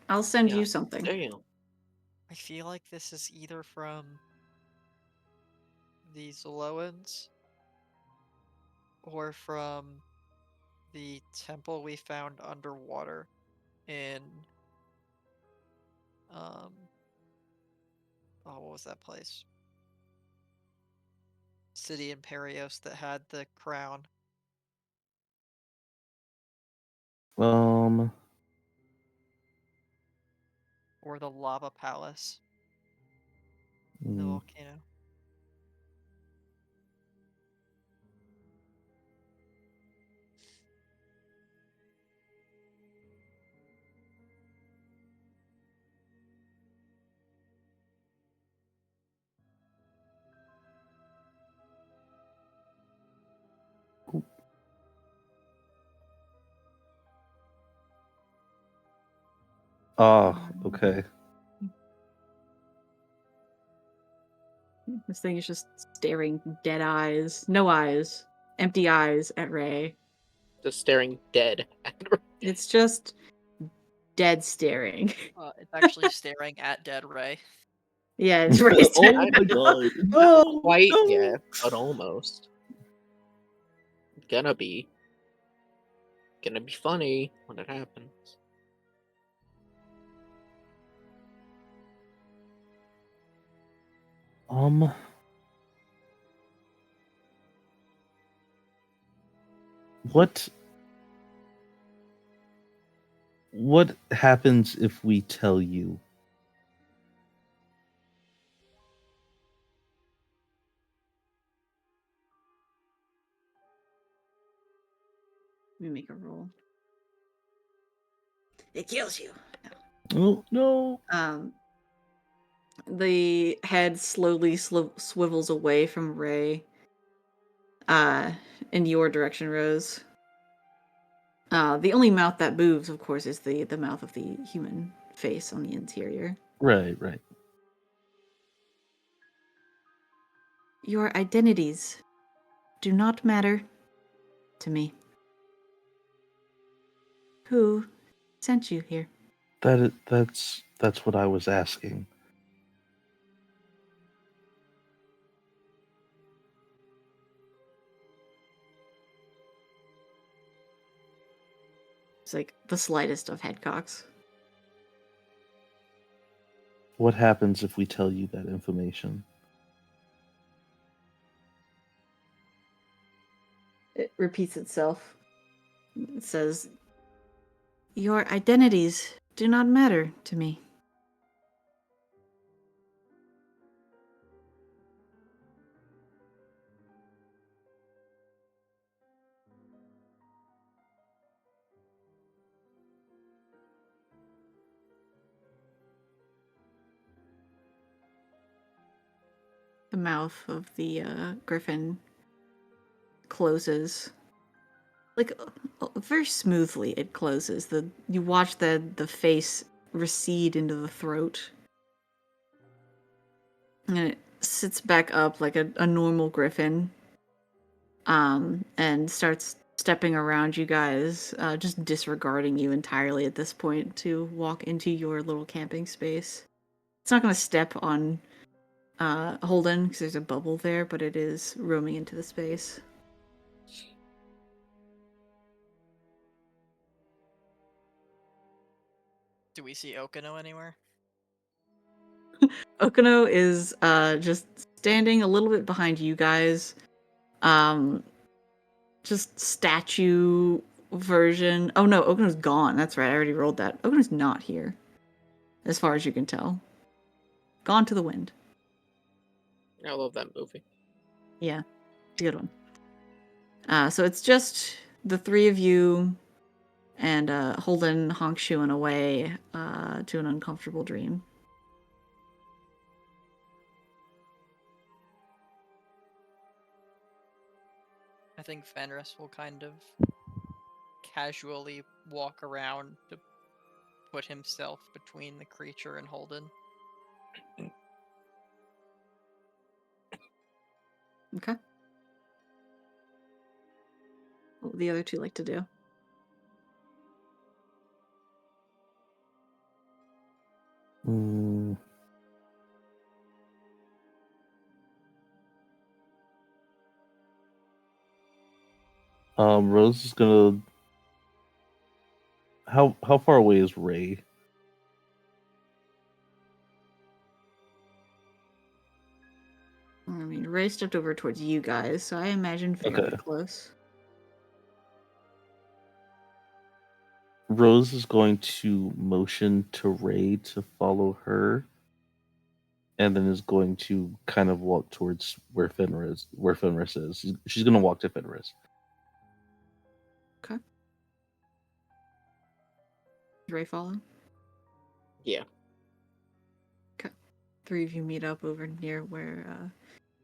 I'll send
Yeah.
you something.
Damn.
I feel like this is either from the Zoloans or from the temple we found underwater in what was that place? City Imperios that had the crown. Or the lava palace. The
mm,
volcano.
okay.
This thing is just staring dead eyes, no eyes, empty eyes at Ray.
Just staring dead at her.
It's just dead staring.
It's actually staring at dead Ray.
Yeah, it's Ray staring.
Oh my god.
Not
No,
quite
no.
yet, but almost. Gonna be funny when it happens.
What happens if we tell you?
Let me make a roll. It kills you.
Oh no.
The head slowly swivels away from Ray. In your direction, Rose. The only mouth that moves, of course, is the mouth of the human face on the interior.
Right.
Your identities do not matter to me. Who sent you here?
That's what I was asking.
It's like the slightest of head cocks.
What happens if we tell you that information?
It repeats itself. It says, your identities do not matter to me. The mouth of the griffin closes. Like very smoothly it closes. You watch the face recede into the throat. And it sits back up like a normal griffin. And starts stepping around you guys, just disregarding you entirely at this point to walk into your little camping space. It's not going to step on Holden because there's a bubble there, but it is roaming into the space.
Do we see Okino anywhere?
Okino is just standing a little bit behind you guys. Just statue version. Oh no, Okino's gone. That's right. I already rolled that. Okino's not here, as far as you can tell. Gone to the wind.
I love that movie.
Yeah, it's a good one. So it's just the three of you and Holden honk-shooing away to an uncomfortable dream.
I think Fenris will kind of casually walk around to put himself between the creature and Holden.
Okay. What would the other two like to do?
Mm. Rose is gonna. How far away is Ray?
I mean, Ray stepped over towards you guys, so I imagine fairly
Okay.
close.
Rose is going to motion to Ray to follow her, and then is going to kind of walk towards where Fenris is. She's going to walk to Fenris.
Okay. Does Ray follow?
Yeah.
Okay. Three of you meet up over near where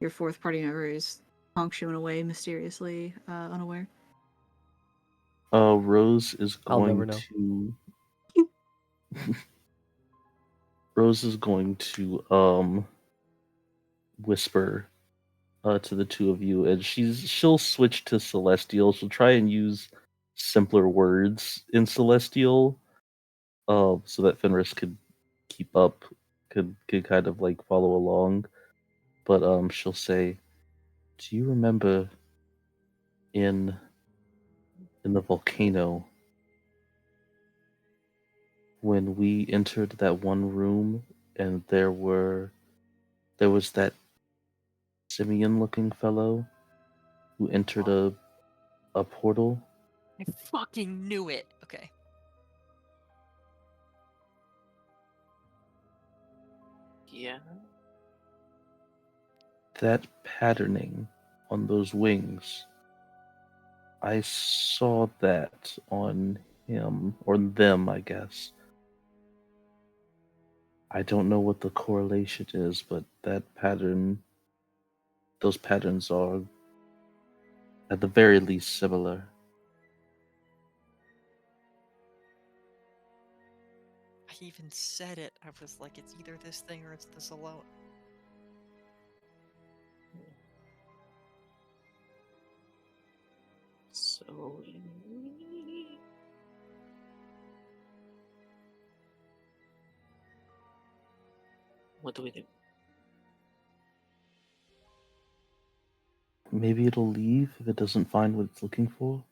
your fourth party member is honk-shooing away mysteriously, unaware.
Rose is
I'll never
going
know.
to. Rose is going to whisper to the two of you, and she'll switch to Celestial. She'll try and use simpler words in Celestial, so that Fenris could keep up, could kind of like follow along. But she'll say, "Do you remember in the volcano when we entered that one room and there was that simian-looking fellow who entered a portal?"
I fucking knew it. Okay.
Yeah.
That patterning on those wings, I saw that on him, or them, I guess. I don't know what the correlation is, but those patterns are at the very least similar.
I even said it. I was like, it's either this thing or it's this alone.
So. What do we do?
Maybe it'll leave if it doesn't find what it's looking for.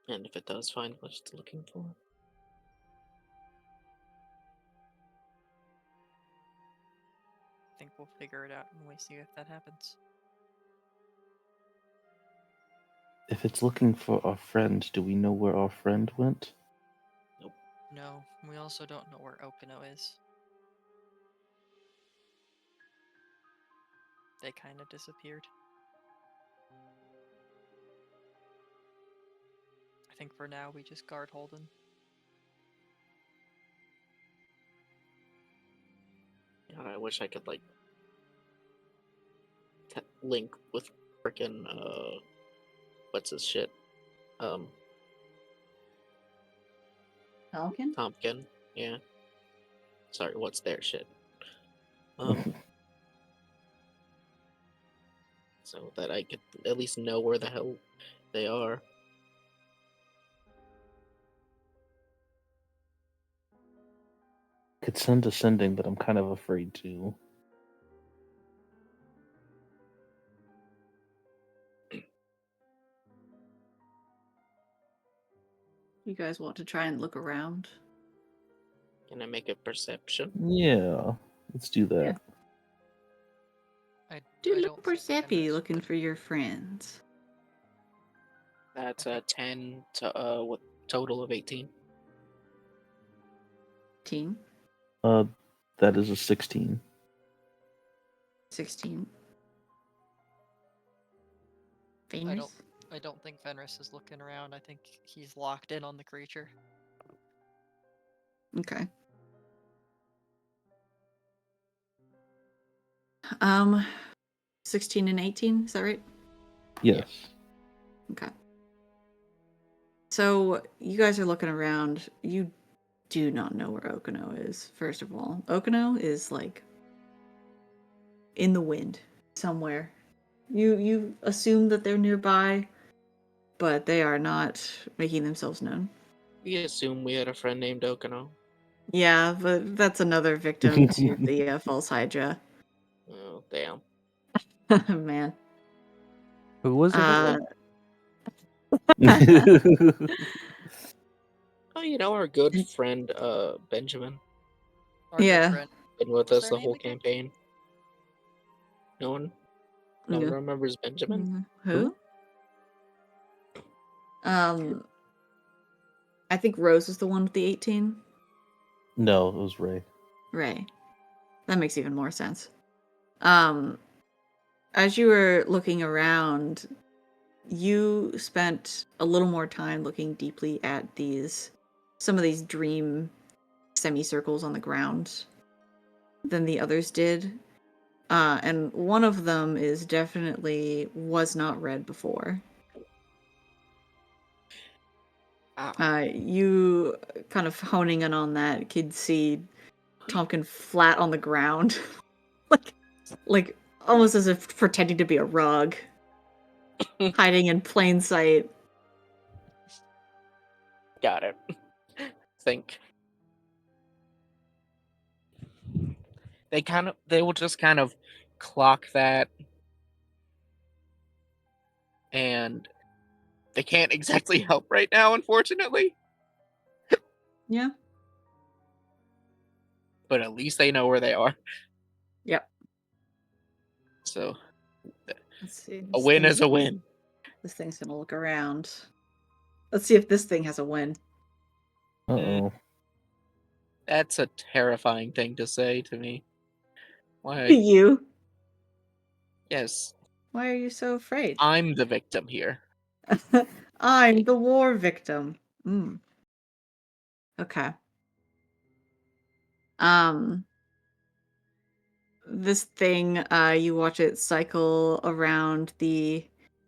And if it does find what it's looking for?
I think we'll figure it out when we see if that happens.
If it's looking for our friend, do we know where our friend went?
No, we also don't know where Okino is. They kind of disappeared. I think for now we just guard Holden.
God, I wish I could like link with frickin' what's his shit?
Falcon?
Tompkin. Yeah. Sorry, what's their shit? So that I could at least know where the hell they are.
Could send ascending, but I'm kind of afraid to.
You guys want to try and look around?
Can I make a perception?
Yeah, let's do that.
Do
I
a
don't
little
think
Persepi
Fenris-
looking for your friends.
That's a 10 to with total of 18.
Team
That is a 16.
16. Famous.
I don't think Fenris is looking around. I think he's locked in on the creature.
Okay. 16 and 18, is that right?
Yes.
Okay. So you guys are looking around. You do not know where Okino is, first of all. Okino is like in the wind somewhere. You assume that they're nearby, but they are not making themselves known.
We assume we had a friend named Okino.
Yeah, but that's another victim to the false Hydra.
Oh, damn.
Man.
Who was it?
Oh, you know our good friend, Benjamin.
Our good
Yeah.
friend.
Been with
What's
us
their
the whole
name again?
campaign. No one remembers Benjamin?
Who? I think Rose is the one with the 18.
No, it was Ray.
Ray. That makes even more sense. As you were looking around, you spent a little more time looking deeply at some of these dream semicircles on the ground than the others did. And one of them is definitely was not read before. You kind of honing in on that, could see Tompkin flat on the ground, like almost as if pretending to be a rug, hiding in plain sight.
Got it. Think. They will just kind of clock that, and they can't exactly help right now, unfortunately.
Yeah.
But at least they know where they are.
Yep.
So
Let's see.
a win is a win.
This thing's gonna look around. Let's see if this thing has a win.
Uh-oh.
That's a terrifying thing to say to me. Why?
You?
Yes,
Why are you so afraid?
I'm the victim here.
I'm the war victim. Okay. This thing, you watch it cycle around the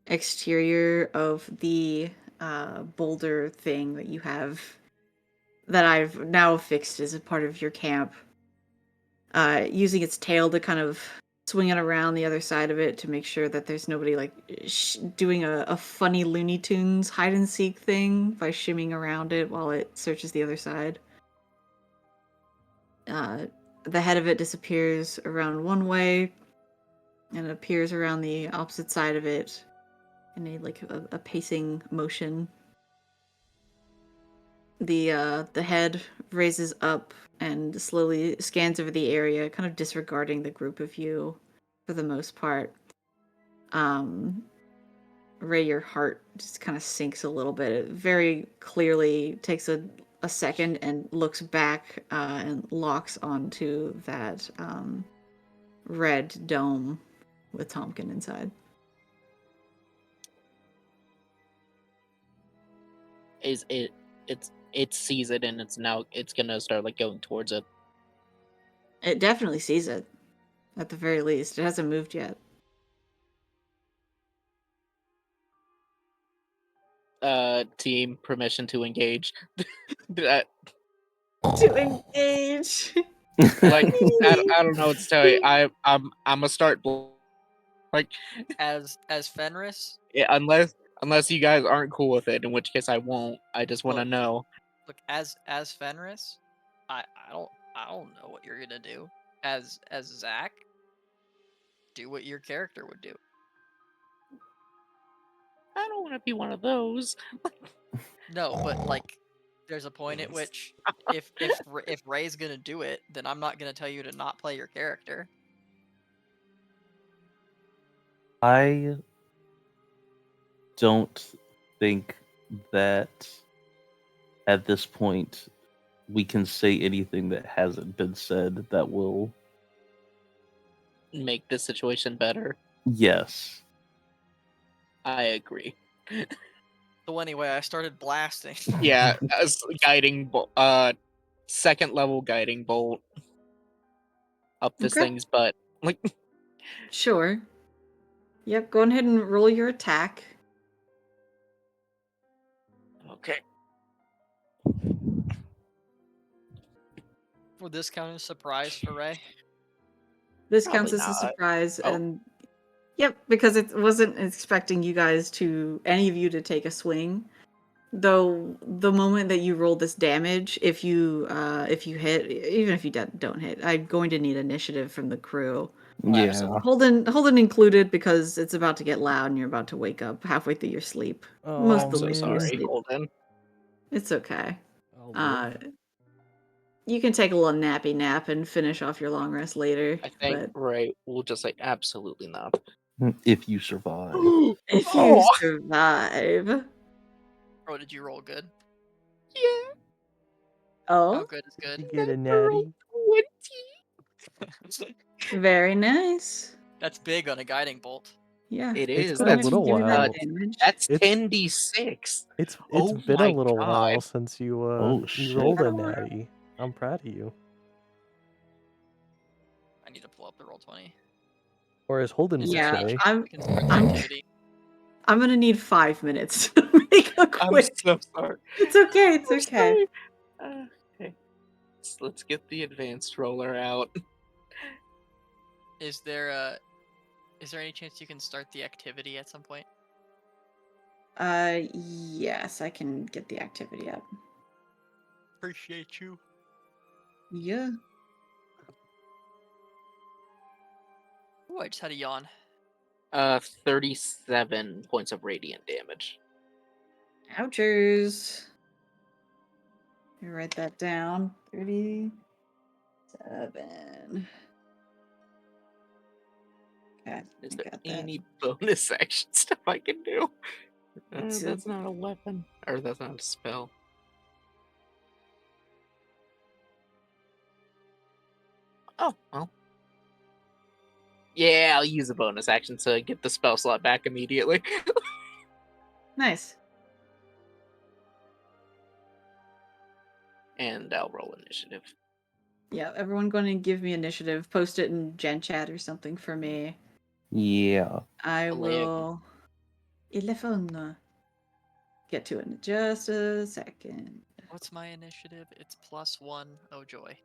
exterior of the boulder thing that you have, that I've now fixed as a part of your camp. Using its tail to kind of swing it around the other side of it to make sure that there's nobody like doing a funny Looney Tunes hide and seek thing by shimming around it while it searches the other side. The head of it disappears around one way and it appears around the opposite side of it in a pacing motion. The head raises up and slowly scans over the area, kind of disregarding the group of you for the most part. Ray, your heart just kind of sinks a little bit. It very clearly takes a second and looks back and locks onto that red dome with Tompkin inside.
It sees it, and it's gonna start like going towards it.
It definitely sees it, at the very least. It hasn't moved yet.
Team, permission to engage. That,
To engage.
like, I don't know what to tell you. I'm gonna start like
As Fenris.
yeah, unless you guys aren't cool with it, in which case I won't. I just want to
Look.
know.
Look, as Fenris, I don't know what you're gonna do. As Zach, do what your character would do.
I don't want to be one of those.
No, but like there's a point at which if Ray's gonna do it, then I'm not gonna tell you to not play your character.
I don't think that at this point we can say anything that hasn't been said that will.
Make this situation better.
Yes.
I agree.
So anyway, I started blasting.
Yeah, as guiding second level guiding bolt up this
Okay.
thing's butt. Like,
Sure. Yep, go ahead and roll your attack.
okay.
Would this count as surprise for Ray?
This
Probably
counts as a
not.
surprise,
Oh.
and yep, because it wasn't expecting you guys to any of you to take a swing. Though the moment that you roll this damage, if you hit, even if you don't hit, I'm going to need initiative from the crew.
Yeah.
absolutely.
Holden included, because it's about to get loud and you're about to wake up halfway through your sleep. Most of the
I'm so
way through your
sorry,
sleep.
Holden.
It's okay.
I'll
Uh,
live.
you can take a little nappy nap and finish off your long rest later.
I think
But
Ray will just say absolutely not.
If you survive.
if you
Oh.
survive,
Bro, did you roll good?
Yeah.
How
oh,
good is
You
good?
get a natty.
20.
very nice.
That's big on a guiding bolt.
Yeah,
It
It's
is.
been a
That's
little
give me that
while.
damage.
That's
It's-
10d6.
It's
Oh
been
my
a little
God.
while since you
Oh,
you rolled
shit.
a natty. I'm proud of you.
I need to pull up the roll 20.
Or as Holden would
Yeah,
say,
I'm
I can start the
I'm
activity.
I'm gonna need 5 minutes to make a
I'm
quick.
so sorry.
It's okay. It's
I'm
okay.
sorry. Okay. Let's get the advanced roller out.
Is there any chance you can start the activity at some point?
Yes, I can get the activity up.
Appreciate you.
Yeah.
Oh, I just had a yawn.
37 points of radiant damage.
Ouchers. Let me write that down. 37. Okay,
Is
I
there
got that.
any bonus action stuff I can do?
It's
That's not a weapon. Or that's not a spell. Oh, well. Yeah, I'll use a bonus action to get the spell slot back immediately.
Nice.
And I'll roll initiative.
Yeah, everyone going to give me initiative. Post it in Gen Chat or something for me.
Yeah.
I
11.
will. 11. Get to it in just a second.
What's my initiative? It's +1. Oh joy.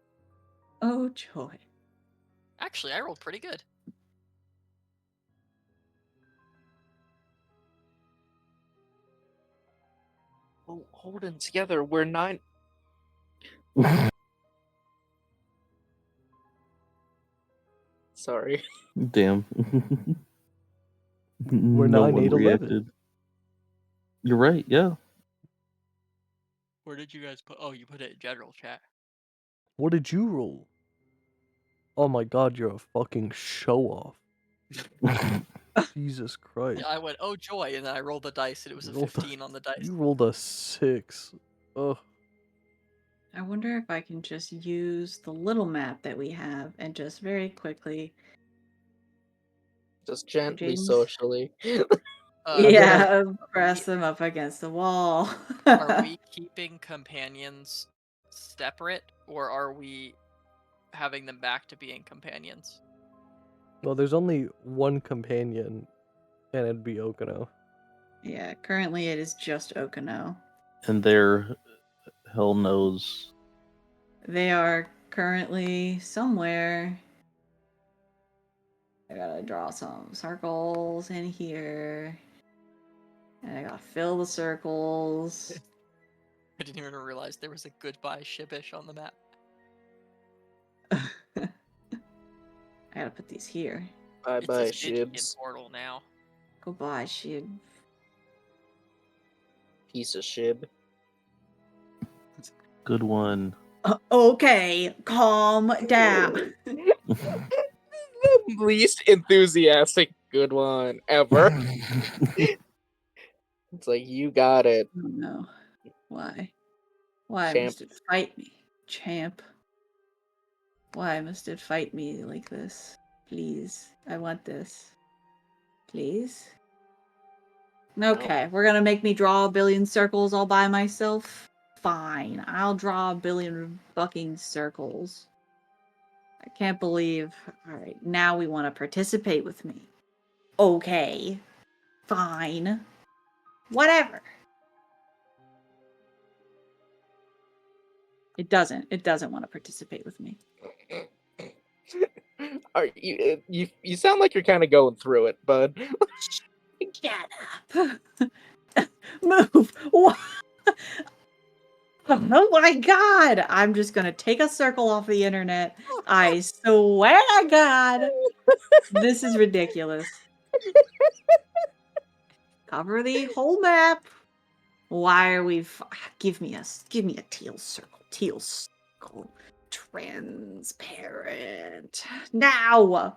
Oh, joy.
Actually, I rolled pretty good.
Oh, holding together, we're 9. Sorry.
Damn.
We're
No
9,
one
8, 11.
reacted. You're right, yeah.
Where did you guys put? Oh, you put it in general chat.
What did you roll? Oh my god, you're a fucking show off. Jesus Christ.
Yeah, I went, oh joy, and then I rolled the dice, and it was a
You rolled a-
15 on the dice.
You rolled a 6. Ugh.
I wonder if I can just use the little map that we have and just very quickly.
Just gently,
James?
socially.
Yeah, press them up against the wall.
Are we keeping companions separate, or are we having them back to being companions?
Well, there's only one companion, and it'd be Okino.
Yeah, currently it is just Okino.
And there, hell knows.
They are currently somewhere. I gotta draw some circles in here. And I gotta fill the circles.
I didn't even realize there was a goodbye Shibish on the map.
I gotta put these here.
Bye
It's
bye,
a Stygian
shibs.
portal now.
Goodbye, shit.
Piece of shib.
Good one.
Okay, calm down.
The least enthusiastic good one ever. It's like, you got it.
Oh no. Why? Why
Champ.
must it fight me? Champ. Why must it fight me like this? Please. I want this. Please? Okay, we're gonna make me draw a billion circles all by myself? Fine. I'll draw a billion fucking circles. I can't believe. Alright, now we want to participate with me. Okay. Fine. Whatever. It doesn't. It doesn't want to participate with me.
Are you sound like you're kind of going through it, bud.
Shut up. Move. What? Oh my god! I'm just gonna take a circle off the internet. I swear to God. This is ridiculous. Cover the whole map. Why are we give me a teal circle. Teal circle. Transparent. Now.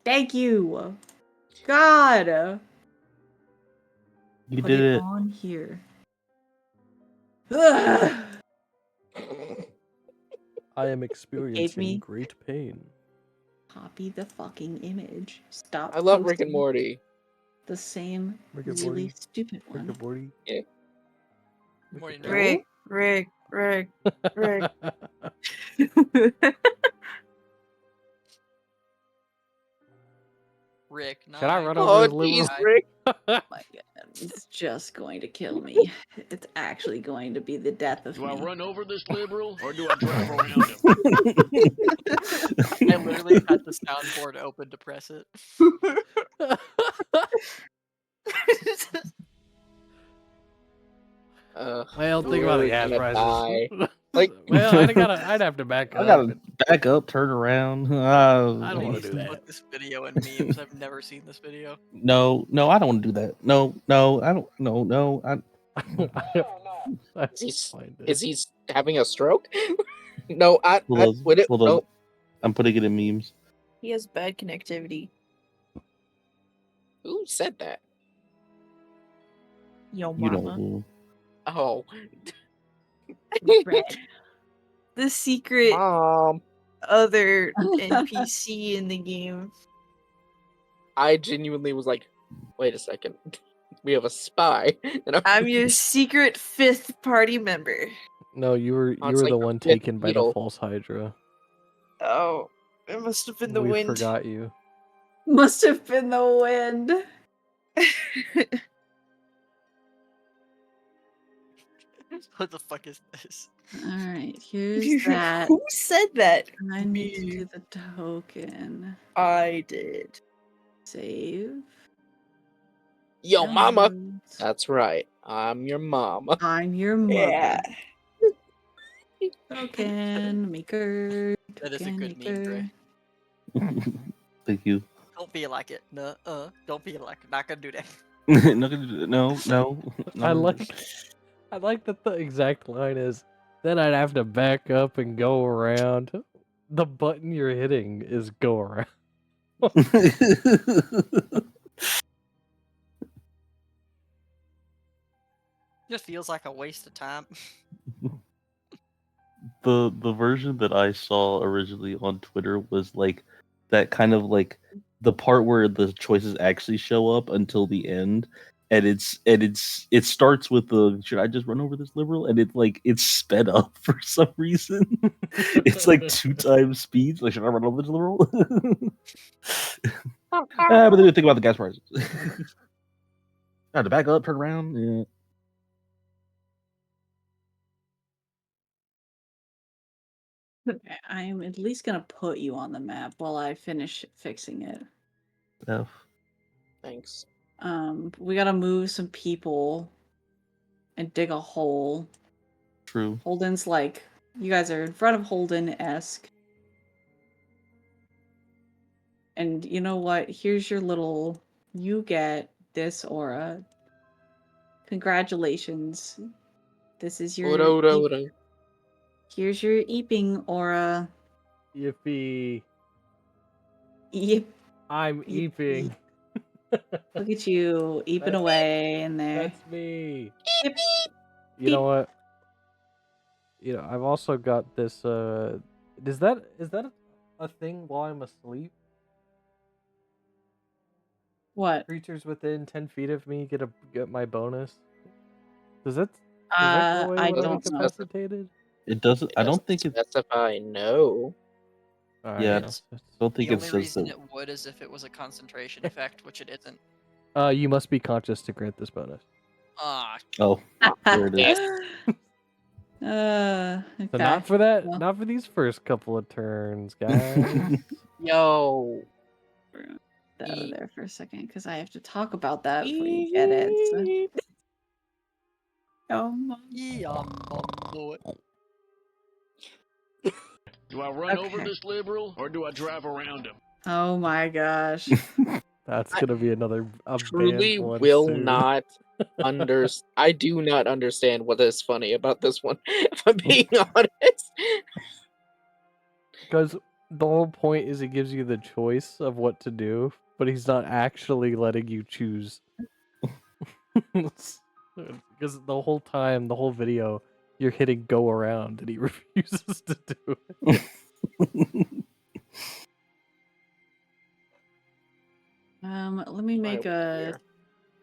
Thank you. God.
You
Put
did it.
on here. Ugh.
I am experiencing
me-
great pain.
Copy the fucking image. Stop.
I love Rick and
posting
Morty.
The same
Rick and
really
Morty.
stupid
Rick
one.
and Morty.
Yeah.
Rick and
No.
Morty.
Rick.
Rick,
Can I
nine.
run
Oh,
over this
jeez,
liberal?
Rick.
My God, it's just going to kill me. It's actually going to be the death of
Do I
me.
run over this liberal or do I drive around him?
I literally had the soundboard open to press it.
Well, think about the gas prices.
Like-
well, I'd have to back
I
up.
gotta back up, turn around.
I don't
I
wanna
need
do
to
that.
put this video in memes. I've never seen this video.
No, I don't want to do that. No, I don't. No,
I
Is he,
find it.
is he having a stroke? No,
Hold on,
would it?
hold on.
No.
I'm putting it in memes.
He has bad connectivity.
Who said that?
Yo,
You know
mama.
who.
Oh,
Red. The secret
Mom.
other NPC in the game.
I genuinely was like, wait a second. We have a spy. And
I'm your secret fifth party member.
No, you were
Oh, it's like
the
the
one
fifth
taken by the
beetle.
false Hydra.
Oh, it must have been the
we
wind.
forgot you.
Must have been the wind.
What the fuck is this?
Alright, here's that.
Who said that?
I need to
Me.
do the token.
I did.
Save.
Yo, mama.
Downloads.
That's right. I'm your mom.
I'm your mother.
Yeah.
Token maker.
That is a
Token
good meme, Gray.
maker.
Thank you.
Don't be like it. No, don't be like it. Not gonna do that.
Not gonna do that. No.
I like that the exact line is, then I'd have to back up and go around. The button you're hitting is go around.
Just feels like a waste of time.
the version that I saw originally on Twitter was like that kind of like the part where the choices actually show up until the end, and it starts with the should I just run over this liberal, and it's sped up for some reason. It's like 2 times speed. Like, should I run over this liberal? But then you think about the gas prices. I had to back up, turn around. Yeah.
Okay, I'm at least gonna put you on the map while I finish fixing it.
F.
Thanks.
We gotta move some people and dig a hole.
True.
Holden's like, you guys are in front of Holden-esque. And you know what? Here's your little, you get this aura. Congratulations. This is your.
Ora, ora,
eep-
ora.
Here's your eeping aura.
Yippee!
Yep.
I'm
Yippee.
eeping.
Look at you eeping
That's-
away in there.
That's me.
Yep.
You know what? I've also got this. Is that a thing while I'm asleep?
What?
Creatures within 10 feet of me get my bonus. Does that go away
I
when I'm
don't know.
incapacitated?
It doesn't. I don't
Doesn't
think it.
specify no.
Alright,
Yeah,
no.
I don't think
The
it
only
says
reason
that.
it would is if it was a concentration effect, which it isn't.
You must be conscious to grant this bonus.
Ah,
Oh, there it is.
So
Okay.
not for that.
Well.
Not for these first couple of turns, guys.
Yo.
Out of there for a second because I have to talk about that before you get it. So.
yeah, boy.
Do I run over
Okay.
this liberal or do I drive around him?
Oh my gosh.
That's gonna be another
Truly
banned one
will
soon.
not I do not understand what is funny about this one, if I'm being honest.
Because the whole point is it gives you the choice of what to do, but he's not actually letting you choose. Because the whole time, the whole video, you're hitting go around and he refuses to do it.
Let me make
Right
a
here.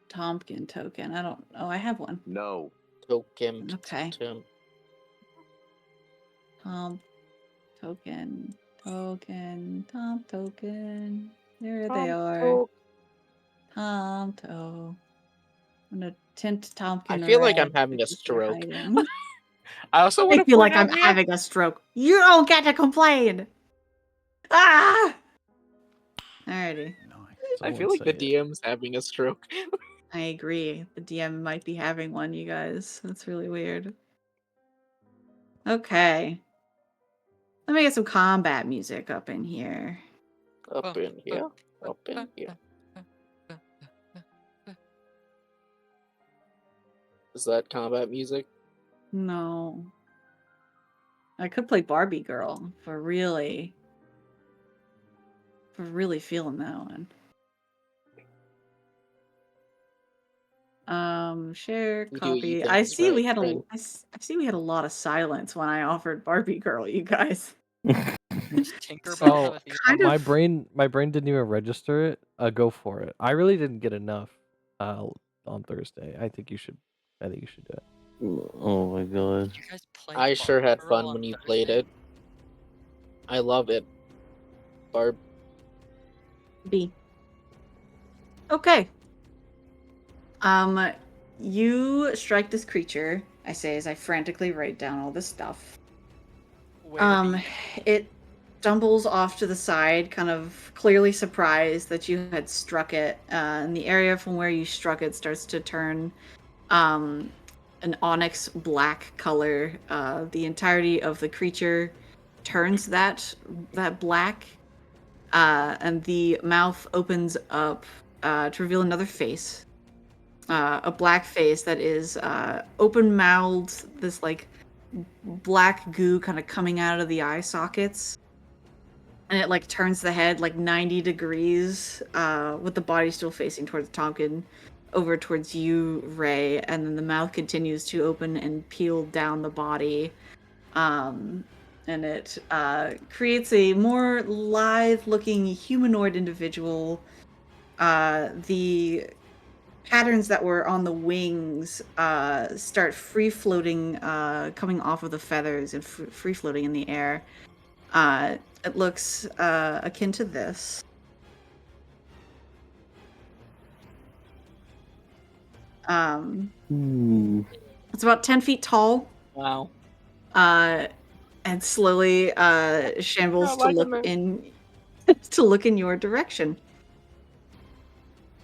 Tompkin token. I don't. Oh, I have one.
No.
Token.
Okay.
Token.
Tom token. Tom token. There they are.
Oh,
Tom to. I'm gonna tint Tompkin.
I feel like
red
I'm having a
because they're
stroke.
hiding.
I also
I
want to
feel
point
like I'm
out here-
having a stroke. You don't get to complain. Ah. Alrighty.
I feel like the DM's having a stroke.
I agree. The DM might be having one, you guys. That's really weird. Okay. Let me get some combat music up in here.
Up in here. Up in here. Is that combat music?
No. I could play Barbie Girl for really feeling that one. Share
We do
copy.
eat
I
things,
see
right?
we had
Right.
I see we had a lot of silence when I offered Barbie Girl, you guys.
Tinkerbell.
So,
have a theme
kind
song?
my brain didn't even register it. Go for it. I really didn't get enough on Thursday. I think you should do it.
Oh my god.
You guys played
I sure had
Barbie Girl
fun
on
when you played
Thursday?
it. I love it. Barb.
B. Okay. You strike this creature, I say as I frantically write down all this stuff.
Where be-
It stumbles off to the side, kind of clearly surprised that you had struck it. And the area from where you struck it starts to turn an onyx black color. The entirety of the creature turns that black, and the mouth opens up to reveal another face. A black face that is open-mouthed, this like black goo kind of coming out of the eye sockets, and it like turns the head like 90 degrees, with the body still facing towards Tompkin, over towards you, Ray, and then the mouth continues to open and peel down the body, and it creates a more lithe-looking humanoid individual. The patterns that were on the wings start free floating, coming off of the feathers and free floating in the air. It looks akin to this. It's about 10 feet tall.
Wow.
And slowly shambles
I
to
like
look
him.
in your direction.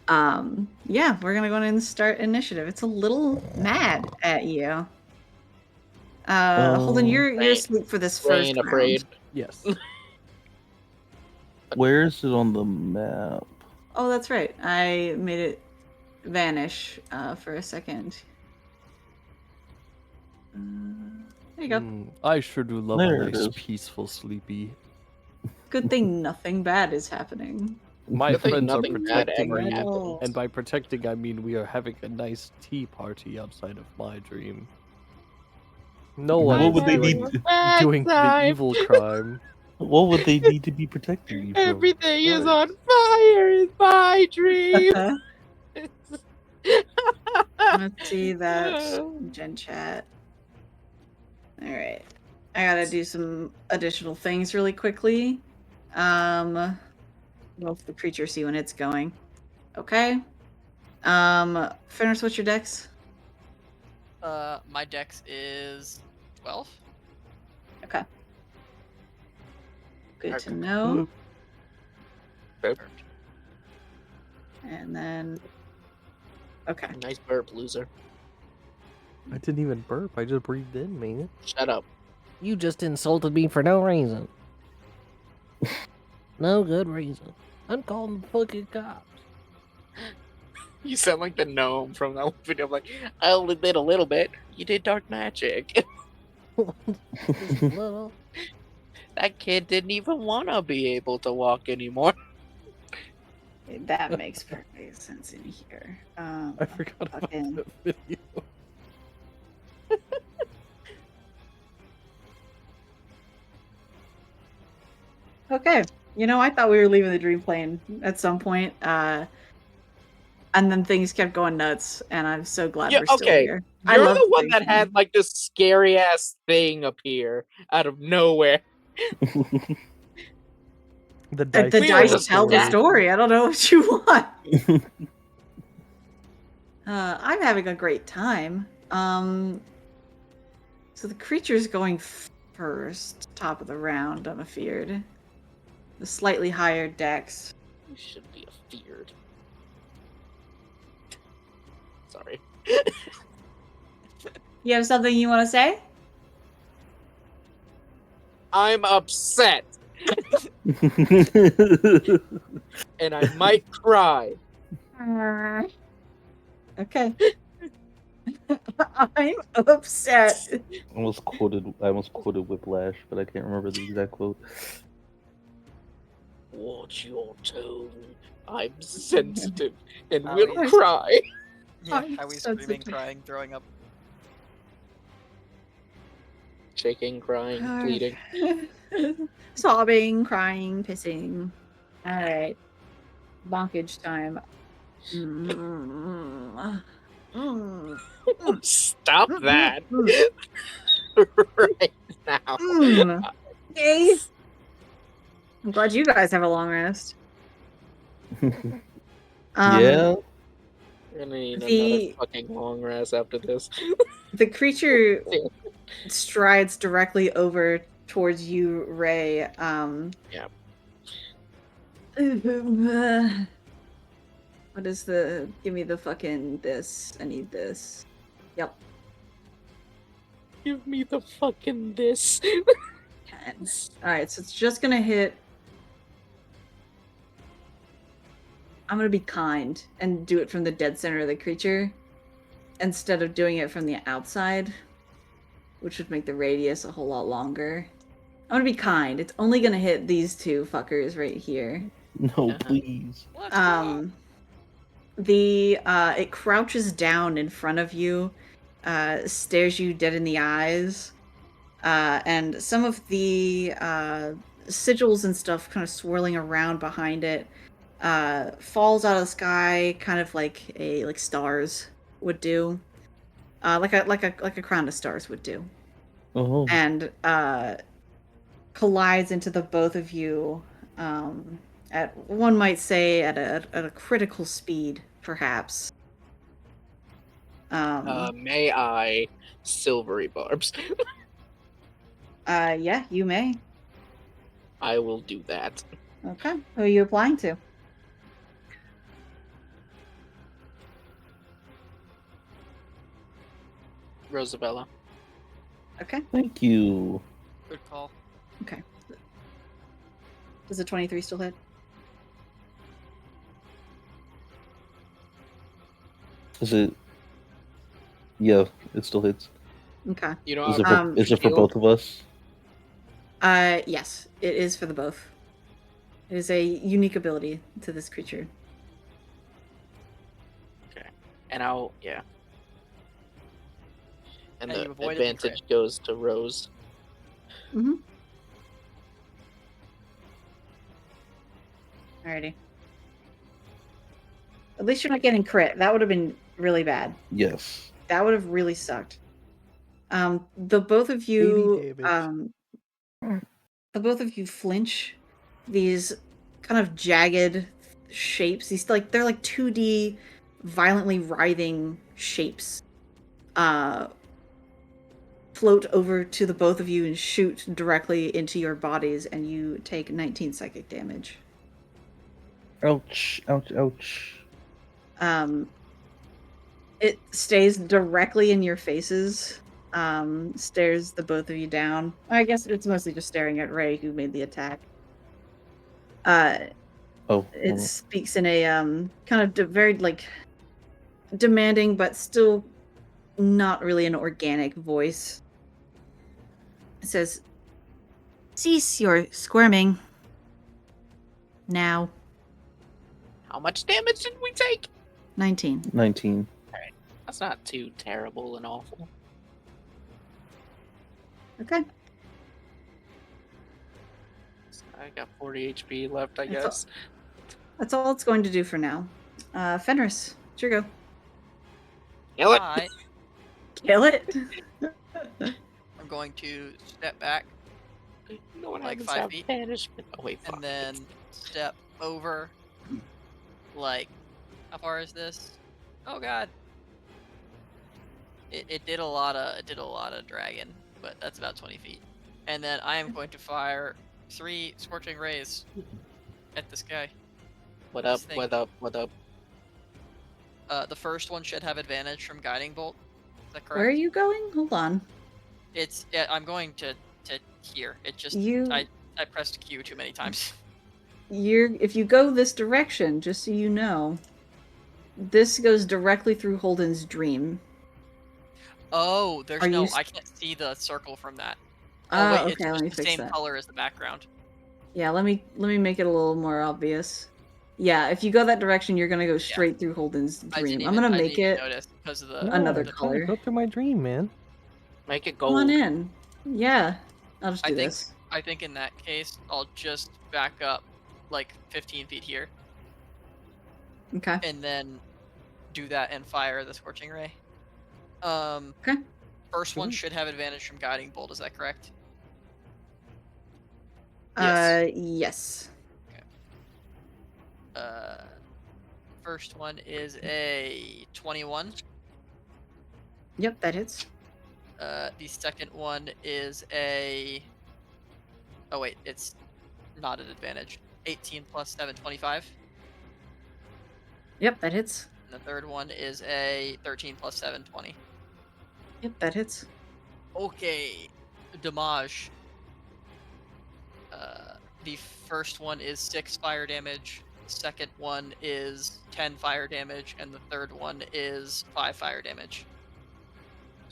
Yeah, we're gonna go ahead and start initiative. It's a little mad at you. Holden, you're
Rain-
asleep for this
Ray
first
ain't
round.
afraid.
Yes.
Where is it on the map?
Oh, that's right. I made it vanish for a second.
There you go.
I sure do love
There
a
it
nice,
is.
peaceful sleepy.
Good thing nothing bad is happening.
My
Good thing
friends are
nothing bad
protecting
ever
me,
happened.
and by protecting, I mean we are having a nice tea party outside of my dream. No one
What
is
would they
doing,
need?
doing the evil crime.
What would they need to be protecting you from?
Everything is
Right.
on fire in my dream.
Let's see that gen chat. All right, I gotta do some additional things really quickly. Well, the creature see when it's going. Okay. Finish. What's your dex?
My dex is 12.
Okay. Good
Okay.
to know.
Burp.
And then, okay.
Nice burp, loser.
I didn't even burp. I just breathed in, man.
Shut up.
You just insulted me for no reason. No good reason. I'm calling the fucking cops.
You sound like the gnome from that video. I'm like, I only did a little bit. You did dark magic.
Just a little.
That kid didn't even want to be able to walk anymore.
That makes perfect sense in here.
I forgot about
fucking-
that video.
Okay. You know, I thought we were leaving the dream plane at some point. And then things kept going nuts, and I'm so glad
Yeah,
we're still
okay.
here.
You're
love
the one
dream
that had
plane.
like this scary ass thing appear out of nowhere.
The
The
dice,
We were
dice
just
tell the
that-
story. I don't know what you want. I'm having a great time. So the creature's going first, top of the round, I'm afeared. The slightly higher dex.
You should be afeared. Sorry.
You have something you want to say?
I'm upset and I might cry.
Okay. I'm upset.
I almost quoted Whiplash, but I can't remember the exact quote.
Watch your tone. I'm sensitive and
Oh,
will
yeah.
cry.
Yeah,
I'm
how he's screaming,
sensitive.
crying, throwing up.
Shaking, crying, bleeding.
Sobbing, crying, pissing. Alright. Bonkage time.
Stop that right now.
Okay. I'm glad you guys have a long rest.
Yeah.
We're gonna need
The-
another fucking long rest after this.
The creature strides directly over towards you, Ray.
Yeah.
What is the... Give me the fucking this. I need this. Yep.
Give me the fucking this.
Alright, so it's just gonna hit... I'm gonna be kind and do it from the dead center of the creature instead of doing it from the outside, which would make the radius a whole lot longer. I'm gonna be kind. It's only gonna hit these two fuckers right here.
No, please.
Let's go.
It crouches down in front of you, stares you dead in the eyes, and some of the sigils and stuff kind of swirling around behind it falls out of the sky, kind of like stars would do, like a crown of stars would do,
Oh.
and collides into the both of you. At one might say at a critical speed, perhaps.
May I silvery barbs?
Yeah, you may.
I will do that.
Okay, who are you applying to?
Rosabella.
Okay,
Thank you.
Good call.
okay. Does the 23 still hit?
Is it? Yeah, it still hits.
Okay.
You know,
Is it for, is it for both of us?
Yes, it is for the both. It is a unique ability to this creature.
and I'll yeah. And
And
the
you avoided the crit.
advantage goes to Rose.
Mm-hmm. Alrighty. At least you're not getting crit. That would have been really bad.
Yes.
That would have really sucked. The both of you flinch. These kind of jagged shapes. These they're like 2D violently writhing shapes. Float over to the both of you and shoot directly into your bodies, and you take 19 psychic damage.
Ouch! Ouch! Ouch!
It stays directly in your faces. Stares the both of you down. I guess it's mostly just staring at Ray, who made the attack. It speaks in a kind of very like demanding, but still not really an organic voice. It says, "Cease your squirming. Now."
How much damage did we take?
19.
19.
That's not too terrible and awful.
Okay.
I got 40 HP left, I
That's
guess.
That's all it's going to do for now. Fenris, it's your go.
Kill it!
I
Kill it.
am going to step back
No one
like
happens
5
to have
feet.
banishment. Oh wait, fuck.
and then step over. Like, how far is this? Oh god. It did a lot of dragon, but that's about 20 feet. And then I am going to fire 3 scorching rays at this guy.
What up?
This thing.
What up? What up?
The first one should have advantage from guiding bolt. Is that correct?
Where are you going? Hold on.
It's I'm going to here. It just I pressed Q too many times.
If you go this direction, just so you know, this goes directly through Holden's dream.
Oh, there's
Are
no.
you
I can't see the circle from that.
Oh,
wait,
okay,
it's
let
just
me
the
fix
same
that.
color as the background.
Yeah, let me make it a little more obvious. Yeah, if you go that direction, you're gonna go straight through Holden's dream. I'm gonna make it
notice because of the
another
Yeah,
color.
Go through my dream, man.
Make it
Come
gold.
on in. Yeah, I'll just do this.
I think in that case, I'll just back up like 15 feet here,
Okay.
and then do that and fire the scorching ray.
Okay.
First one should have advantage from guiding bolt. Is that correct?
Yes.
First one is a 21.
Yep, that hits.
The second one is a. Oh wait, it's not an advantage. 18 plus 7, 25.
Yep, that hits.
And the third one is a 13 plus 7, 20.
Yep, that hits.
Okay, damage. The first one is 6 fire damage. The second one is 10 fire damage, and the third one is 5 fire damage.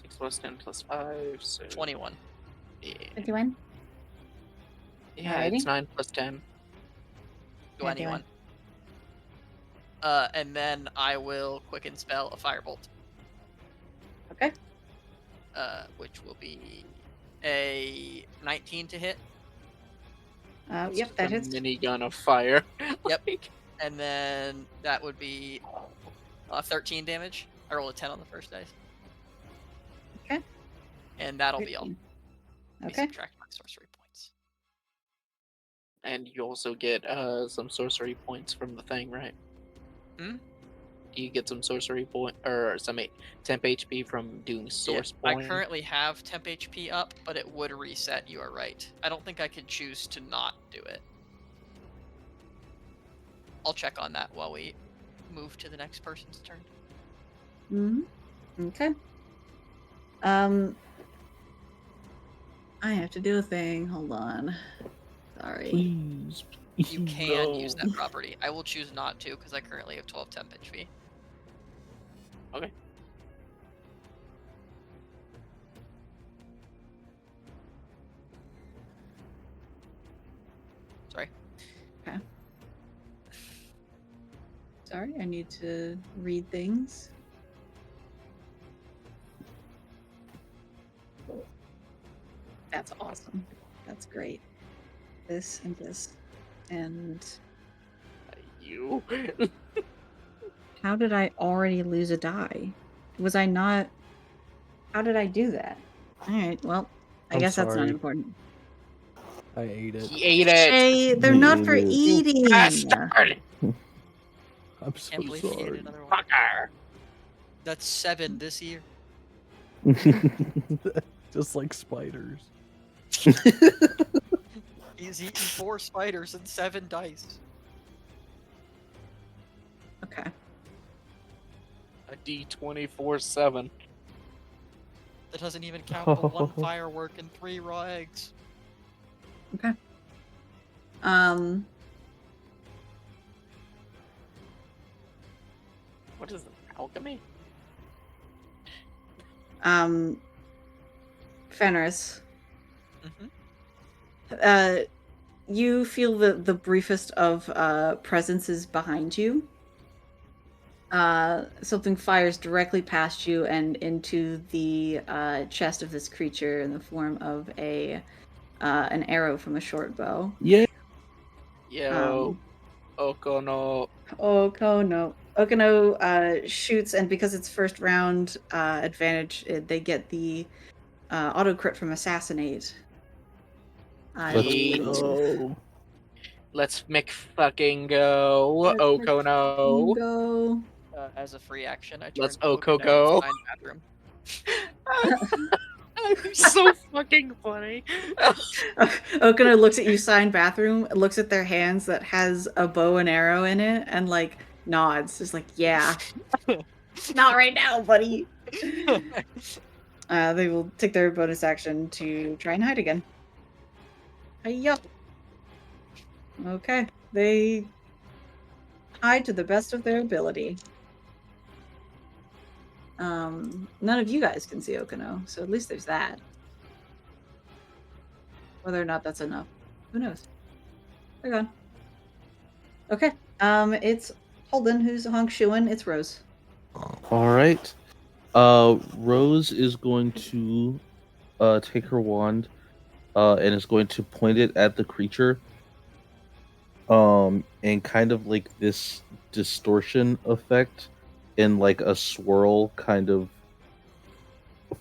6 plus 10 plus 5, so
21.
yeah.
51.
Yeah, it's 9 plus 10.
21. And then I will quicken spell a firebolt.
Okay.
Which will be a 19 to hit.
Yep, that
A
hits.
minigun of fire.
Yep. And then that would be 13 damage. I rolled a 10 on the first dice.
Okay.
And that'll be all.
13.
Let me
Okay.
subtract my sorcery points.
And you also get some sorcery points from the thing, right?
Hmm?
You get some sorcery point or some temp HP from doing source
I
point.
currently have temp HP up, but it would reset. You are right. I don't think I could choose to not do it. I'll check on that while we move to the next person's turn.
Okay. I have to do a thing. Hold on. Sorry.
Please.
You can
No.
use that property. I will choose not to because I currently have 12 temp HP.
Okay.
Sorry.
Sorry, I need to read things. That's awesome. That's great. This and this. And
You.
how did I already lose a die? Was I not... How did I do that? Alright, well, I
I'm
guess that's not
sorry.
important.
I ate it.
He ate it.
Shay, they're
You
not for
idiot.
eating!
Bastard.
I'm so
Can't believe he ate
sorry.
another one.
Fucker.
That's 7 this year.
Just like spiders.
He's eaten 4 spiders and 7 dice.
Okay.
A D24/7.
That doesn't even count the 1 firework and 3 raw eggs.
Okay.
What is it? Alchemy?
Fenris.
Mm-hmm.
You feel the briefest of presences behind you. Something fires directly past you and into the chest of this creature in the form of an arrow from a short bow.
Yeah.
Yo. Okono.
Okono. Okono shoots, and because it's first round advantage, they get the auto crit from Assassinate.
Let's
Yeet.
go.
Let's fucking go. Okono.
Go.
As a free action, I turn
Let's
to Okino
Okoko.
and bathroom.
So fucking funny.
Okuna looks at you, sign bathroom, looks at their hands that has a bow and arrow in it, and like nods. Just like, yeah. Not right now, buddy. They will take their bonus action to try and hide again. Yup. Okay. They hide to the best of their ability. None of you guys can see Okino, so at least there's that. Whether or not that's enough, who knows? They're gone. Okay. It's Holden who's honk shooing. It's Rose.
All right. Rose is going to take her wand and is going to point it at the creature. And kind of like this distortion effect in like a swirl kind of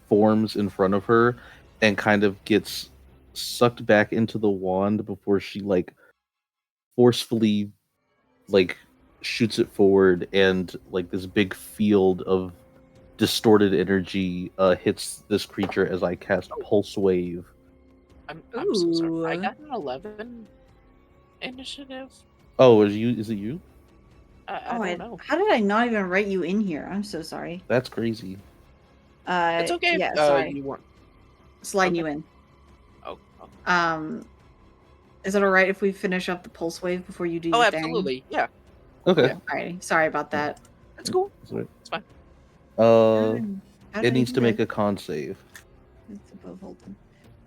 forms in front of her and kind of gets sucked back into the wand before she like forcefully like shoots it forward, and like this big field of distorted energy hits this creature as I cast Pulse Wave.
I'm so sorry. I
Ooh.
got an 11 initiative.
Oh, is it you?
I don't know.
How did I not even write you in here? I'm so sorry.
That's crazy.
It's okay.
Yeah,
if,
sorry.
You weren't.
Sliding
okay.
you in.
Oh.
Is it alright if we finish up the pulse wave before you do your thing?
Absolutely. Yeah.
Okay.
Alrighty. Sorry about that.
That's cool.
Sorry.
It's fine.
How did
It
I
needs
do
to make
that?
a con save.
It's above Holden.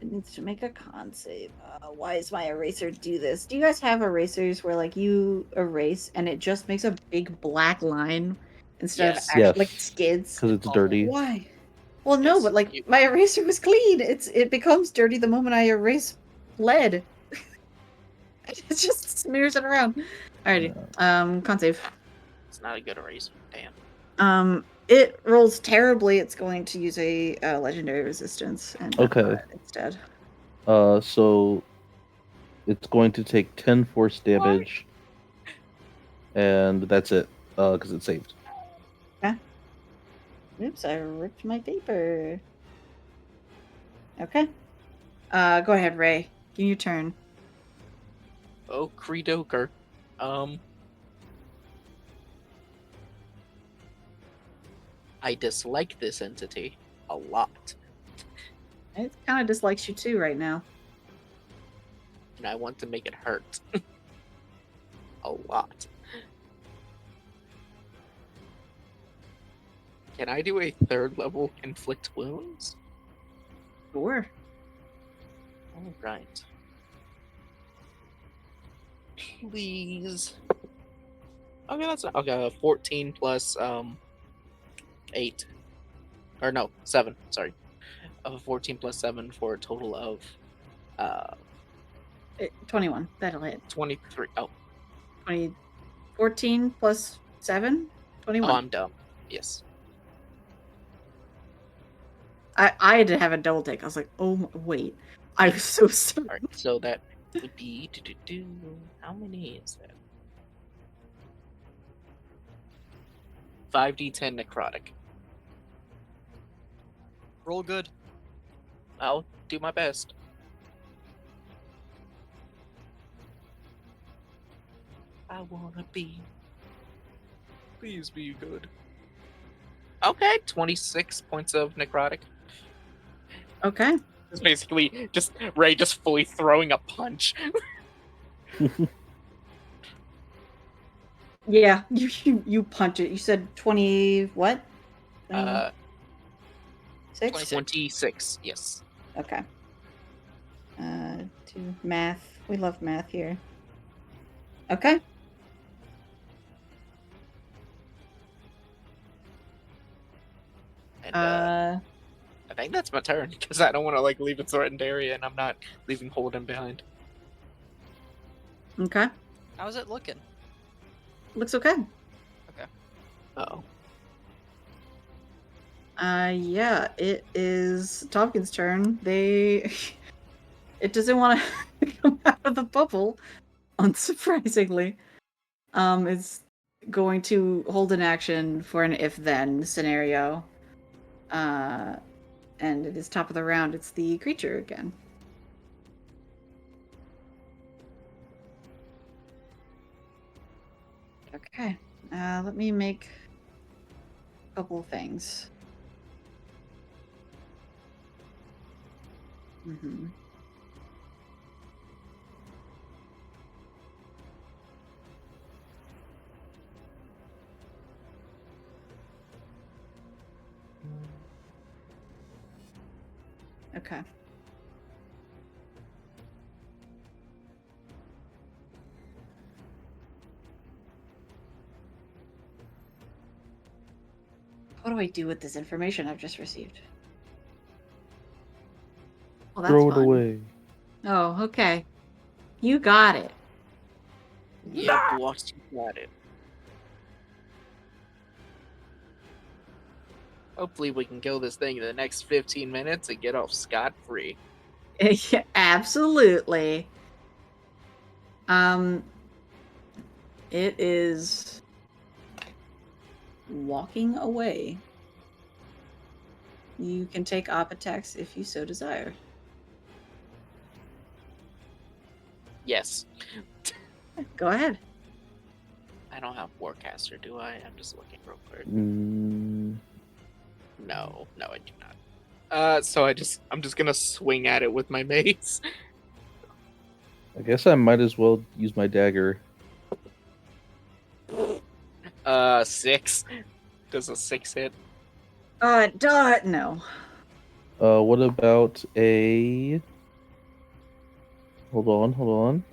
It needs to make a con save. Why does my eraser do this? Do you guys have erasers where like you erase and it just makes a big black line instead
Yes.
of actually
Yes.
like skids?
Because it's
Oh.
dirty.
Why? Well, no,
Yes,
but like
you-
my eraser was clean. It becomes dirty the moment I erase lead. It just smears it around. Alrighty. Con save.
It's not a good eraser. Damn.
It rolls terribly. It's going to use a legendary resistance and
Okay.
instead.
So it's going to take 10 force damage, and that's it. Because it's saved.
Oops, I ripped my paper. Okay. Go ahead, Ray. Give me your turn.
Oh, Creedoker. I dislike this entity a lot,
It kind of dislikes you too right now.
and I want to make it hurt. A lot. Can I do a 3rd level inflict wounds?
Sure.
Alright. please. Okay, that's not, okay. 14 plus 8, or no, 7. Sorry, 14 plus 7 for a total of
21. That'll hit.
23. Oh,
14 plus 7? 21.
oh, I'm dumb. Yes.
I had to have a double take. I was like, oh, wait. I was so sorry.
All right, so that would be how many is that? 5d10 necrotic.
Roll good.
I'll do my best. I wanna be. Please be good. Okay, 26 points of necrotic.
Okay.
It's basically just Ray just fully throwing a punch.
Yeah, you punch it. You said 20 what? 6?
26, yes.
Okay. To math. We love math here. Okay.
And I think that's my turn because I don't want to like leave a threatened area, and I'm not leaving Holden behind.
Okay.
How's it looking?
Looks okay.
Uh-oh.
Yeah, it is Tompkins' turn. It doesn't want to come out of the bubble, unsurprisingly. It's going to hold an action for an if-then scenario. And it is top of the round. It's the creature again. Okay. Let me make a couple of things. Mm-hmm. Okay. What do I do with this information I've just received? Well, that's
Throw it
fun.
away.
Oh, okay. You got it.
Yeah, boss, you got it. Hopefully we can kill this thing in the next 15 minutes and get off scot-free.
Yeah, absolutely. It is walking away. You can take op attacks if you so desire.
Yes.
Go ahead.
I don't have Warcaster, do I? I'm just looking real quick. No, I do not. So I'm just gonna swing at it with my mace.
I guess I might as well use my dagger.
6. Does a 6 hit?
No.
What about a... Hold on.
Hold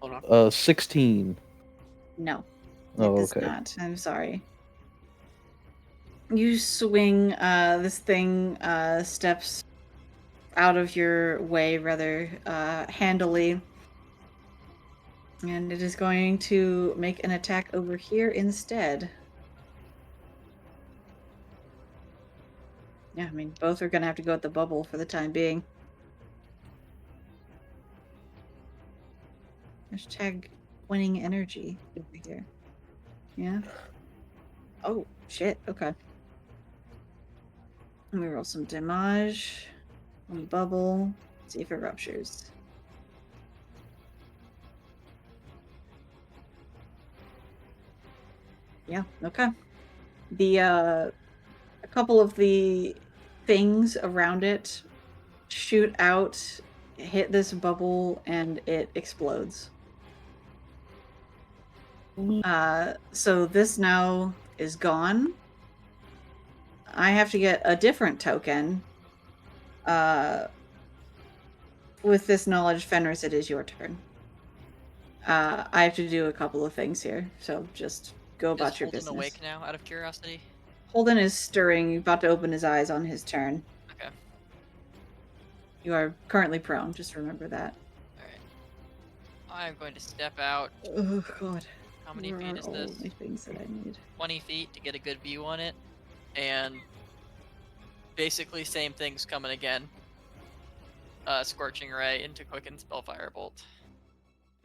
on.
16.
No.
Oh,
It does
okay.
not. I'm sorry. You swing, this thing steps out of your way rather handily. And it is going to make an attack over here instead. Yeah, I mean, both are going to have to go at the bubble for the time being. Hashtag winning energy over here. Yeah. Oh, shit. Okay. Let me roll some damage on the bubble. See if it ruptures. Yeah, okay. A couple of the things around it shoot out, hit this bubble, and it explodes. So this now is gone. I have to get a different token with this knowledge, Fenris, it is your turn. I have to do a couple of things here, so just go about
Is
your
Holden
business.
awake now, out of curiosity?
Holden is stirring, about to open his eyes on his turn.
Okay.
You are currently prone, just remember that.
Alright. I'm going to step out.
Oh god.
How many
Where
feet
are
is
all
this?
my things that I need?
20 feet to get a good view on it. And basically same things coming again. Scorching Ray into Quicken Spellfire Bolt.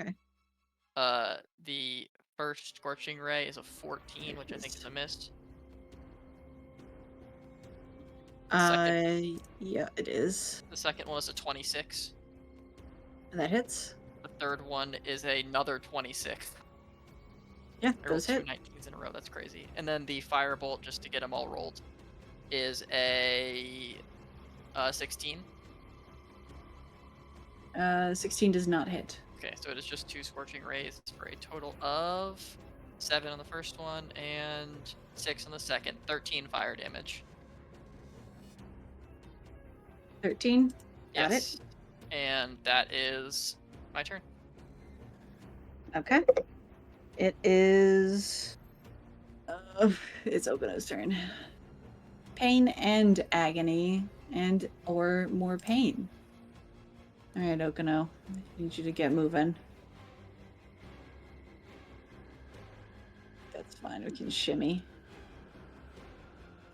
Okay.
The first Scorching Ray is a 14, which I think is a miss.
Yeah, it is.
The second one is a 26.
And that hits.
The third one is another 26.
Yeah,
I rolled
those
two
hit.
19s in a row. That's crazy. And then the Firebolt, just to get them all rolled, is a 16.
16 does not hit.
Okay, so it is just 2 Scorching Rays for a total of 7 on the first one and 6 on the second. 13 fire damage.
13? Got
Yes. And that is my turn.
Okay. It is... it's Okano's turn. Pain and agony, and or more pain. Alright, Okano. I need you to get moving. That's fine, we can shimmy.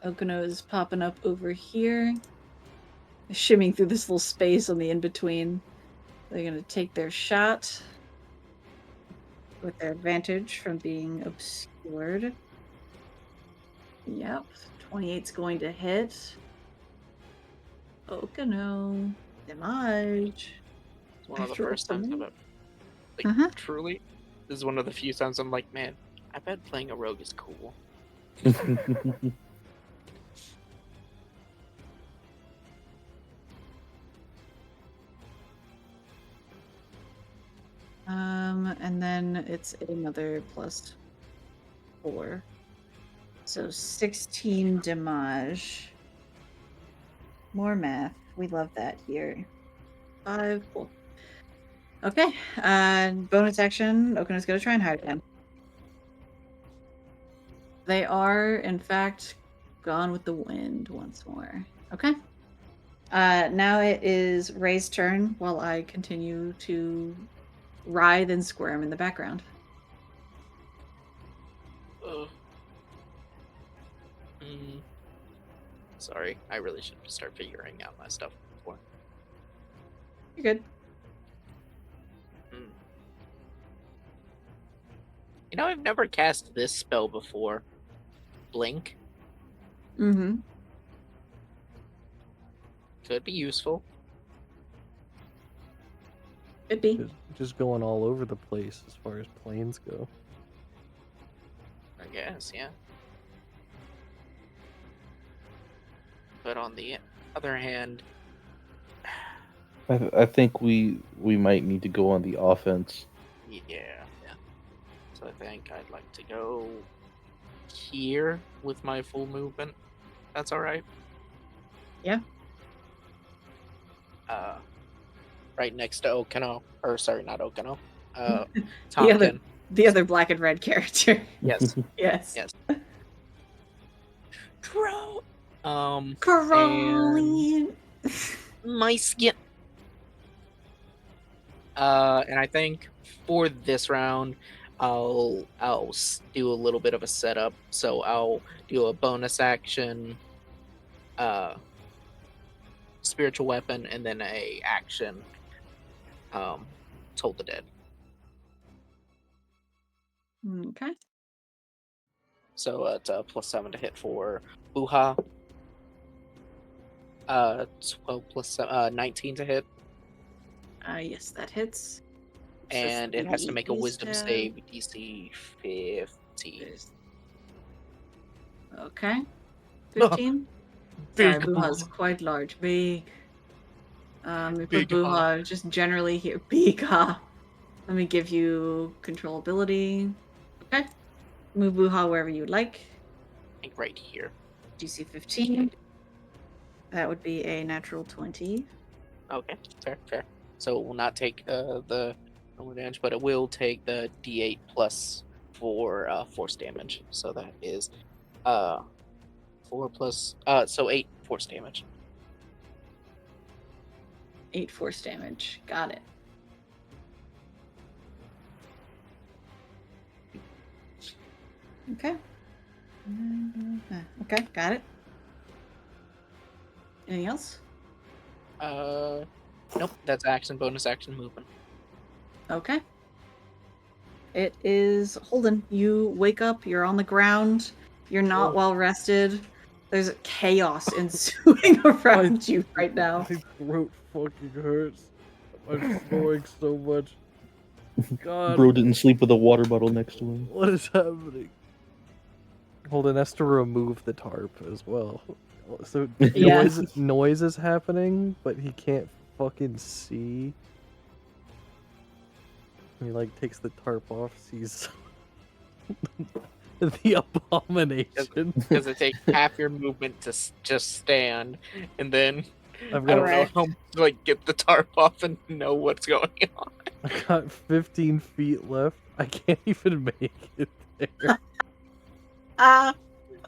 Okano is popping up over here. Shimming through this little space on the in-between. They're gonna take their shot with their advantage from being obscured. Yep, 28's going to hit. Okano. Damage.
It's one of the
After
first times I've
opening.
ever, like,
Uh-huh.
truly, this is one of the few times I'm like, man, I bet playing a rogue is cool.
And then it's another +4. So 16 damage. More math. We love that here. 5, cool. Okay, bonus action. Okano's gonna try and hide again. They are, in fact, gone with the wind once more. Okay. Now it is Ray's turn while I continue to writhe and squirm in the background.
Ugh. Sorry, I really should start figuring out my stuff before.
You're good.
You know, I've never cast this spell before. Blink.
Mm-hmm.
Could be useful.
Could be.
Just going all over the place as far as planes go.
I guess, yeah. But on the other hand,
I think we might need to go on the offense.
yeah. So I think I'd like to go here with my full movement. That's alright.
Yeah.
Right next to Okano. Or sorry, not Okano.
The
Tompkin.
other black and red character.
Yes.
Yes.
Yes. Crow.
Caroline.
My skin. And I think for this round, I'll do a little bit of a setup. So I'll do a bonus action, spiritual weapon, and then a action, Toll the Dead.
Okay.
So it's a +7 to hit for Buha. 12 plus 7, 19 to hit.
Yes, that hits.
And it has to make a wisdom
stab.
save DC 15.
Okay. 15? Sorry,
Big
Buha's
Buha.
quite large. Big. We
Big
put Buha just generally here. Big ha. Let me give you controllability. Okay. Move Buha wherever you would like.
I think right here.
DC 15. That would be a natural 20.
Okay, fair. so it will not take the normal damage, but it will take the D8 plus 4 force damage. So that is 4 plus so 8 force damage.
8 force damage. Got it. Okay. Okay, got it. Anything else?
Nope. That's action, bonus action, movement.
Okay. It is Holden. You wake up, you're on the ground, you're not well rested. There's chaos ensuing around you right now.
My throat fucking hurts. I'm snoring so much. God,
Bro didn't sleep with a water bottle next to him.
what is happening? Holden has to remove the tarp as well. So
Yeah.
noise is happening, but he can't fucking see. He like takes the tarp off, sees the abomination.
Because it takes half your movement to just stand, and then
I've
I
got
don't know how to like get the tarp off and know what's going on.
I got 15 feet left. I can't even make it there.
Ah.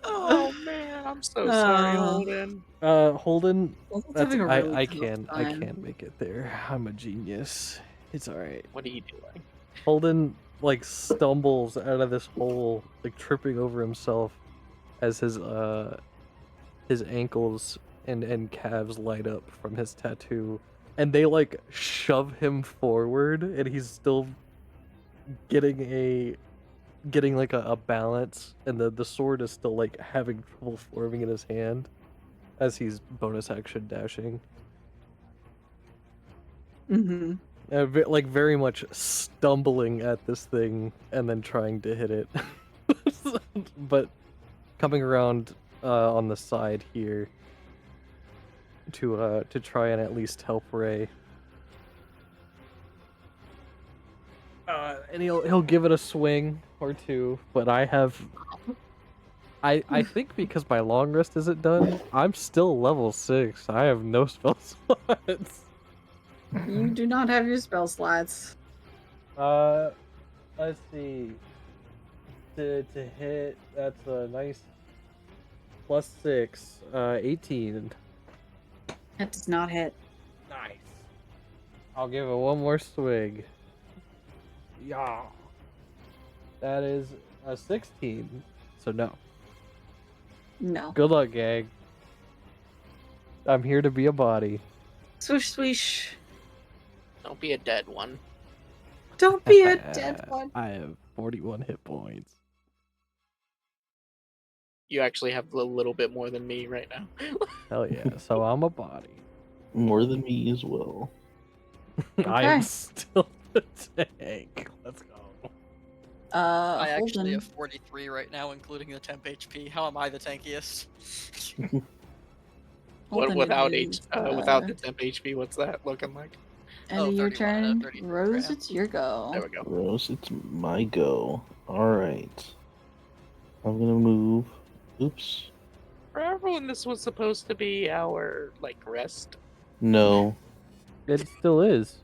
Oh man, I'm so sorry,
Oh.
Holden.
Holden,
Holden's
that's,
having a really
I
tough
can't
time.
make it there. I'm a genius. It's all right.
What are you doing?
Holden like stumbles out of this hole, like tripping over himself as his ankles and calves light up from his tattoo, and they like shove him forward, and he's still getting like a balance, and the sword is still like having trouble forming in his hand as he's bonus action dashing.
Mm-hmm.
Like very much stumbling at this thing and then trying to hit it. But coming around on the side here to try and at least help Ray. And he'll give it a swing or two, but I think because my long rest isn't done, I'm still level 6. I have no spell slots.
You do not have your spell slots.
Let's see. To hit, that's a nice +6, 18.
That does not hit.
Nice. I'll give it one more swing. Yeah. That is a 16. So no.
No.
Good luck, gang. I'm here to be a body.
Swish, swish.
Don't be a dead one.
Don't be a dead one.
I have 41 hit points.
You actually have a little bit more than me right now.
Hell yeah. So I'm a body.
More than me as well.
I am
Okay.
still the tank. Let's go.
I actually
Holden.
have 43 right now, including the temp HP. How am I the tankiest?
Holden,
without
it is,
without the temp HP, what's that looking like?
End
Oh,
of your
31 out of
turn.
33
Rose,
right now.
it's your go.
There we go.
Rose, it's my go. Alright. I'm gonna move. Oops.
Remember when this was supposed to be our like rest?
No.
It still is.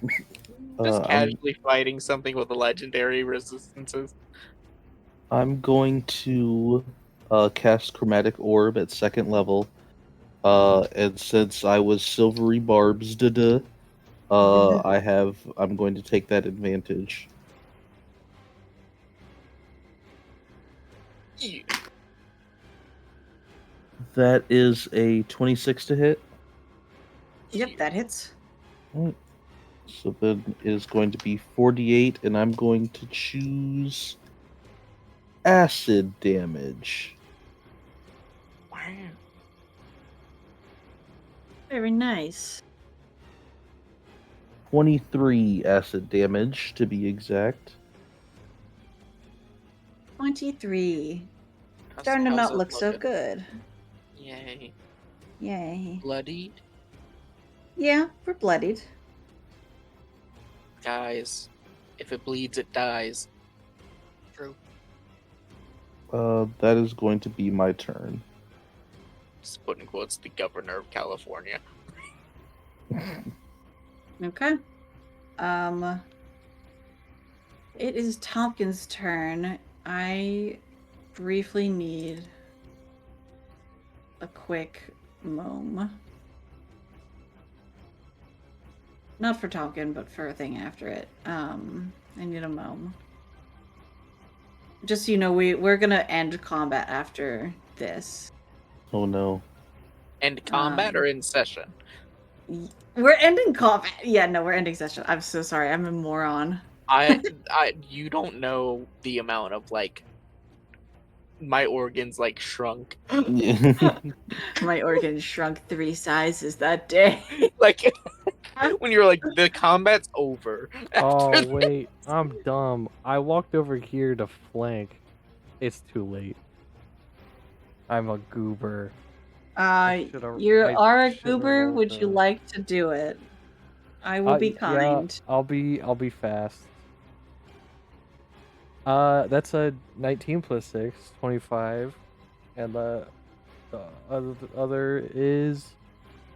Just
I'm
casually fighting something with the legendary resistances.
going to cast Chromatic Orb at 2nd level. And since I was Silvery Barbs, I'm going to take that advantage.
Yeah.
That is a 26 to hit.
Yep, that hits.
Right. So then it is going to be 48, and I'm going to choose acid damage.
Wow.
Very nice.
23 acid damage, to be exact.
23. Starting to
How's
not
it
look so
looking?
good.
Yay.
Yay.
Bloodied?
Yeah, we're bloodied.
Guys, if it bleeds, it dies.
True.
That is going to be my turn.
Just put in quotes, the governor of California.
Okay. It is Tompkins' turn. I briefly need a quick mome. Not for Tompkin, but for a thing after it. I need a mome. Just so you know, we're gonna end combat after this.
Oh no.
End combat or in session?
We're ending combat. Yeah, no, we're ending session. I'm so sorry. I'm a moron.
You don't know the amount of like my organs like shrunk.
My organs shrunk 3 sizes that day.
Like when you're like the combat's over.
Oh
after
wait, I'm dumb. I walked over here to flank. It's too late. I'm a goober.
You
I
are a
should've
goober.
rolled
Would you
the-
like to do it? I will be
Yeah,
kind.
I'll be fast. That's a 19 plus 6, 25, and the other is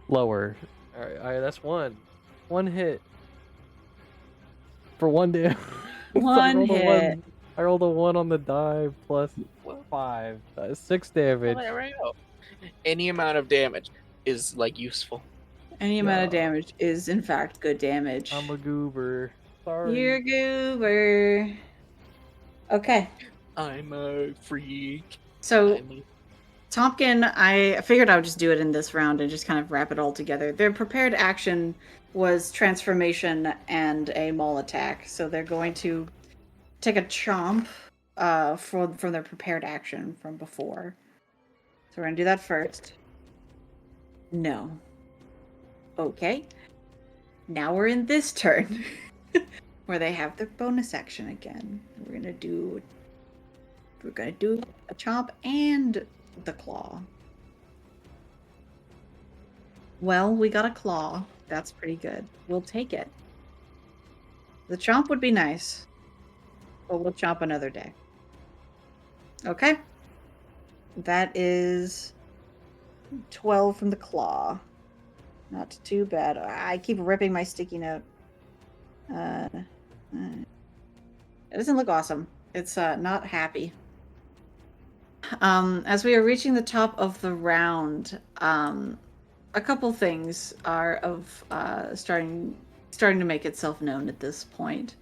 lower. All right, that's one hit for 1 damage.
One hit.
I rolled a 1 on the die plus 5. 6 damage.
There we go. Any amount of damage is like useful.
Any amount of
Yeah.
damage is in fact good damage.
I'm a goober. Sorry.
You're a goober. Okay.
I'm a freak.
So
I'm a-
Tompkin, I figured I would just do it in this round and just kind of wrap it all together. Their prepared action was transformation and a maul attack. So they're going to take a chomp from their prepared action from before. So we're going to do that first. No. Okay. Now we're in this turn. Where they have their bonus action again. We're gonna do a chomp and the claw. Well, we got a claw. That's pretty good. We'll take it. The chomp would be nice. But we'll chomp another day. Okay. That is 12 from the claw. Not too bad. I keep ripping my sticky note. It doesn't look awesome. It's not happy. As we are reaching the top of the round, a couple things are of starting to make itself known at this point.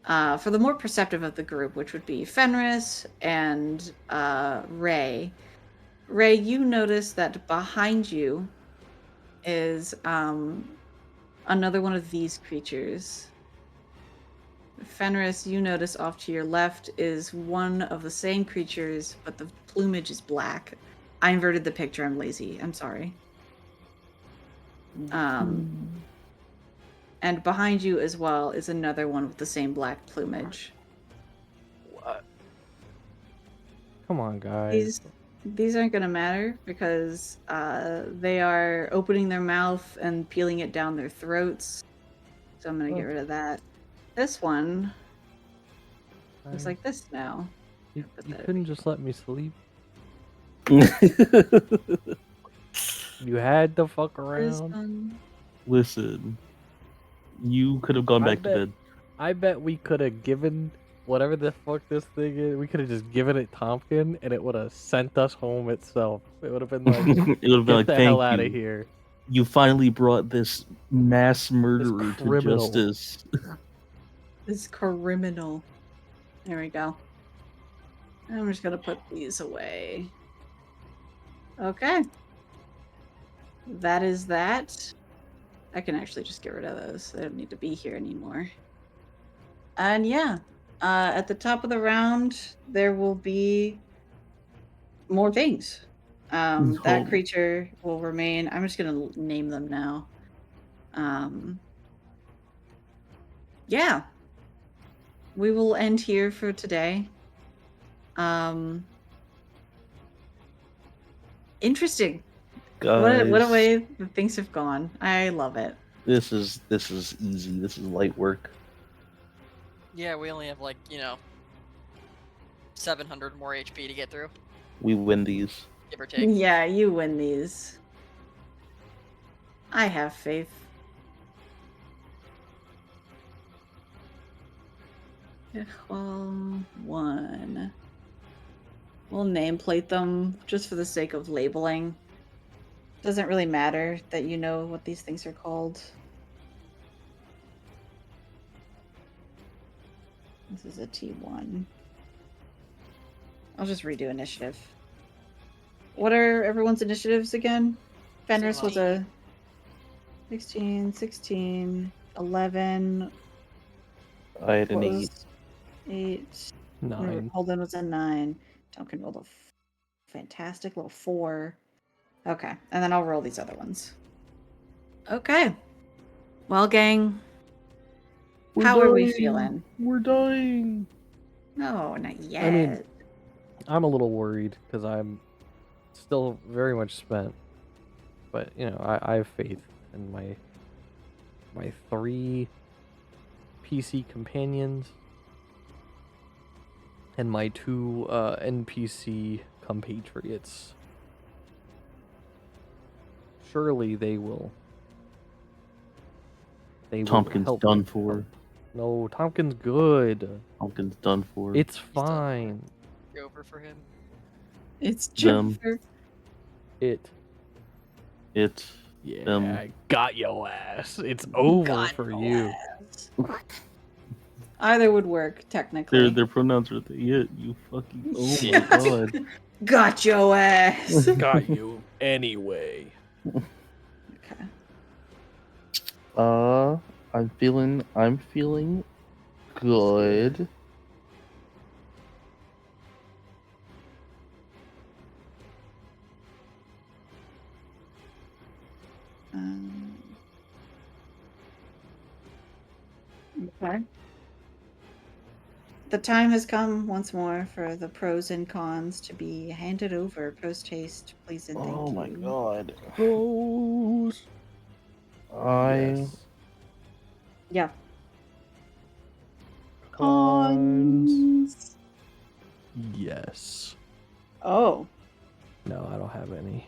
For the more perceptive of the group, which would be Fenris and Ray. Ray, you notice that behind you is another one of these creatures. Fenris, you notice off to your left is one of the same creatures, but the plumage is black. I inverted the picture. I'm lazy. I'm sorry. And behind you as well is another one with the same black plumage.
What?
Come on, guys.
These aren't going to matter because they are opening their mouth and peeling it down their throats. So I'm going to get rid of that. This one looks like this now.
You couldn't just let me sleep. You had to fuck
This
around.
one.
Listen, you could have gone
I
back to bed.
I bet we could have given whatever the fuck this thing is. We could have just given it Tompkin, and it would have sent us home itself. It would have been like,
It would have been
get
like,
the
thank
hell out
you.
of here.
You finally brought this mass murderer to
criminal.
justice.
This criminal. There we go. I'm just gonna put these away. Okay. That is that. I can actually just get rid of those. They don't need to be here anymore. And yeah, at the top of the round, there will be more things. That
Cool.
creature will remain. I'm just gonna name them now. Yeah. We will end here for today. Interesting.
Guys,
What a way that things have gone. I love it.
This is easy. This is light work.
Yeah, we only have like, 700 more HP to get through,
We win these.
give or take.
Yeah, you win these. I have faith. Well, 1. We'll nameplate them just for the sake of labeling. Doesn't really matter that you know what these things are called. This is a T1. I'll just redo initiative. What are everyone's initiatives again? Fenris was a 16, 16, 11.
I had an
What
8.
was 8?
9.
Holden was a 9. Duncan rolled a fantastic little 4. Okay, and then I'll roll these other ones. Okay. Well, gang, how are we feeling?
We're dying.
No, not yet.
I mean, I'm a little worried because I'm still very much spent. But, you know, I have faith in my 3 PC companions and my 2 NPC compatriots. Surely they will.
Tompkins
help
done
me.
for.
No, Tompkins good.
Tompkins done for.
It's
done.
fine.
Over for him.
It's
Them.
Jennifer.
It. Yeah,
Them.
got your ass. It's over
Got
for
your
you.
ass. Either would work, technically.
Their pronouns are it. You fucking. Oh my
Yeah.
god.
Got your ass.
Got you anyway.
Okay.
I'm feeling good.
Okay. The time has come once more for the pros and cons to be handed over post haste, please and thank you.
Oh my god.
Pros. Yes.
Yeah.
Cons. Yes.
Oh.
No, I don't have any.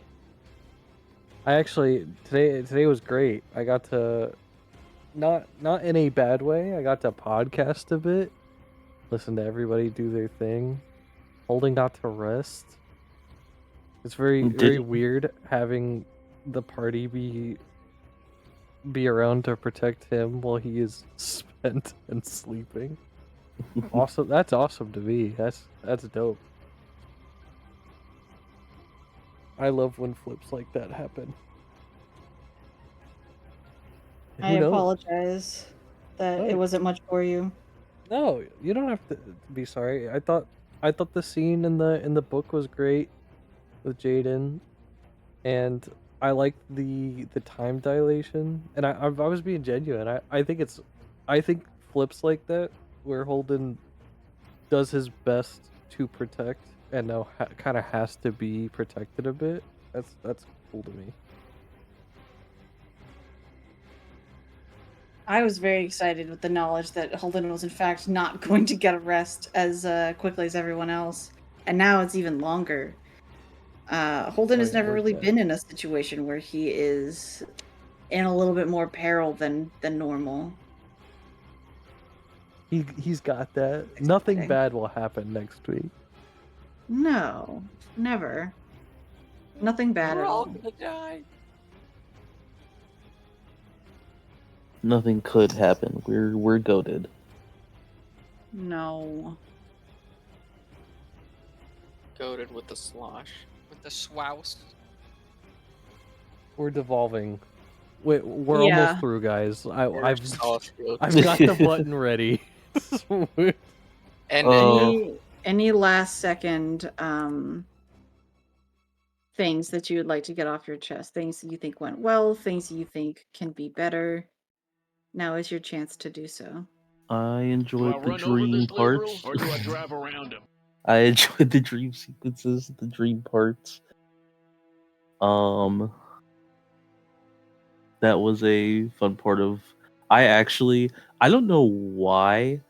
I actually today was great. I got to not in a bad way. I got to podcast a bit, listen to everybody do their thing, holding not to rest. It's very weird having the party be around to protect him while he is spent and sleeping. Awesome. That's awesome to me. That's dope. I love when flips like that happen.
I apologize that it wasn't much for you.
No, you don't have to be sorry. I thought the scene in the book was great with Jaden, and I liked the time dilation. And I was being genuine. I think flips like that where Holden does his best to protect and now kind of has to be protected a bit. That's cool to me.
I was very excited with the knowledge that Holden was in fact not going to get a rest as quickly as everyone else. And now it's even longer. Holden has never really been in a situation where he is in a little bit more peril than normal.
He's got that. Nothing bad will happen next week.
No, never. Nothing bad at all.
We're all gonna die.
Nothing could happen. We're goated.
No.
Goated with the slosh.
With the swouse.
We're devolving. We're
Yeah.
almost through, guys. I've
Sauce goat.
got the button ready.
And
Any last second things that you would like to get off your chest? Things that you think went well, things that you think can be better. Now is your chance to do so.
I
Do
enjoyed
I
the
run over
dream
this liberal,
parts.
or do I drive around him?
I enjoyed the dream sequences, the dream parts. That was a fun part of. I don't know why.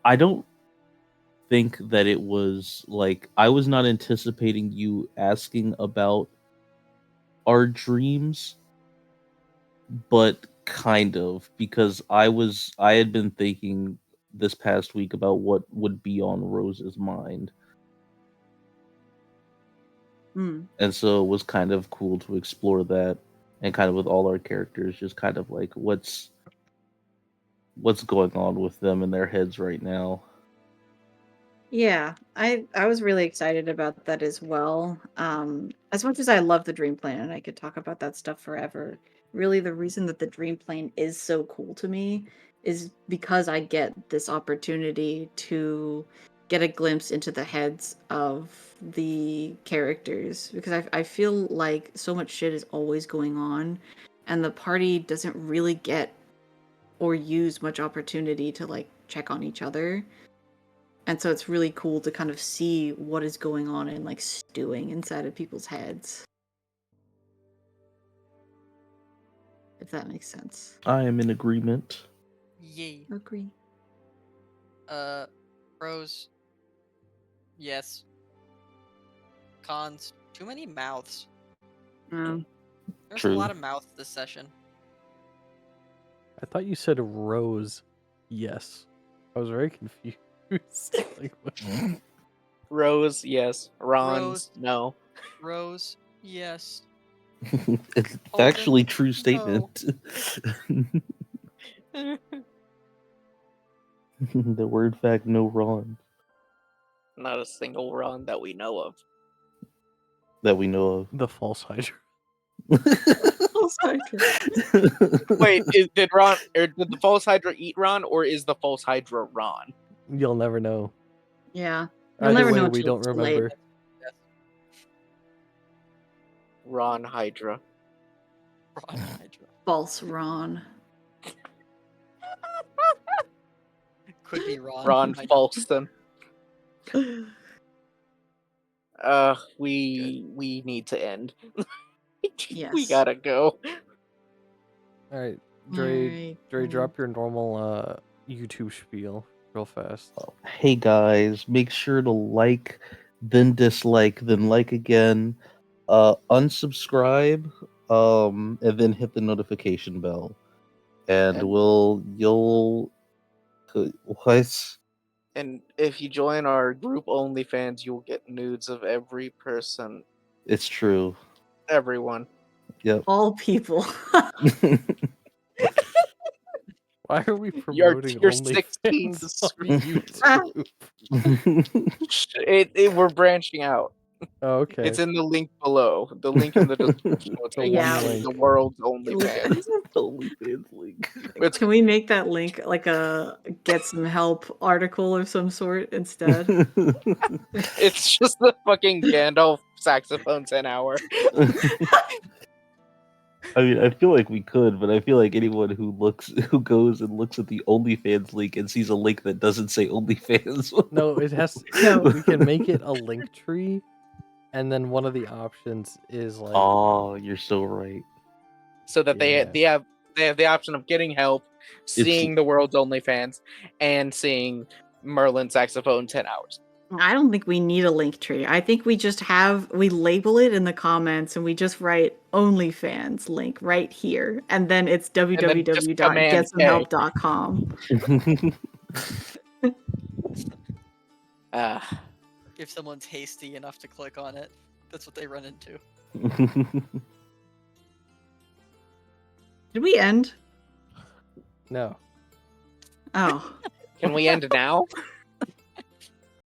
I don't think that it was like I was not anticipating you asking about our dreams, but kind of, because I had been thinking this past week about what would be on Rose's mind.
Mm.
And so it was kind of cool to explore that, and kind of with all our characters, just kind of like what's going on with them in their heads right now.
Yeah, I was really excited about that as well. As much as I love the Dream Plane and I could talk about that stuff forever, really the reason that the Dream Plane is so cool to me is because I get this opportunity to get a glimpse into the heads of the characters, because I feel like so much shit is always going on and the party doesn't really get or use much opportunity to like check on each other. And so it's really cool to kind of see what is going on and like stewing inside of people's heads. If that makes sense.
I am in agreement.
Yay.
Agree.
Pros. Yes. Cons. Too many mouths. There's
True.
a lot of mouths this session.
I thought you said Rose. Yes. I was very confused. Like, what?
Rose, yes. Ron's,
Rose.
no.
Rose. Yes.
It's
Alden,
actually true statement. There were in fact no Ron
Not a single Ron that we know of.
that we know
The false Hydra.
of.
Wait, did Ron or did the false Hydra eat Ron, or is the false Hydra Ron?
You'll never know.
Yeah. You'll
Either
never
way,
know
we
till
don't
it's late.
remember.
Ron Hydra.
Ron Hydra.
False Ron.
Could be Ron.
Ron
Hydra.
Falston. We need to end.
Yes.
We gotta go.
All right, Dre.
Alright,
Dre,
cool.
drop your normal YouTube spiel real fast.
Hey guys, make sure to like, then dislike, then like again, unsubscribe, and then hit the notification bell, and
And-
you'll what?
And if you join our group OnlyFans, you'll get nudes of every person,
It's true.
everyone.
Yep.
All people.
Why are we
You're
promoting
tier
only
16
fans on
discreet.
YouTube?
We're branching out.
Oh, okay.
It's in the link below. The link in the description will take
Yeah.
you to the world's OnlyFans.
OnlyFans link.
It's
Can we make that link like a get some help article of some sort instead?
It's just the fucking Gandalf saxophone 10 hour.
I mean, I feel like we could, but I feel like anyone who goes and looks at the OnlyFans link and sees a link that doesn't say OnlyFans.
No, it has.
No.
We can make it a link tree, and then one of the options is like.
Oh, you're so right.
So that they have the option of getting help, seeing the world's OnlyFans, and seeing Merlin saxophone 10 hours.
I don't think we need a link tree. I think we just we label it in the comments and we just write OnlyFans link right here. And then it's
then just command
www.getsomehelp.com.
If someone's hasty enough to click on it, that's what they run into.
Did we end?
No.
Oh.
Can we end now?